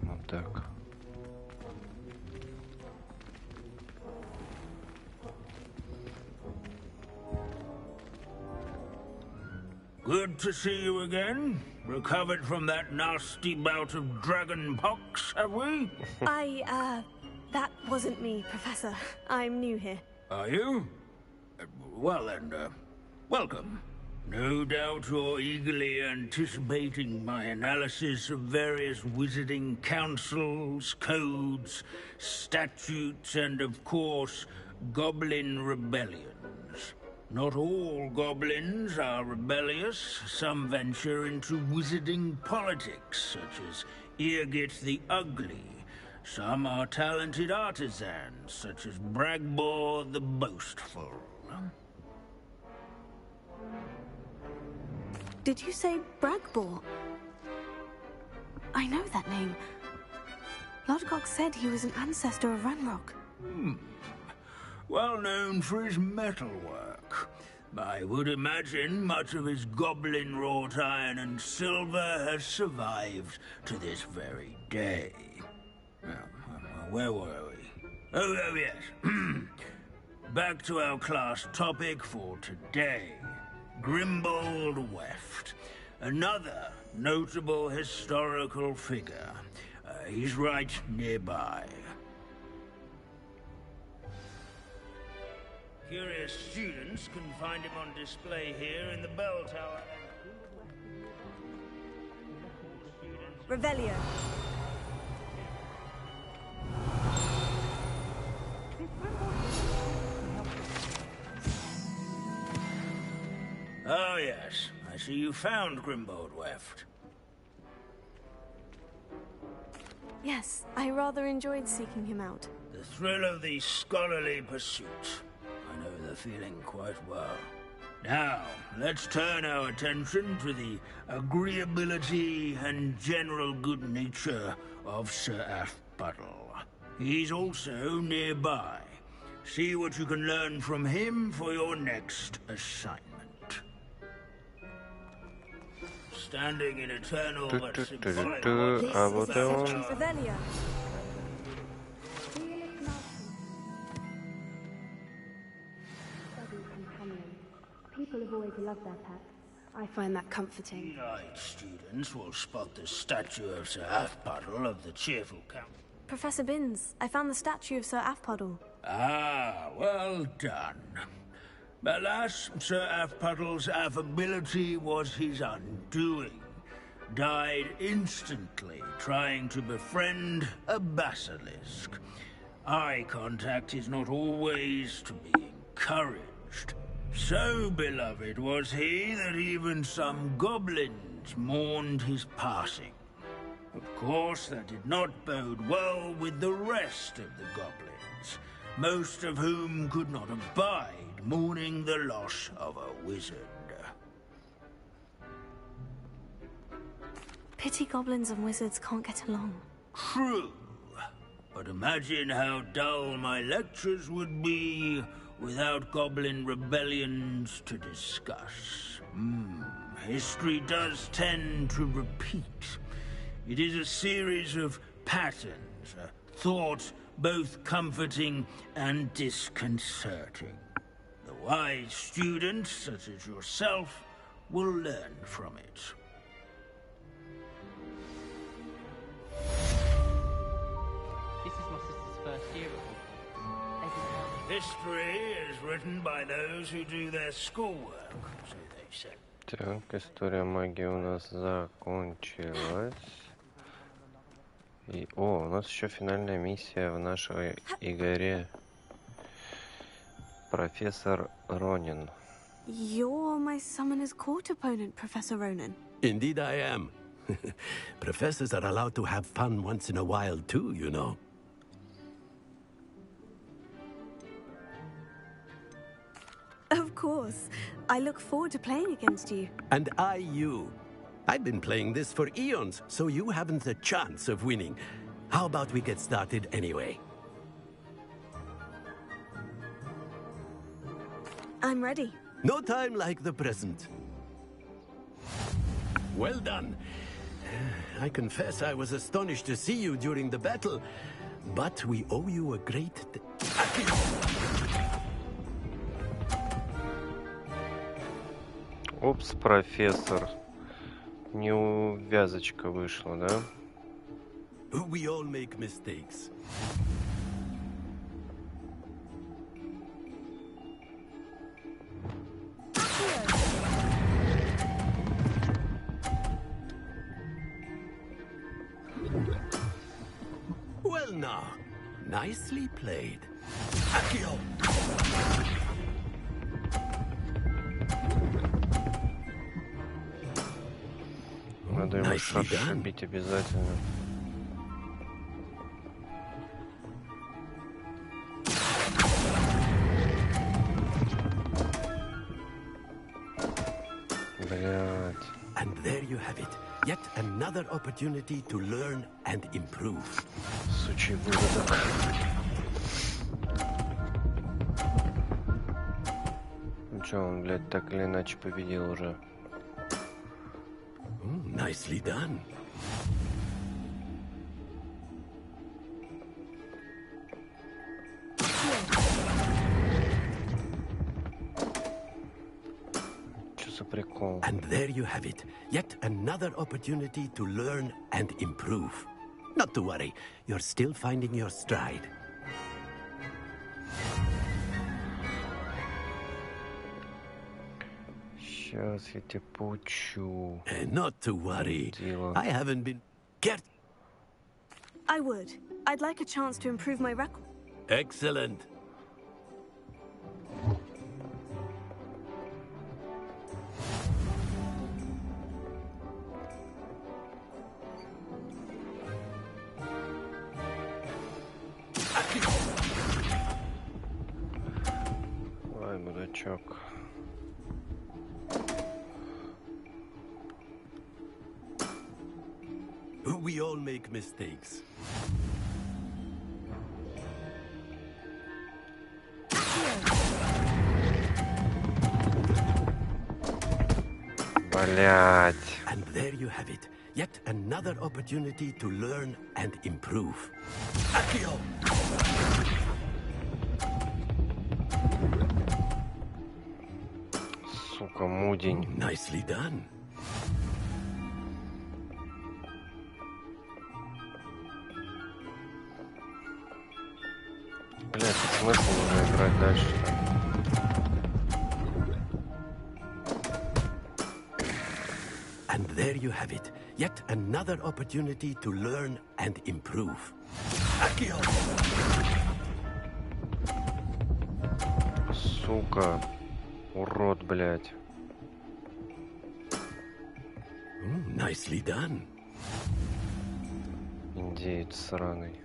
Speaker 1: Вот так.
Speaker 20: Good to see you again. Recovered from that nasty bout of dragon pox, have we?
Speaker 4: That wasn't me, Professor. I'm new here.
Speaker 20: Are you? Well then, welcome. No doubt you're eagerly anticipating my analysis of various wizarding councils, codes, statutes, and of course, goblin rebellions. Not all goblins are rebellious. Some venture into wizarding politics, such as Irgit the Ugly. Some are talented artisans, such as Bragbor the Boastful.
Speaker 4: Did you say Bragbor? I know that name. Lodgok said he was an ancestor of Ranrock.
Speaker 20: Well known for his metalwork. I would imagine much of his goblin wrought iron and silver has survived to this very day. Where were we? Oh yes. Back to our class topic for today. Grimbold Weft. Another notable historical figure. He's right nearby. Curious students can find him on display here in the bell tower.
Speaker 13: Revelio.
Speaker 20: Oh yes, I see you found Grimbold Weft.
Speaker 4: Yes, I rather enjoyed seeking him out.
Speaker 20: The thrill of the scholarly pursuit. I know the feeling quite well. Now, let's turn our attention to the agreeability and general good nature of Sir Athbuttle. He's also nearby. See what you can learn from him for your next assignment. Standing in eternal symbolic
Speaker 13: Revelio.
Speaker 5: People have always loved their pets. I find that comforting.
Speaker 20: Night students will spot the statue of Sir Athbuttle of the Cheerful Camp.
Speaker 4: Professor Binns, I found the statue of Sir Athpuddle.
Speaker 20: Ah, well done. Alas, Sir Athpuddle's affability was his undoing. Died instantly trying to befriend a basilisk. Eye contact is not always to be encouraged. So beloved was he that even some goblins mourned his passing. Of course, that did not bode well with the rest of the goblins, most of whom could not abide mourning the loss of a wizard.
Speaker 4: Pity goblins and wizards can't get along.
Speaker 20: True. But imagine how dull my lectures would be without goblin rebellions to discuss. History does tend to repeat. It is a series of patterns, a thought both comforting and disconcerting. The wise students, such as yourself, will learn from it.
Speaker 3: This is my sister's first year at Hogwarts.
Speaker 20: History is written by those who do their schoolwork, so they say.
Speaker 1: Так, история магии у нас закончилась. И, у нас еще финальная миссия в нашей игре. Профессор Ронин.
Speaker 4: You're my summoner's court opponent, Professor Ronan.
Speaker 14: Indeed I am. Professors are allowed to have fun once in a while too, you know.
Speaker 4: Of course. I look forward to playing against you.
Speaker 14: And I you. I've been playing this for eons, so you haven't a chance of winning. How about we get started anyway?
Speaker 4: I'm ready.
Speaker 14: No time like the present. Well done. I confess I was astonished to see you during the battle, but we owe you a great...
Speaker 1: Упс, профессор. Неувязочка вышла, да?
Speaker 14: We all make mistakes. Well now, nicely played. Accio!
Speaker 1: Надо его шаршибить обязательно. Блядь.
Speaker 14: And there you have it. Yet another opportunity to learn and improve.
Speaker 1: Сучий выродок. Ну чё, он, блядь, так или иначе победил уже.
Speaker 14: Nicely done.
Speaker 1: Что за прикол?
Speaker 14: And there you have it. Yet another opportunity to learn and improve. Not to worry, you're still finding your stride.
Speaker 1: Сейчас я тебя поучу.
Speaker 14: Not to worry. I haven't been... Get...
Speaker 4: I would. I'd like a chance to improve my record.
Speaker 14: Excellent.
Speaker 1: Ой, мудачок.
Speaker 14: We all make mistakes.
Speaker 1: Блять.
Speaker 14: And there you have it. Yet another opportunity to learn and improve. Accio!
Speaker 1: Сука, мудень.
Speaker 14: Nicely done.
Speaker 1: Блять, смысл уже играть дальше.
Speaker 14: And there you have it. Yet another opportunity to learn and improve. Accio!
Speaker 1: Сука. Урод, блять.
Speaker 14: Nicely done.
Speaker 1: Индеец сраный.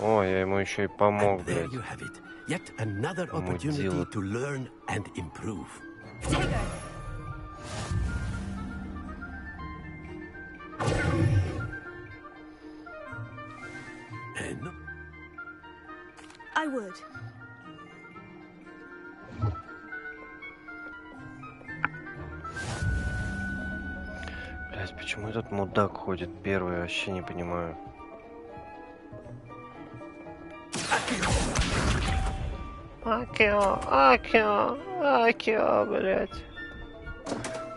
Speaker 1: О, я ему еще и помог, блядь.
Speaker 14: Yet another opportunity to learn and improve. And
Speaker 4: I would.
Speaker 1: Блядь, почему этот мудак ходит первый, я вообще не понимаю. Акио, блядь.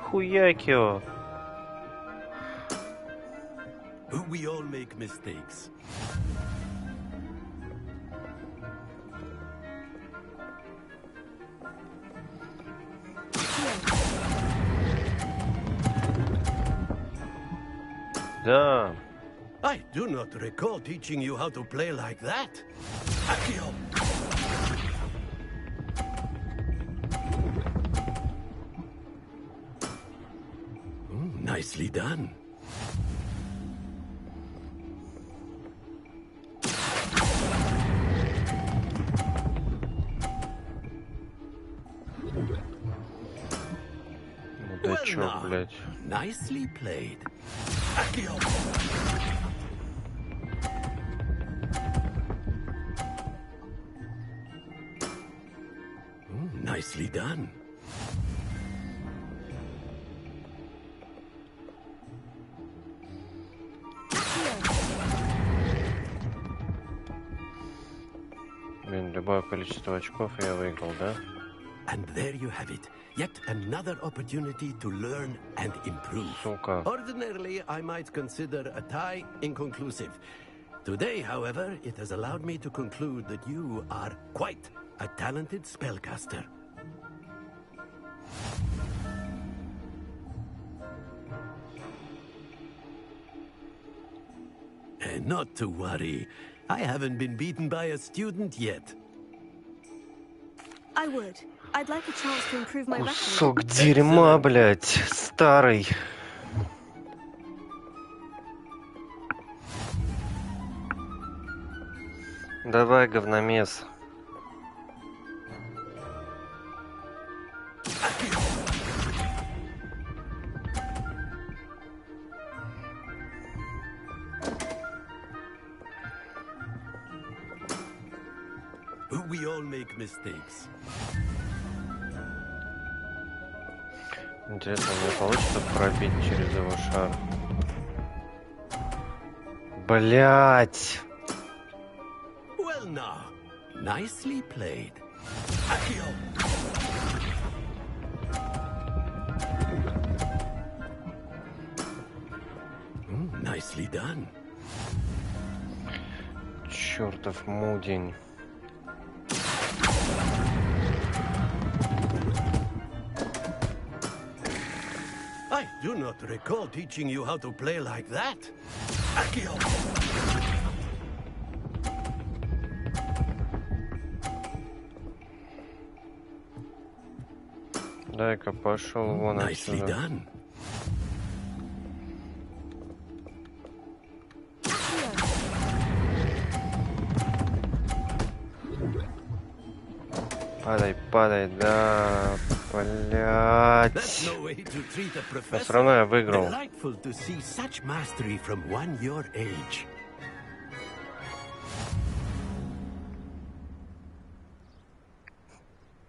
Speaker 1: Хуякио.
Speaker 14: We all make mistakes.
Speaker 1: Да.
Speaker 14: I do not recall teaching you how to play like that. Accio! Nicely done.
Speaker 1: Мудачок, блядь.
Speaker 14: Nicely played. Nicely done.
Speaker 1: Блин, любое количество очков я выиграл, да?
Speaker 14: And there you have it. Yet another opportunity to learn and improve.
Speaker 1: Сука.
Speaker 14: Ordinarily, I might consider a tie inconclusive. Today, however, it has allowed me to conclude that you are quite a talented spellcaster. And not to worry. I haven't been beaten by a student yet.
Speaker 4: I would. I'd like a chance to improve my record.
Speaker 1: Кусок дерьма, блядь, старый. Давай, говномес.
Speaker 14: We all make mistakes.
Speaker 1: Интересно, у меня получится пробить через его шар? Блять!
Speaker 14: Well now, nicely played. Nicely done.
Speaker 1: Чертов мудень.
Speaker 14: I do not recall teaching you how to play like that. Accio!
Speaker 1: Дай-ка пошел вон
Speaker 14: Nicely
Speaker 1: отсюда.
Speaker 14: done.
Speaker 1: Падай, падай, да, блядь.
Speaker 14: That's no way to treat a
Speaker 1: Но
Speaker 14: professor.
Speaker 1: все равно я выиграл.
Speaker 14: Delightful to see such mastery from one your age.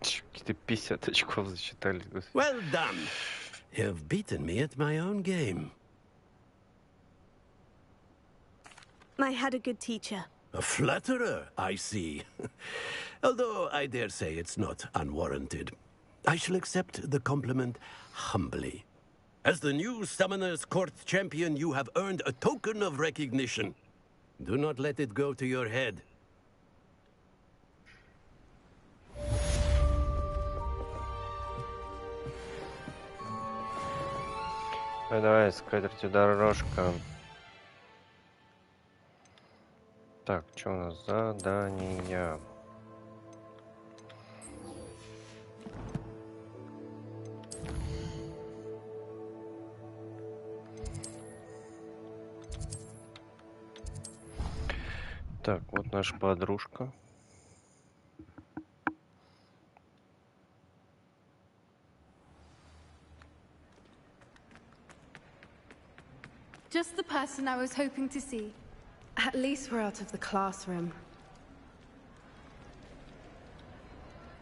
Speaker 1: Какие-то 50 очков засчитали.
Speaker 14: Well done. You've beaten me at my own game.
Speaker 4: I had a good teacher.
Speaker 14: A flatterer, I see. Although I dare say it's not unwarranted. I shall accept the compliment humbly. As the new Summoner's Court champion, you have earned a token of recognition. Do not let it go to your head.
Speaker 1: Давай, скатертью дорожка. Так, что у нас? Задания. Так, вот наша подружка.
Speaker 5: Just the person I was hoping to see. At least we're out of the classroom.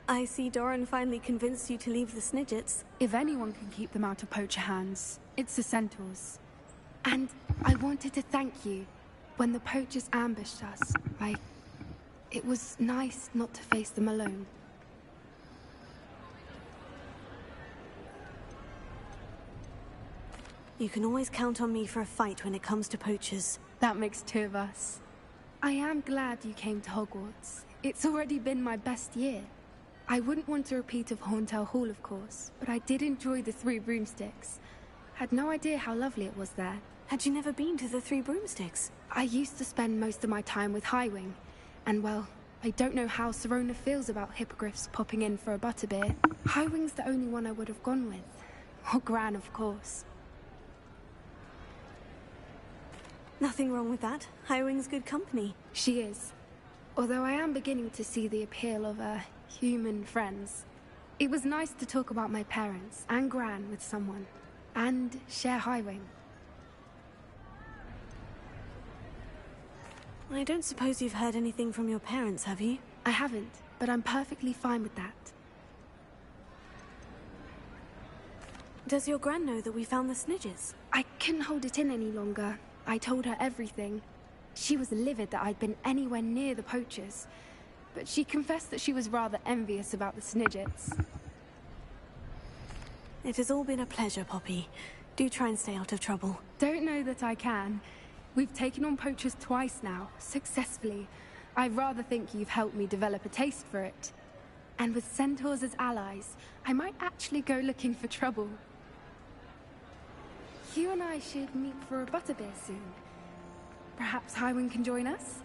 Speaker 4: I see Doran finally convinced you to leave the Snidgets.
Speaker 5: If anyone can keep them out of poacher hands, it's the centaurs. And I wanted to thank you. When the poachers ambushed us, it was nice not to face them alone.
Speaker 4: You can always count on me for a fight when it comes to poachers.
Speaker 5: That makes two of us. I am glad you came to Hogwarts. It's already been my best year. I wouldn't want a repeat of Horntail Hall, of course, but I did enjoy the Three Broomsticks. Had no idea how lovely it was there.
Speaker 4: Had you never been to the Three Broomsticks?
Speaker 5: I used to spend most of my time with Highwing, and well, I don't know how Serona feels about hippogriffs popping in for a butterbeer. Highwing's the only one I would have gone with. Or Gran, of course.
Speaker 4: Nothing wrong with that. Highwing's good company.
Speaker 5: She is. Although I am beginning to see the appeal of human friends. It was nice to talk about my parents and Gran with someone. And share Highwing.
Speaker 4: I don't suppose you've heard anything from your parents, have you?
Speaker 5: I haven't, but I'm perfectly fine with that.
Speaker 4: Does your Gran know that we found the Snidgets?
Speaker 5: I couldn't hold it in any longer. I told her everything. She was livid that I'd been anywhere near the poachers, but she confessed that she was rather envious about the Snidgets.
Speaker 4: It has all been a pleasure, Poppy. Do try and stay out of trouble.
Speaker 5: Don't know that I can. We've taken on poachers twice now, successfully. I rather think you've helped me develop a taste for it. And with centaurs as allies, I might actually go looking for trouble. You and I should meet for a butterbeer soon. Perhaps Highwing can join us?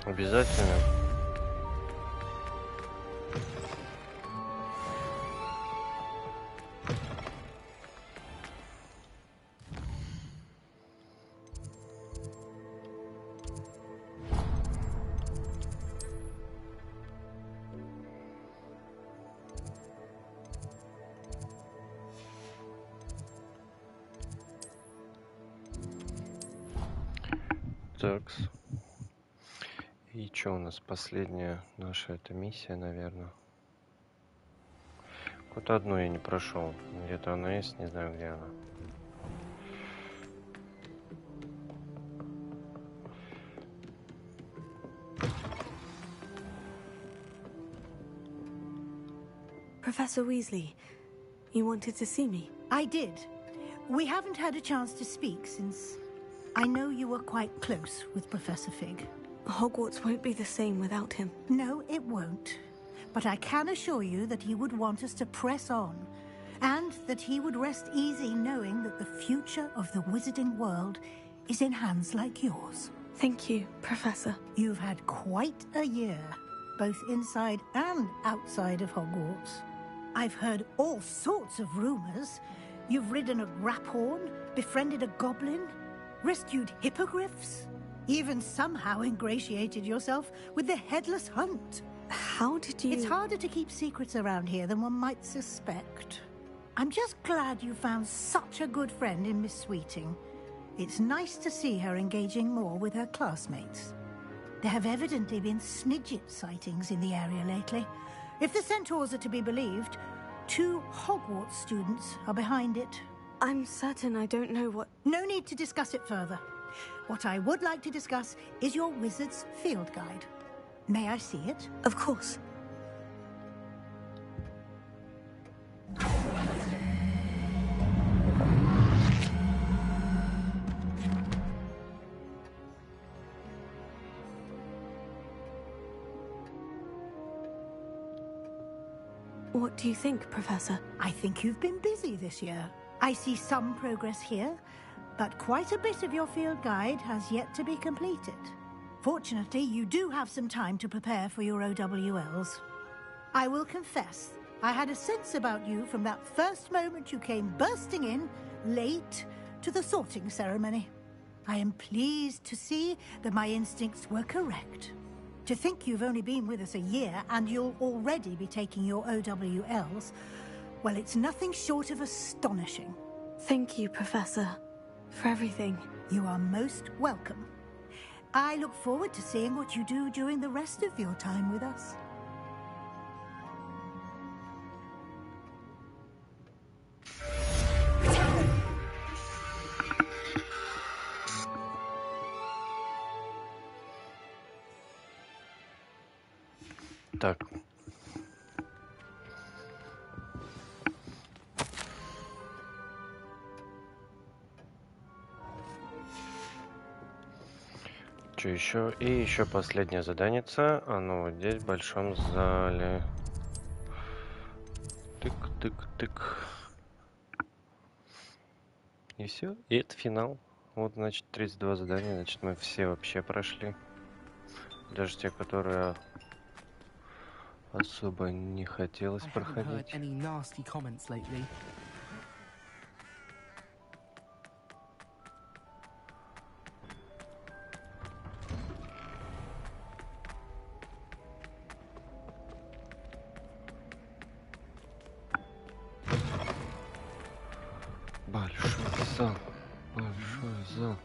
Speaker 1: Обязательно. Такс. И что у нас последняя наша эта миссия, наверное. Какую-то одну я не прошел. Где-то она есть, не знаю, где она.
Speaker 4: Professor Weasley, you wanted to see me?
Speaker 22: I did. We haven't had a chance to speak since I know you were quite close with Professor Fig.
Speaker 4: Hogwarts won't be the same without him.
Speaker 22: No, it won't. But I can assure you that he would want us to press on, and that he would rest easy knowing that the future of the wizarding world is in hands like yours.
Speaker 4: Thank you, Professor.
Speaker 22: You've had quite a year, both inside and outside of Hogwarts. I've heard all sorts of rumors. You've ridden a graphorn, befriended a goblin, rescued hippogriffs, even somehow ingratiated yourself with the Headless Hunt.
Speaker 4: How did you...
Speaker 22: It's harder to keep secrets around here than one might suspect. I'm just glad you found such a good friend in Miss Sweeting. It's nice to see her engaging more with her classmates. There have evidently been Snidget sightings in the area lately. If the centaurs are to be believed, 2 Hogwarts students are behind it.
Speaker 4: I'm certain I don't know what...
Speaker 22: No need to discuss it further. What I would like to discuss is your wizard's field guide. May I see it?
Speaker 4: Of course. What do you think, Professor?
Speaker 22: I think you've been busy this year. I see some progress here, but quite a bit of your field guide has yet to be completed. Fortunately, you do have some time to prepare for your OWLs. I will confess, I had a sense about you from that first moment you came bursting in, late, to the sorting ceremony. I am pleased to see that my instincts were correct. To think you've only been with us a year and you'll already be taking your OWLs, well, it's nothing short of astonishing.
Speaker 4: Thank you, Professor, for everything.
Speaker 22: You are most welcome. I look forward to seeing what you do during the rest of your time with us.
Speaker 1: Так. Что еще? И еще последнее заданица. Оно вот здесь, в большом зале. Тык-тык-тык. И все. И это финал. Вот, значит, 32 задания. Значит, мы все вообще прошли. Даже те, которые особо не хотелось проходить. Большой зал. Большой зал.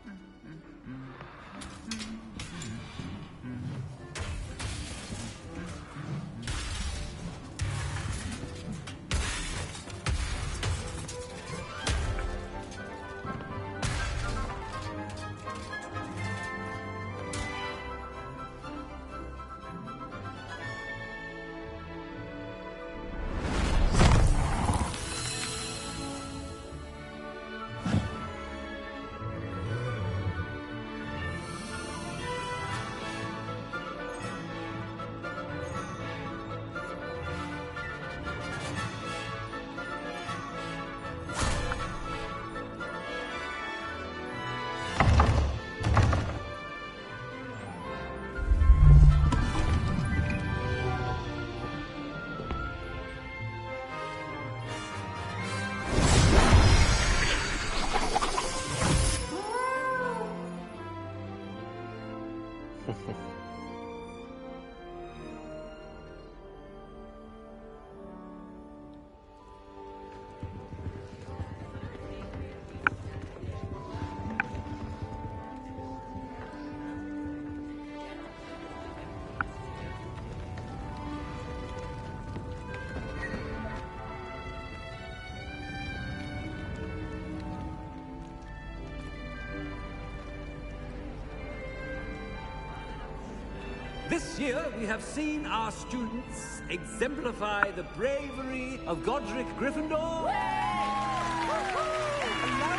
Speaker 21: This year, we have seen our students exemplify the bravery of Godric Gryffindor. Allow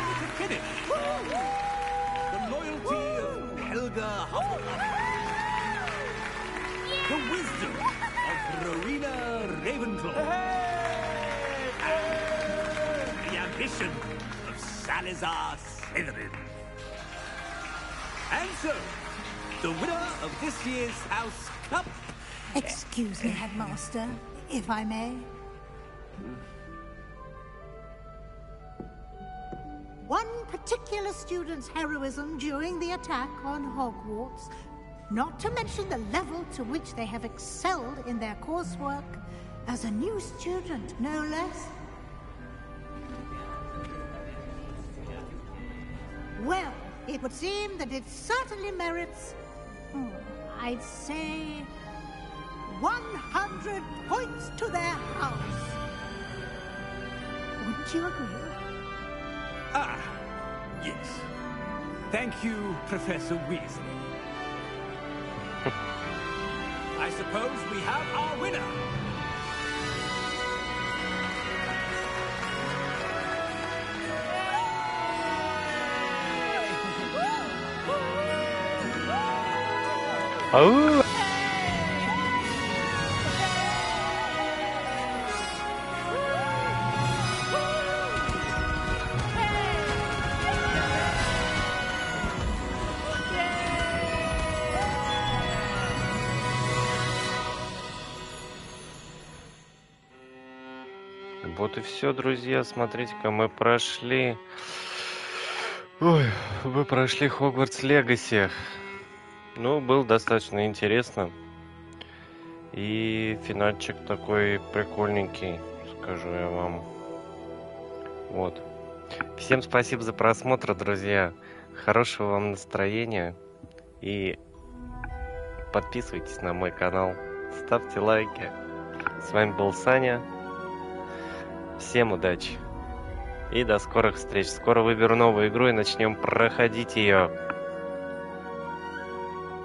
Speaker 21: me to finish. The loyalty of Helga Hufflepuff. The wisdom of Rowena Ravenclaw. And the ambition of Salazar Slytherin. And so, the winner of this year's House Cup...
Speaker 22: Excuse me, Headmaster, if I may. One particular student's heroism during the attack on Hogwarts, not to mention the level to which they have excelled in their coursework, as a new student, no less. Well, it would seem that it certainly merits, I'd say, 100 points to their house. Wouldn't you agree?
Speaker 21: Ah, yes. Thank you, Professor Weasley. I suppose we have our winner.
Speaker 1: Oh! Вот и все, друзья. Смотрите-ка, мы прошли... Ой, мы прошли Hogwarts Legacy. Ну, было достаточно интересно. И финальчик такой прикольненький, скажу я вам. Вот. Всем спасибо за просмотр, друзья. Хорошего вам настроения. И подписывайтесь на мой канал. Ставьте лайки. С вами был Саня. Всем удачи. И до скорых встреч. Скоро выберу новую игру и начнем проходить ее.